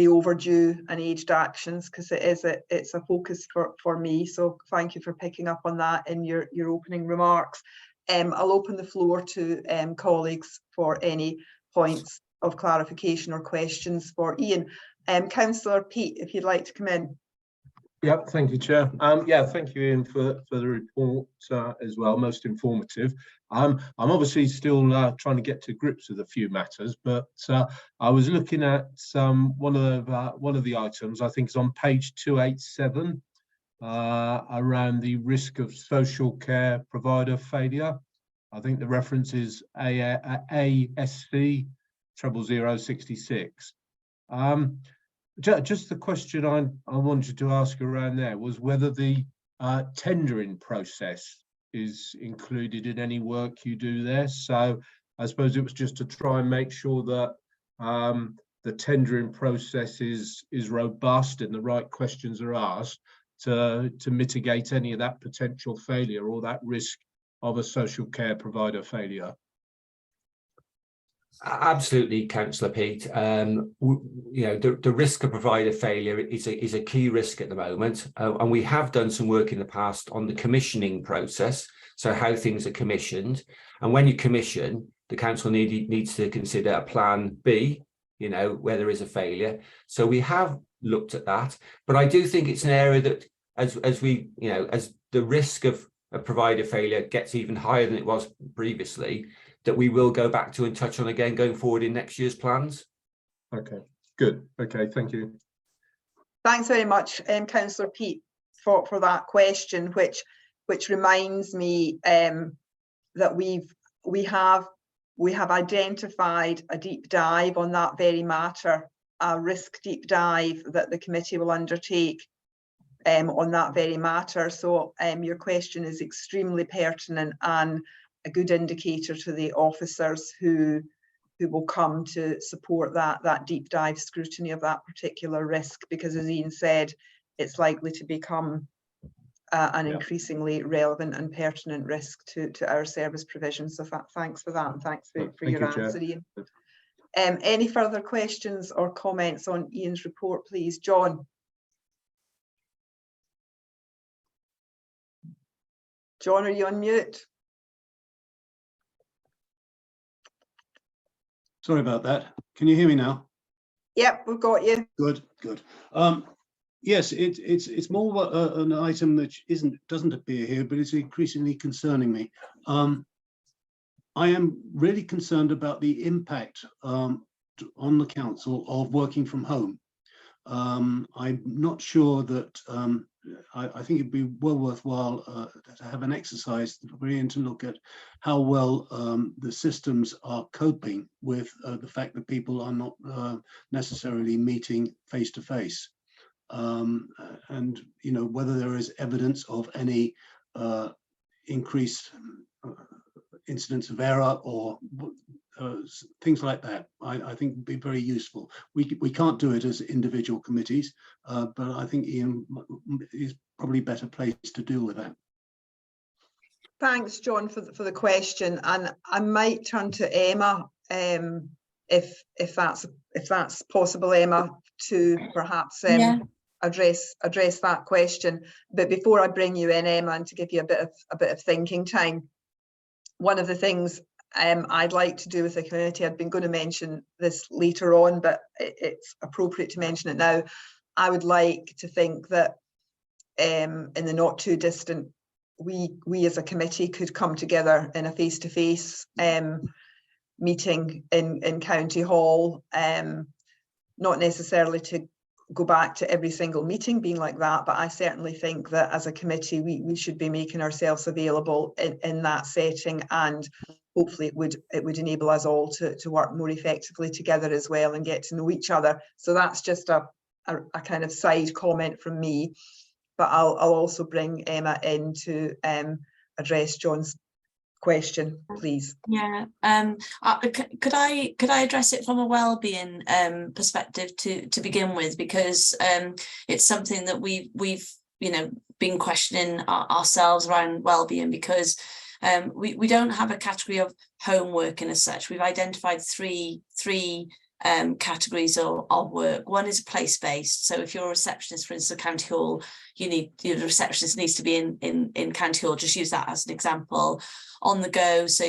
[SPEAKER 5] overdue and aged actions, because it's a focus for me. So thank you for picking up on that in your opening remarks. I'll open the floor to colleagues for any points of clarification or questions for Ian. Councillor Peat, if you'd like to come in.
[SPEAKER 6] Yeah, thank you, Chair. Yeah, thank you, Ian, for the report as well. Most informative. I'm obviously still trying to get to grips with a few matters, but I was looking at one of the items. I think it's on page 287 around the risk of social care provider failure. I think the reference is ASC 00066. Just the question I wanted to ask around there was whether the tendering process is included in any work you do there. So I suppose it was just to try and make sure that the tendering process is robust and the right questions are asked to mitigate any of that potential failure or that risk of a social care provider failure.
[SPEAKER 20] Absolutely, Councillor Peat. You know, the risk of provider failure is a key risk at the moment, and we have done some work in the past on the commissioning process, so how things are commissioned. And when you commission, the council needs to consider a plan B, you know, where there is a failure. So we have looked at that, but I do think it's an area that as we, you know, as the risk of a provider failure gets even higher than it was previously, that we will go back to and touch on again going forward in next year's plans.
[SPEAKER 6] Okay, good. Okay, thank you.
[SPEAKER 5] Thanks very much, Councillor Peat, for that question, which reminds me that we have identified a deep dive on that very matter, a risk deep dive that the committee will undertake on that very matter. So your question is extremely pertinent and a good indicator to the officers who will come to support that deep dive scrutiny of that particular risk, because as Ian said, it's likely to become an increasingly relevant and pertinent risk to our service provision. So thanks for that, and thanks for your answer, Ian. Any further questions or comments on Ian's report, please? John. John, are you on mute?
[SPEAKER 3] Sorry about that. Can you hear me now?
[SPEAKER 5] Yep, we've got you.
[SPEAKER 3] Good. Yes, it's more an item that doesn't appear here, but it's increasingly concerning me. I am really concerned about the impact on the council of working from home. I'm not sure that I think it'd be well worthwhile to have an exercise to look at how well the systems are coping with the fact that people are not necessarily meeting face to face, and you know, whether there is evidence of any increased incidents of error or things like that. I think would be very useful. We can't do it as individual committees, but I think Ian is probably better placed to deal with that.
[SPEAKER 5] Thanks, John, for the question, and I might turn to Emma if that's possible, Emma, to perhaps address that question. But before I bring you in, Emma, and to give you a bit of thinking time, one of the things I'd like to do with the community, I'd been going to mention this later on, but it's appropriate to mention it now. I would like to think that in the not too distant, we as a committee could come together in a face-to-face meeting in County Hall, not necessarily to go back to every single meeting being like that, but I certainly think that as a committee we should be making ourselves available in that setting, and hopefully it would enable us all to work more effectively together as well and get to know each other. So that's just a kind of side comment from me, but I'll also bring Emma in to address John's question, please.
[SPEAKER 8] Yeah, could I address it from a wellbeing perspective to begin with, because it's something that we've been questioning ourselves around wellbeing, because we don't have a category of homeworking as such. We've identified three categories of work. One is place-based. So if you're a receptionist, for instance, at County Hall, the receptionist needs to be in County Hall. Just use that as an example. On the go, so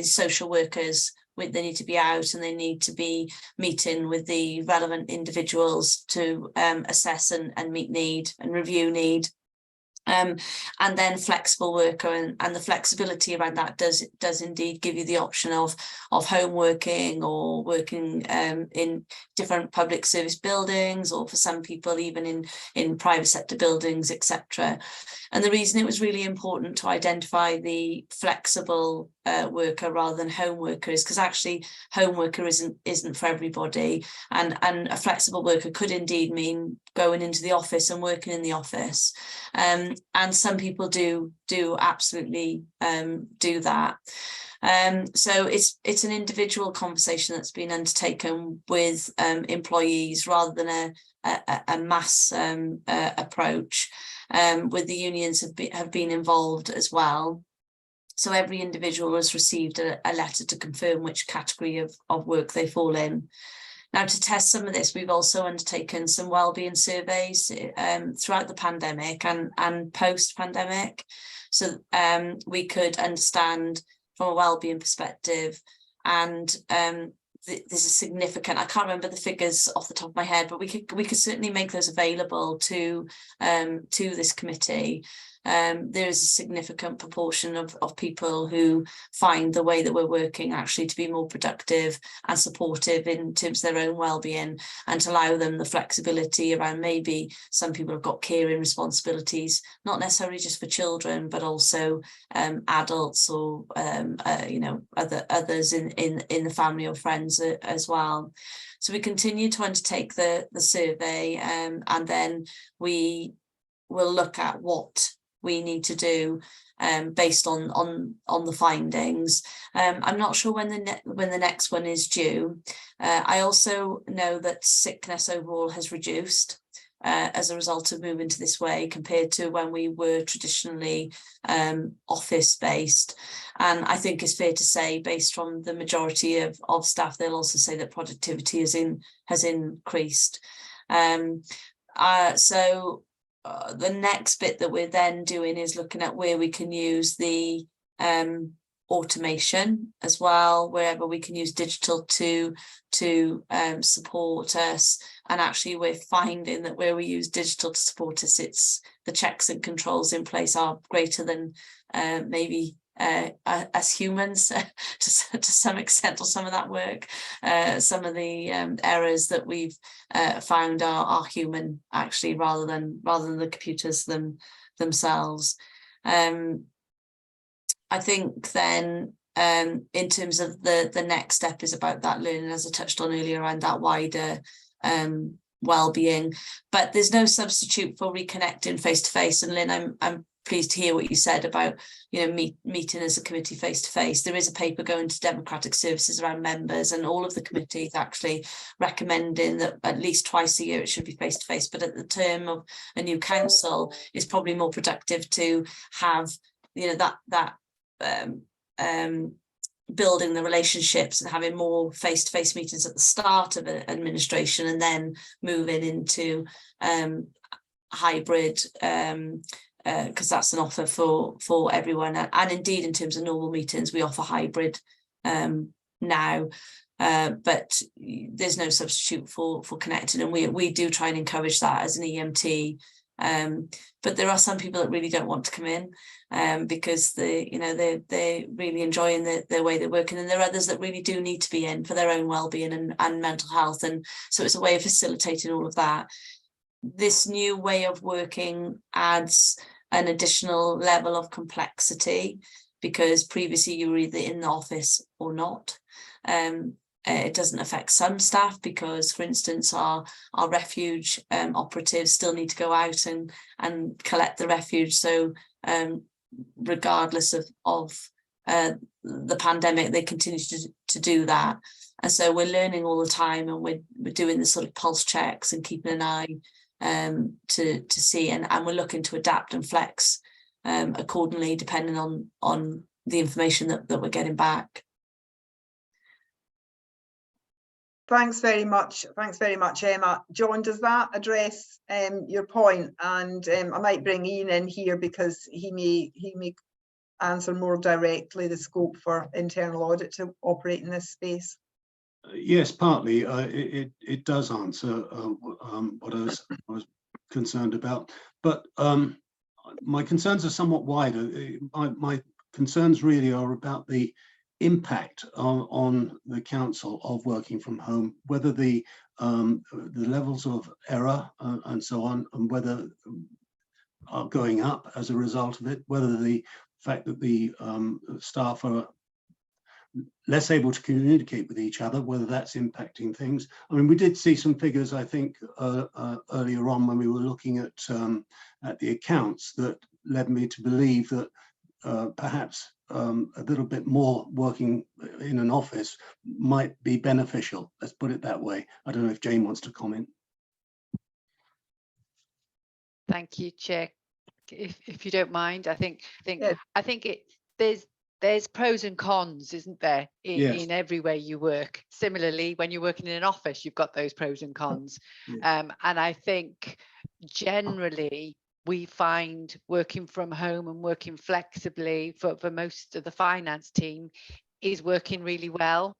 [SPEAKER 8] social workers, they need to be out and they need to be meeting with the relevant individuals to assess and meet need and review need. And then flexible worker, and the flexibility around that does indeed give you the option of home working or working in different public service buildings, or for some people even in private sector buildings, etc. And the reason it was really important to identify the flexible worker rather than home worker is because actually home worker isn't for everybody, and a flexible worker could indeed mean going into the office and working in the office, and some people do absolutely do that. So it's an individual conversation that's been undertaken with employees rather than a mass approach. With the unions have been involved as well. So every individual has received a letter to confirm which category of work they fall in. Now, to test some of this, we've also undertaken some wellbeing surveys throughout the pandemic and post-pandemic. So we could understand from a wellbeing perspective, and there's a significant, I can't remember the figures off the top of my head, but we could certainly make those available to this committee. There is a significant proportion of people who find the way that we're working actually to be more productive and supportive in terms of their own well-being, and to allow them the flexibility around maybe some people have got caring responsibilities, not necessarily just for children, but also adults or others in the family or friends as well. So we continue to undertake the survey, and then we will look at what we need to do based on the findings. I'm not sure when the next one is due. I also know that sickness overall has reduced as a result of moving to this way compared to when we were traditionally office-based. And I think it's fair to say, based on the majority of staff, they'll also say that productivity has increased. The next bit that we're then doing is looking at where we can use the automation as well, wherever we can use digital to support us. And actually we're finding that where we use digital to support us, it's the checks and controls in place are greater than maybe as humans to some extent, or some of that work. Some of the errors that we've found are human, actually, rather than the computers themselves. I think then in terms of the next step is about that learning, as I touched on earlier, around that wider well-being. But there's no substitute for reconnecting face-to-face. And Lynn, I'm pleased to hear what you said about meeting as a committee face-to-face. There is a paper going to Democratic Services around members, and all of the committees actually recommending that at least twice a year it should be face-to-face. But at the term of a new council, it's probably more productive to have building the relationships and having more face-to-face meetings at the start of an administration, and then moving into hybrid because that's an offer for everyone, and indeed in terms of normal meetings we offer hybrid now, but there's no substitute for connecting, and we do try and encourage that as an EMT. But there are some people that really don't want to come in because they're really enjoying their way they're working, and there are others that really do need to be in for their own well-being and mental health, and so it's a way of facilitating all of that. This new way of working adds an additional level of complexity, because previously you were either in the office or not. It doesn't affect some staff because, for instance, our refuge operatives still need to go out and collect the refuge. So regardless of the pandemic, they continue to do that. And so we're learning all the time, and we're doing the sort of pulse checks and keeping an eye to see, and we're looking to adapt and flex accordingly, depending on the information that we're getting back.
[SPEAKER 5] Thanks very much, Emma. John, does that address your point? And I might bring Ian in here because he may answer more directly the scope for internal audit to operate in this space.
[SPEAKER 3] Yes, partly. It does answer what I was concerned about, but my concerns are somewhat wider. My concerns really are about the impact on the council of working from home, whether the levels of error and so on, and whether are going up as a result of it, whether the fact that the staff are less able to communicate with each other, whether that's impacting things. I mean, we did see some figures, I think, earlier on when we were looking at the accounts that led me to believe that perhaps a little bit more working in an office might be beneficial. Let's put it that way. I don't know if Jane wants to comment.
[SPEAKER 4] Thank you, Chair. If you don't mind, I think there's pros and cons, isn't there, in every way you work. Similarly, when you're working in an office, you've got those pros and cons. And I think generally we find working from home and working flexibly for most of the finance team is working really well.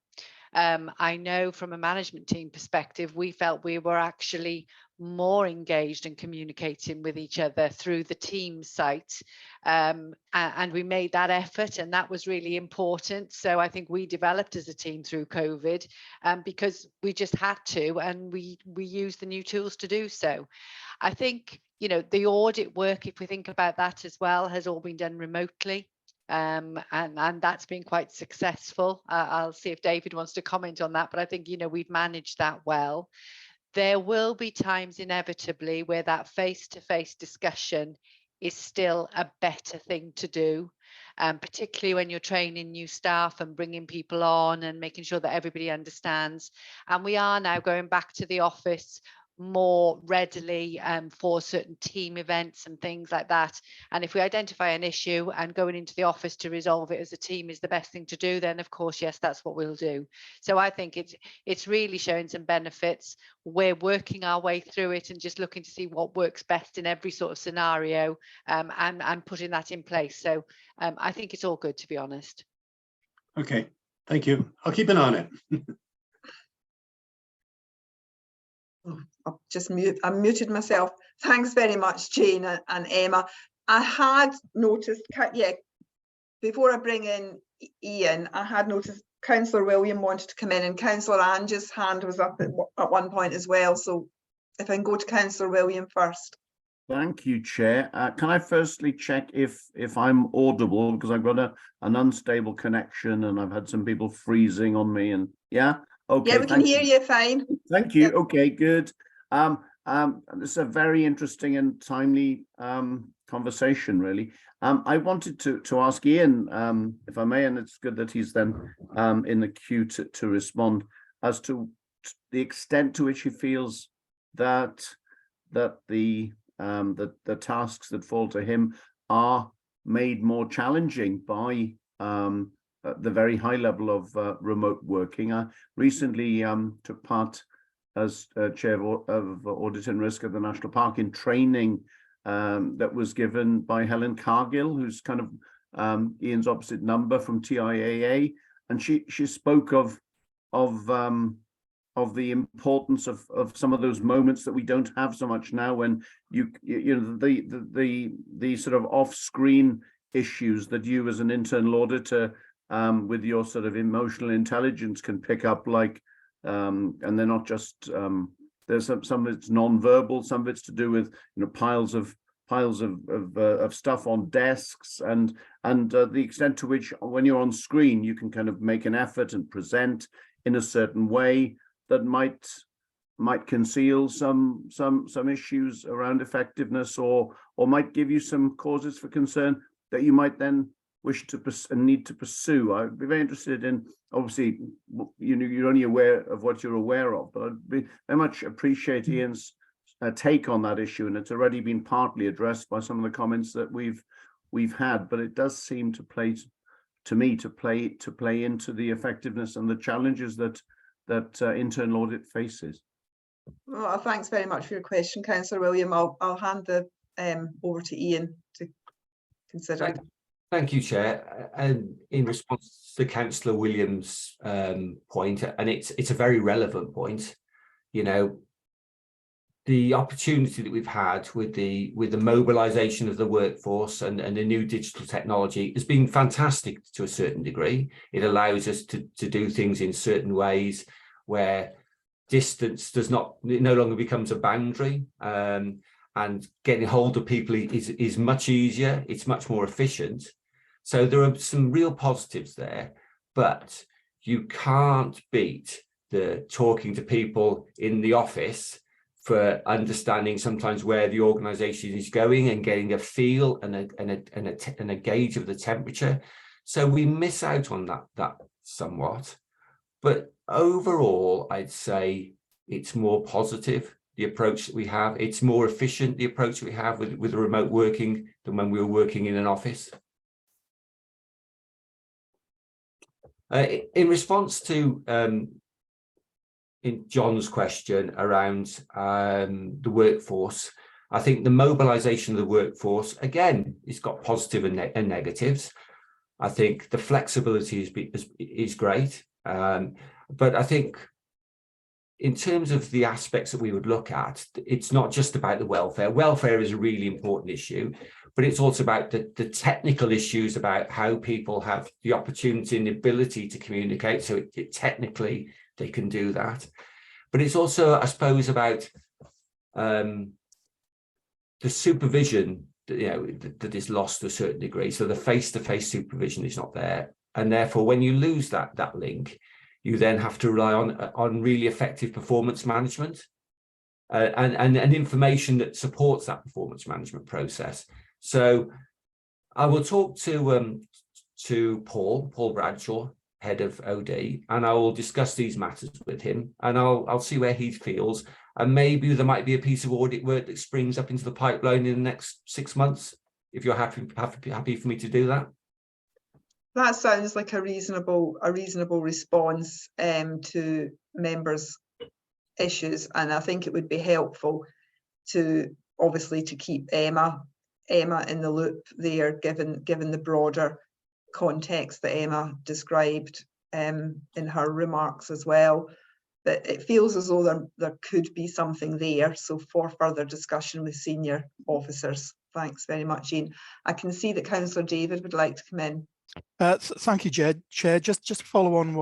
[SPEAKER 4] I know from a management team perspective, we felt we were actually more engaged and communicating with each other through the Teams site, and we made that effort, and that was really important. So I think we developed as a team through COVID because we just had to, and we used the new tools to do so. I think, you know, the audit work, if we think about that as well, has all been done remotely. And that's been quite successful. I'll see if David wants to comment on that, but I think, you know, we've managed that well. There will be times inevitably where that face-to-face discussion is still a better thing to do, particularly when you're training new staff and bringing people on and making sure that everybody understands. And we are now going back to the office more readily for certain team events and things like that. And if we identify an issue and going into the office to resolve it as a team is the best thing to do, then of course, yes, that's what we'll do. So I think it's really showing some benefits. We're working our way through it and just looking to see what works best in every sort of scenario, and putting that in place. So I think it's all good, to be honest.
[SPEAKER 3] Okay, thank you. I'll keep an eye on it.
[SPEAKER 5] I'll just I muted myself. Thanks very much, Jane and Emma. I had noticed, before I bring in Ian, I had noticed Councillor William wanted to come in, and Councillor Ange's hand was up at one point as well. So if I can go to Councillor William first.
[SPEAKER 11] Thank you, Chair. Can I firstly check if I'm audible, because I've got an unstable connection and I've had some people freezing on me, and yeah. Okay,
[SPEAKER 5] yeah, we can hear you fine.
[SPEAKER 11] Thank you. Yep. Okay, good. This is a very interesting and timely conversation, really. I wanted to ask Ian, if I may, and it's good that he's then in the queue to respond, as to the extent to which he feels that the tasks that fall to him are made more challenging by the very high level of remote working. I recently took part as chair of Audit and Risk at the National Park in training that was given by Helen Cargill, who's kind of Ian's opposite number from TIAA, and she spoke of the importance of some of those moments that we don't have so much now, when you know the sort of off-screen issues that you as an internal auditor with your sort of emotional intelligence can pick up, like and they're not just there's some of it's non-verbal, some of it's to do with piles of stuff on desks, and the extent to which when you're on screen you can kind of make an effort and present in a certain way that might conceal some issues around effectiveness, or might give you some causes for concern that you might then wish to and need to pursue. I'd be very interested in, obviously, you're only aware of what you're aware of, but I'd very much appreciate Ian's take on that issue, and it's already been partly addressed by some of the comments that we've had, but it does seem to play into the effectiveness and the challenges that internal audit faces.
[SPEAKER 5] Well, thanks very much for your question, Councillor William. I'll hand the over to Ian to consider.
[SPEAKER 20] Thank you, Chair. And in response to Councillor Williams' point, and it's a very relevant point, the opportunity that we've had with the mobilisation of the workforce and the new digital technology has been fantastic to a certain degree. It allows us to do things in certain ways where distance no longer becomes a boundary, and getting hold of people is much easier. It's much more efficient. So there are some real positives there, but you can't beat the talking to people in the office for understanding sometimes where the organisation is going and getting a feel and a gauge of the temperature. So we miss out on that somewhat. But overall, I'd say it's more positive, the approach that we have. It's more efficient, the approach that we have with the remote working than when we were working in an office. In response to in John's question around the workforce, I think the mobilisation of the workforce, again, it's got positive and negatives. I think the flexibility is great, but I think in terms of the aspects that we would look at, it's not just about the welfare. Welfare is a really important issue, but it's also about the technical issues about how people have the opportunity and the ability to communicate, so technically they can do that. But it's also, I suppose, about the supervision that is lost to a certain degree. So the face-to-face supervision is not there, and therefore when you lose that link, you then have to rely on really effective performance management and information that supports that performance management process. So I will talk to Paul Bradshaw, head of OD, and I will discuss these matters with him, and I'll see where he feels, and maybe there might be a piece of audit work that springs up into the pipeline in the next 6 months, if you're happy for me to do that.
[SPEAKER 5] That sounds like a reasonable response to members' issues, and I think it would be helpful to obviously to keep Emma in the loop there, given the broader context that Emma described in her remarks as well. But it feels as though there could be something there, so for further discussion with senior officers. Thanks very much, Ian. I can see that Councillor David would like to come in.
[SPEAKER 15] Thank you, Chair. Just to follow on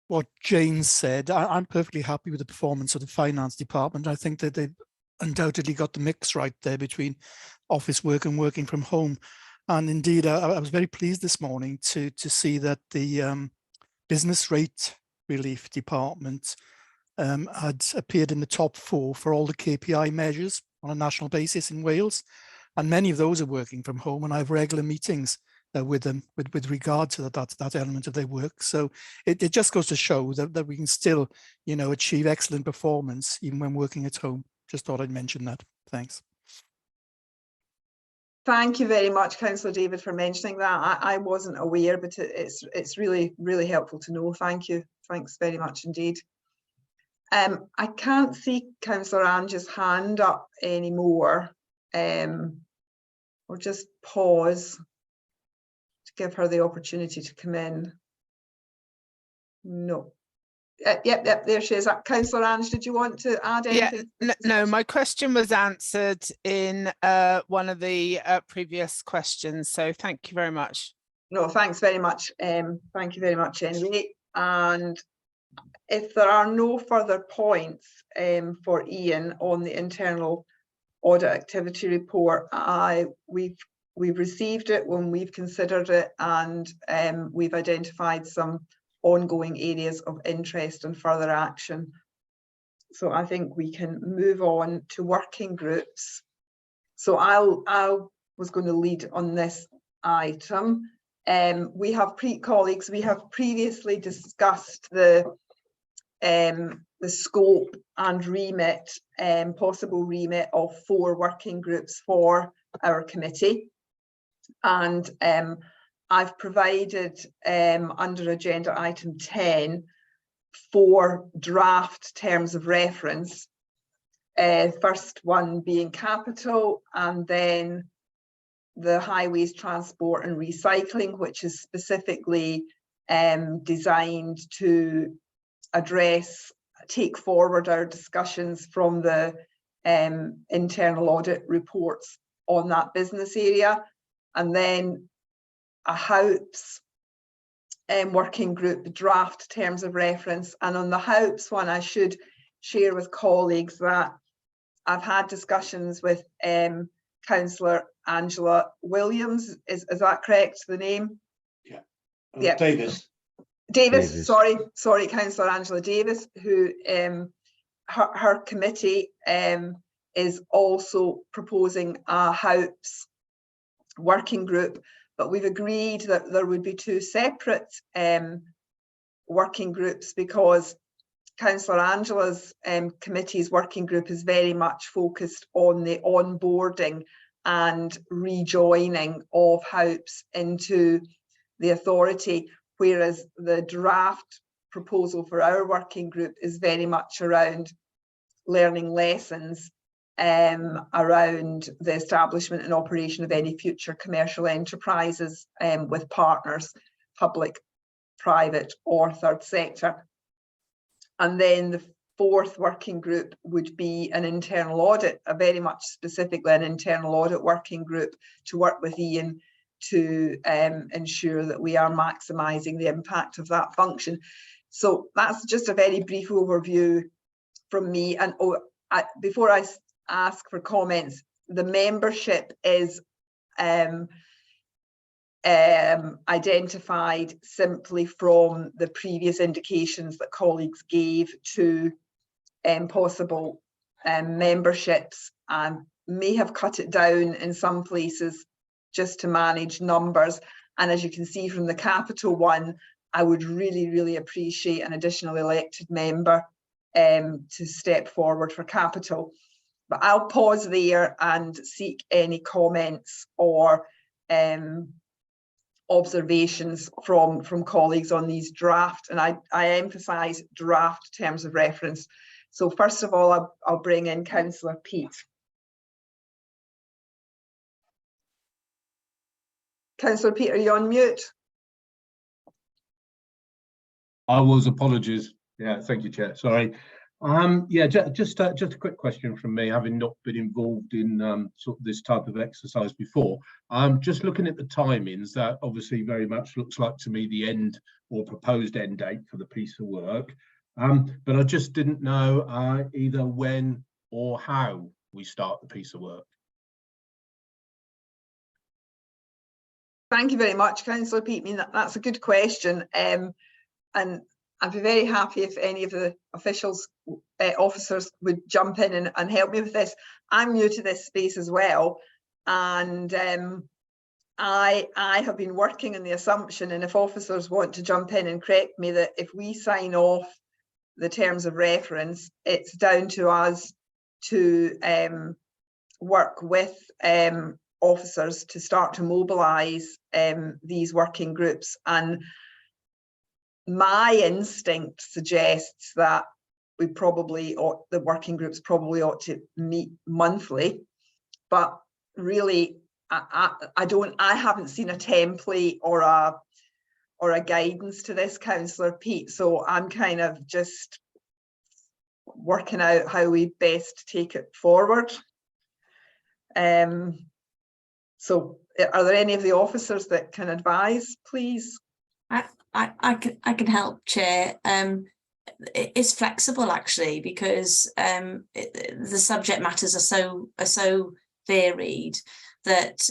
[SPEAKER 15] what Jane said, I'm perfectly happy with the performance of the finance department. I think that they've undoubtedly got the mix right there between office work and working from home. And indeed, I was very pleased this morning to see that the business rate relief department had appeared in the top 4 for all the KPI measures on a national basis in Wales. And many of those are working from home, and I have regular meetings with them with regard to that element of their work. So it just goes to show that we can still, achieve excellent performance even when working at home. Just thought I'd mention that. Thanks.
[SPEAKER 5] Thank you very much, Councillor David, for mentioning that. I wasn't aware, but it's really, really helpful to know. Thank you. Thanks very much indeed. I can't see Councillor Ange's hand up anymore. Or just pause to give her the opportunity to come in. No. Yep, there she is. Councillor Ange, did you want to add anything?
[SPEAKER 13] Yeah, no, my question was answered in one of the previous questions, so thank you very much.
[SPEAKER 5] No, thanks very much. Thank you very much anyway. And if there are no further points for Ian on the internal audit activity report, we've received it when we've considered it, and we've identified some ongoing areas of interest and further action. So I think we can move on to working groups. So I was going to lead on this item. We have colleagues, we have previously discussed the scope and remit, possible remit of 4 working groups for our committee. And I've provided under agenda item 10 4 draft terms of reference. First one being capital, and then the highways, transport and recycling, which is specifically designed to take forward our discussions from the internal audit reports on that business area. And then a HAUPS working group draft terms of reference. And on the HAUPS one, I should share with colleagues that I've had discussions with Councillor Angela Williams. Is that correct, the name?
[SPEAKER 3] Yeah.
[SPEAKER 5] Davis. Sorry, Councillor Angela Davis, who her committee is also proposing a HAUPS working group, but we've agreed that there would be 2 separate working groups, because Councillor Angela's committee's working group is very much focused on the onboarding and rejoining of HAUPS into the authority, whereas the draft proposal for our working group is very much around learning lessons around the establishment and operation of any future commercial enterprises with partners, public, private or third sector. And then the 4th working group would be an internal audit, very much specifically an internal audit working group to work with Ian to ensure that we are maximising the impact of that function. So that's just a very brief overview from me. And before I ask for comments, the membership is identified simply from the previous indications that colleagues gave to possible memberships, and may have cut it down in some places just to manage numbers. And as you can see from the capital one, I would really appreciate an additional elected member to step forward for capital. But I'll pause there and seek any comments or observations from colleagues on these draft, and I emphasise draft terms of reference. So first of all, I'll bring in Councillor Peat. Councillor Peat, are you on mute?
[SPEAKER 6] I was, apologies. Yeah, thank you, Chair. Sorry. Yeah, just a quick question from me, having not been involved in sort of this type of exercise before. Just looking at the timings, that obviously very much looks like to me the end or proposed end date for the piece of work. But I just didn't know either when or how we start the piece of work.
[SPEAKER 5] Thank you very much, Councillor Peat. I mean, that's a good question. And I'd be very happy if any of the officials, officers would jump in and help me with this. I'm new to this space as well. And I have been working on the assumption, and if officers want to jump in and correct me, that if we sign off the terms of reference, it's down to us to work with officers to start to mobilise these working groups. And my instinct suggests that we probably ought, the working groups probably ought to meet monthly, but really, I haven't seen a template or a guidance to this, Councillor Peat. So I'm kind of just working out how we best take it forward. So are there any of the officers that can advise, please?
[SPEAKER 8] I can help, Chair. It's flexible actually, because the subject matters are so varied that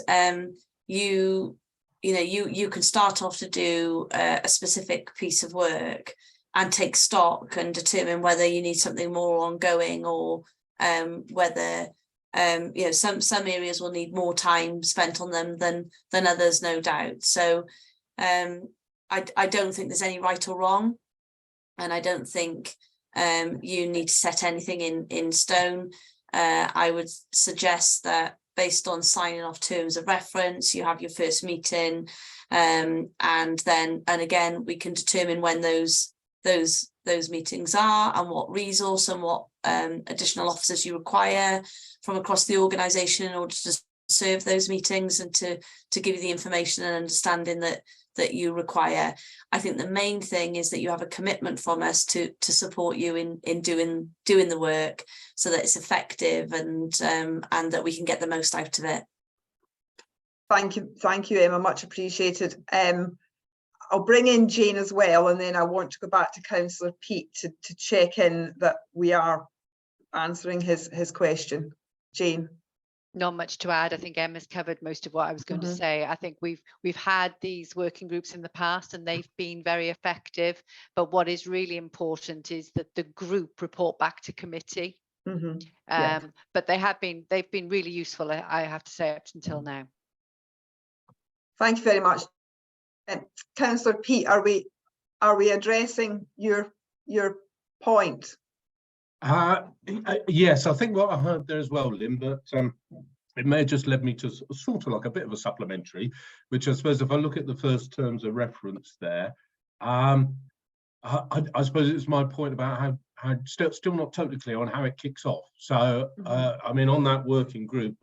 [SPEAKER 8] you can start off to do a specific piece of work and take stock and determine whether you need something more ongoing, or whether some areas will need more time spent on them than others, no doubt. So I don't think there's any right or wrong, and I don't think you need to set anything in stone. I would suggest that based on signing off terms of reference, you have your first meeting, and again we can determine when those meetings are and what resource and what additional officers you require from across the organisation in order to serve those meetings and to give you the information and understanding that you require. I think the main thing is that you have a commitment from us to support you in doing the work so that it's effective and that we can get the most out of it.
[SPEAKER 5] Thank you, Emma, much appreciated. I'll bring in Jane as well, and then I want to go back to Councillor Peat to check in that we are answering his question. Jane.
[SPEAKER 4] Not much to add. I think Emma's covered most of what I was going to say. I think we've had these working groups in the past and they've been very effective. But what is really important is that the group report back to committee. But they've been really useful, I have to say, up until now.
[SPEAKER 5] Thank you very much. Councillor Peat, are we addressing your point?
[SPEAKER 6] Yes, I think what I heard there as well, Lynn, but it may have just led me to sort of like a bit of a supplementary, which I suppose if I look at the first terms of reference there, I suppose it's my point about how still not totally clear on how it kicks off. So, I mean, on that working group,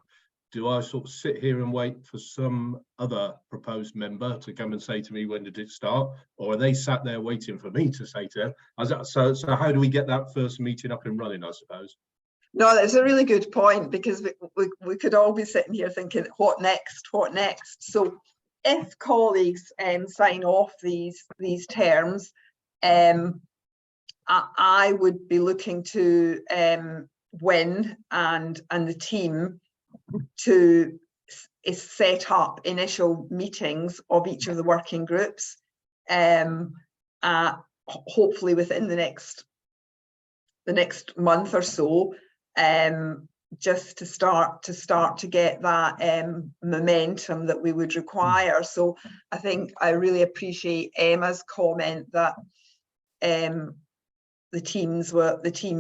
[SPEAKER 6] do I sort of sit here and wait for some other proposed member to come and say to me, when did it start? Or are they sat there waiting for me to say to them? So how do we get that first meeting up and running, I suppose?
[SPEAKER 5] No, that's a really good point, because we could all be sitting here thinking, what next? What next? So if colleagues sign off these terms, I would be looking to Win and the team to set up initial meetings of each of the working groups, hopefully within the next month or so, just to start to get that momentum that we would require. So I think I really appreciate Emma's comment that the team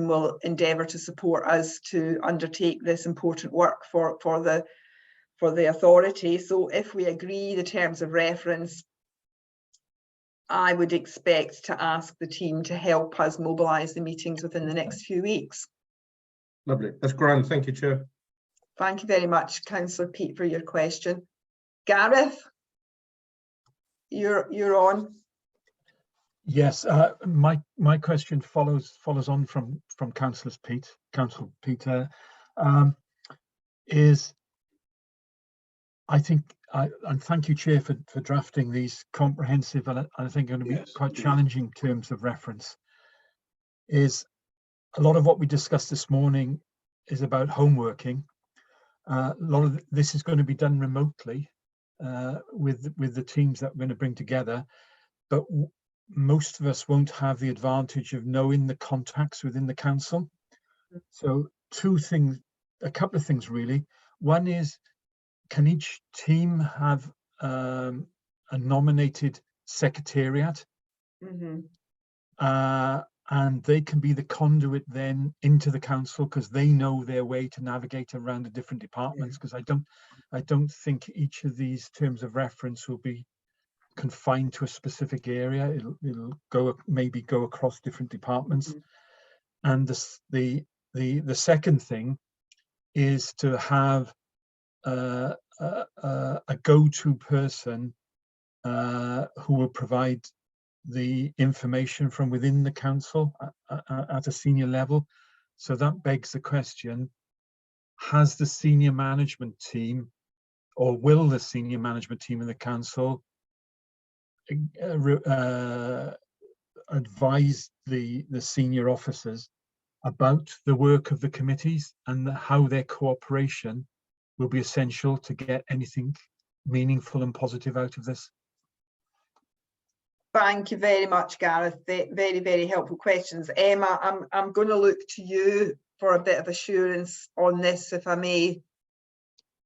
[SPEAKER 5] will endeavour to support us to undertake this important work for the authority. So if we agree the terms of reference, I would expect to ask the team to help us mobilise the meetings within the next few weeks.
[SPEAKER 6] Lovely, that's grand. Thank you, Chair.
[SPEAKER 5] Thank you very much, Councillor Peat, for your question. Gareth, you're on.
[SPEAKER 9] Yes, my question follows on from Councillor Peter. I think, and thank you, Chair, for drafting these comprehensive and I think going to be quite challenging terms of reference. Is a lot of what we discussed this morning is about homeworking. A lot of this is going to be done remotely with the teams that we're going to bring together, but most of us won't have the advantage of knowing the contacts within the council. So a couple of things really. One is, can each team have a nominated secretariat? And they can be the conduit then into the council, because they know their way to navigate around the different departments. Because I don't think each of these terms of reference will be confined to a specific area. It'll maybe go across different departments. And the second thing is to have a go-to person who will provide the information from within the council at a senior level. So that begs the question, has the senior management team, or will the senior management team in the council advise the senior officers about the work of the committees and how their cooperation will be essential to get anything meaningful and positive out of this?
[SPEAKER 5] Thank you very much, Gareth. Very, very helpful questions. Emma, I'm going to look to you for a bit of assurance on this, if I may.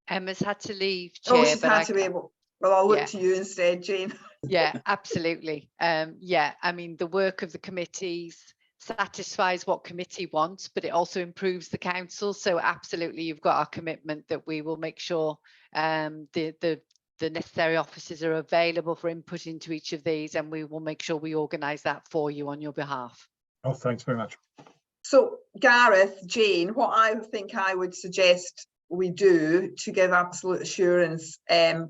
[SPEAKER 4] Emma's had to leave, Chair.
[SPEAKER 5] Oh, she's had to be able. Well, I'll look to you instead, Jane.
[SPEAKER 4] Yeah, absolutely. Yeah, I mean, the work of the committees satisfies what committee wants, but it also improves the council. So absolutely, you've got our commitment that we will make sure the necessary officers are available for input into each of these, and we will make sure we organise that for you on your behalf.
[SPEAKER 9] Oh, thanks very much.
[SPEAKER 5] So Gareth, Jane, what I think I would suggest we do to give absolute assurance, and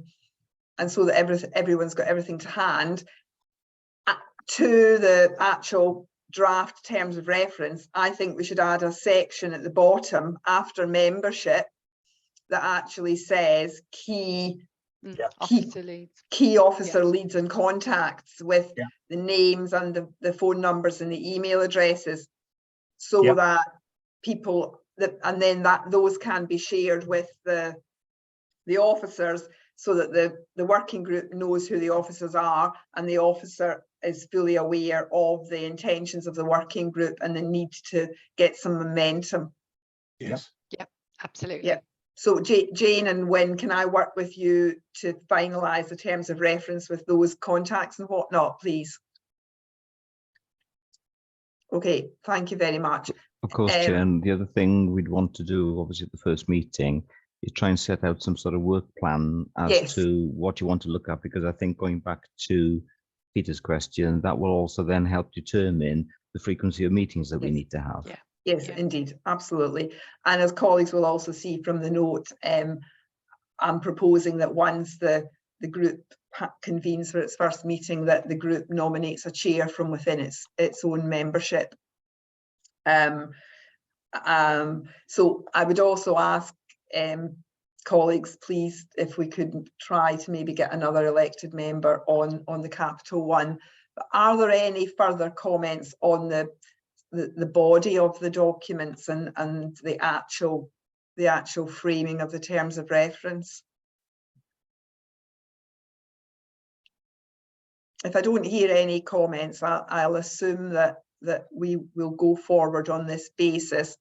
[SPEAKER 5] so that everyone's got everything to hand, to the actual draft terms of reference, I think we should add a section at the bottom after membership that actually says key officer leads and contacts, with the names and the phone numbers and the email addresses, so that people and then those can be shared with the officers, so that the working group knows who the officers are, and the officer is fully aware of the intentions of the working group and the need to get some momentum.
[SPEAKER 9] Yes.
[SPEAKER 4] Yep, absolutely.
[SPEAKER 5] Yep. So Jane and Wynne, can I work with you to finalise the terms of reference with those contacts and whatnot, please? Okay, thank you very much.
[SPEAKER 1] Of course, Chair, and the other thing we'd want to do, obviously at the first meeting, is try and set out some sort of work plan as to what you want to look at, because I think, going back to Peter's question, that will also then help determine the frequency of meetings that we need to have.
[SPEAKER 5] Yeah. Yes, indeed, absolutely. And as colleagues will also see from the note, I'm proposing that once the group convenes for its first meeting, that the group nominates a chair from within its own membership. So I would also ask colleagues, please, if we could try to maybe get another elected member on the Capital One. But are there any further comments on the body of the documents and the actual framing of the terms of reference? If I don't hear any comments, I'll assume that we will go forward on this basis.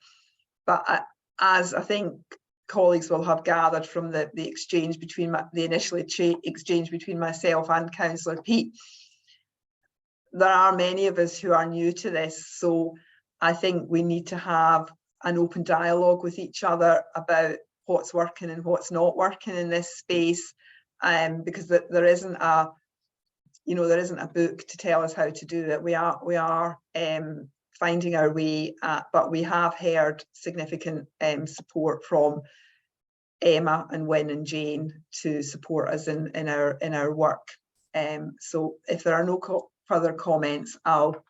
[SPEAKER 5] But as I think colleagues will have gathered from the exchange between the initial exchange between myself and Councillor Peat, there are many of us who are new to this, so I think we need to have an open dialogue with each other about what's working and what's not working in this space, because there isn't a book to tell us how to do it. We are finding our way, but we have heard significant support from Emma and Wynne and Jane to support us in our work. So if there are no further comments, I'll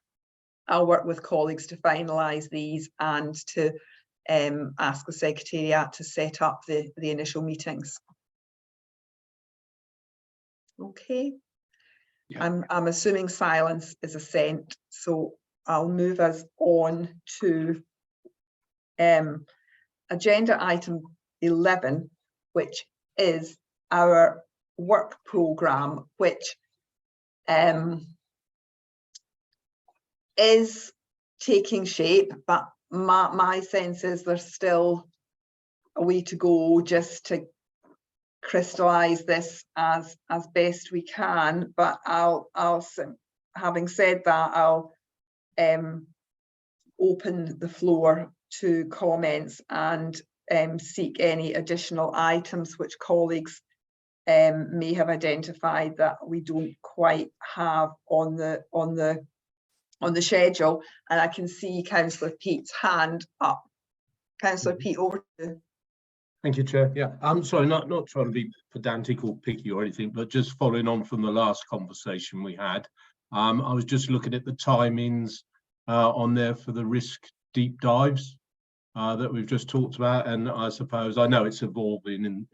[SPEAKER 5] work with colleagues to finalise these and to ask the Secretariat to set up the initial meetings. Okay. Yeah. I'm assuming silence is assent, so I'll move us on to agenda item 11, which is our work programme, which is taking shape, but my sense is there's still a way to go just to crystallise this as best we can. But having said that, I'll open the floor to comments and seek any additional items which colleagues may have identified that we don't quite have on the schedule. And I can see Councillor Peat's hand up. Councillor Peat, over to you.
[SPEAKER 6] Thank you, Chair. Yeah, I'm sorry, not trying to be pedantic or picky or anything, but just following on from the last conversation we had. I was just looking at the timings on there for the risk deep dives that we've just talked about, and I suppose I know it's evolving, and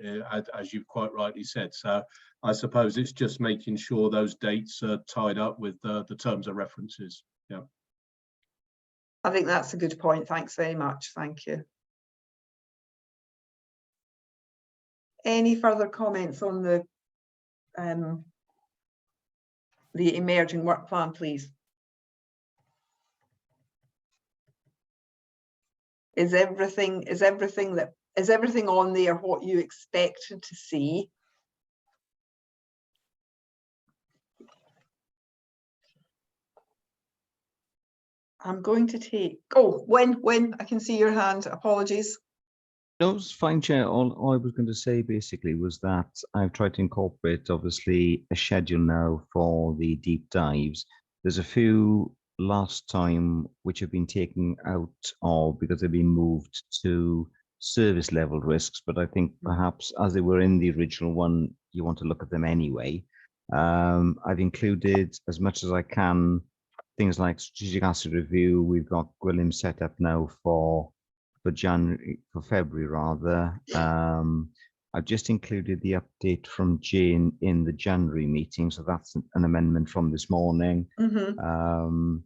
[SPEAKER 6] as you've quite rightly said. So I suppose it's just making sure those dates are tied up with the terms of references. Yeah.
[SPEAKER 5] I think that's a good point. Thanks very much. Thank you. Any further comments on the emerging work plan, please? Is everything on there what you expected to see? I'm going to take, when I can see your hand, apologies.
[SPEAKER 1] No, it's fine, Chair. All I was going to say basically was that I've tried to incorporate, obviously, a schedule now for the deep dives. There's a few last time which have been taken out of because they've been moved to service level risks, but I think perhaps as they were in the original one, you want to look at them anyway. I've included as much as I can things like strategic asset review. We've got Gwilym set up now for February rather. I've just included the update from Jane in the January meeting, so that's an amendment from this morning. The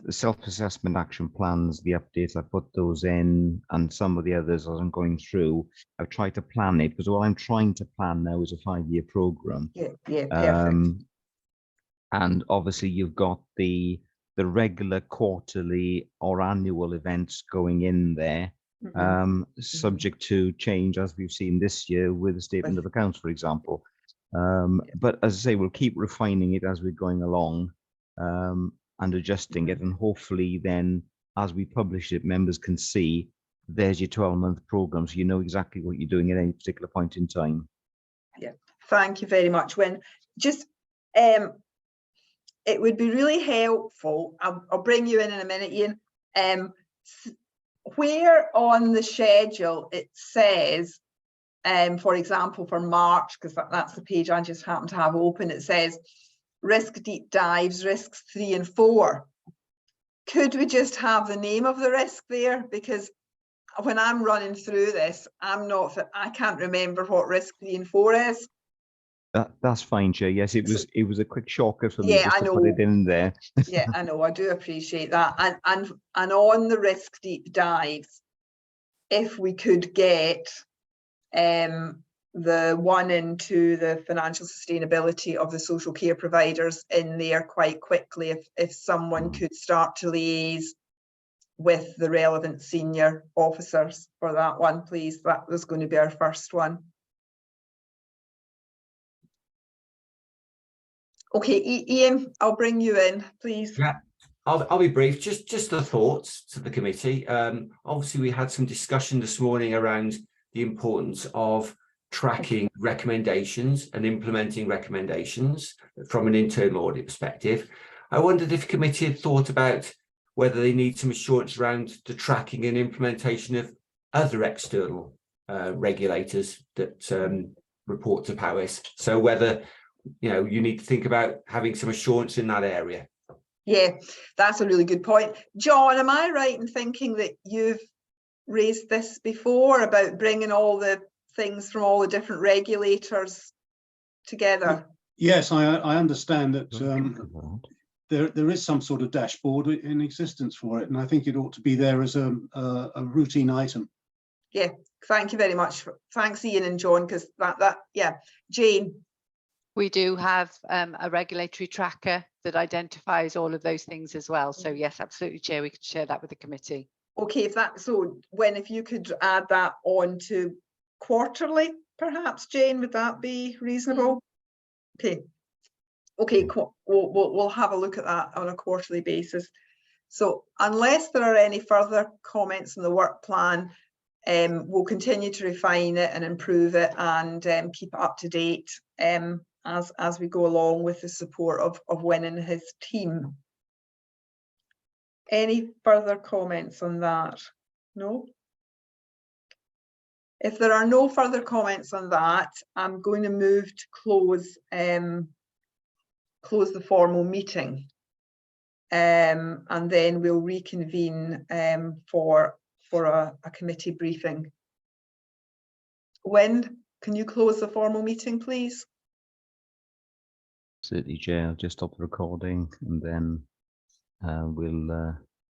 [SPEAKER 1] self-assessment action plans, the updates, I put those in, and some of the others as I'm going through, I've tried to plan it, because what I'm trying to plan now is a 5-year program.
[SPEAKER 5] Yeah, perfect.
[SPEAKER 1] And obviously you've got the regular quarterly or annual events going in there, subject to change, as we've seen this year with the statement of accounts, for example. But as I say, we'll keep refining it as we're going along and adjusting it. And hopefully then, as we publish it, members can see there's your 12-month program, so you know exactly what you're doing at any particular point in time.
[SPEAKER 5] Yeah, thank you very much. When just it would be really helpful, I'll bring you in a minute, Ian, where on the schedule it says, for example, for March, because that's the page I just happen to have open, it says risk deep dives, risks 3 and 4. Could we just have the name of the risk there? Because when I'm running through this, I can't remember what risk 3 and 4 is.
[SPEAKER 1] That's fine, Chair. Yes, it was a quick shortcut for me just to put it in there.
[SPEAKER 5] Yeah, I know. I do appreciate that. And on the risk deep dives, if we could get the 1 into the financial sustainability of the social care providers in there quite quickly, if someone could start to liaise with the relevant senior officers for that one, please. That was going to be our first one. Okay, Ian, I'll bring you in, please.
[SPEAKER 20] Yeah, I'll be brief. Just the thoughts to the committee. Obviously, we had some discussion this morning around the importance of tracking recommendations and implementing recommendations from an internal audit perspective. I wondered if the committee had thought about whether they need some assurance around the tracking and implementation of other external regulators that report to Powys. So whether you need to think about having some assurance in that area.
[SPEAKER 5] Yeah, that's a really good point. John, am I right in thinking that you've raised this before about bringing all the things from all the different regulators together?
[SPEAKER 3] Yes, I understand that there is some sort of dashboard in existence for it, and I think it ought to be there as a routine item.
[SPEAKER 5] Yeah, thank you very much. Thanks, Ian and John, because yeah. Jane.
[SPEAKER 4] We do have a regulatory tracker that identifies all of those things as well. So yes, absolutely, Chair, we could share that with the committee.
[SPEAKER 5] Okay, if you could add that on to quarterly, perhaps, Jane, would that be reasonable? Okay, we'll have a look at that on a quarterly basis. So unless there are any further comments on the work plan, we'll continue to refine it and improve it and keep it up to date as we go along with the support of Wynne and his team. Any further comments on that? No? If there are no further comments on that, I'm going to move to close the formal meeting. And then we'll reconvene for a committee briefing. When can you close the formal meeting, please?
[SPEAKER 1] Certainly, Chair. I'll just stop the recording and then we'll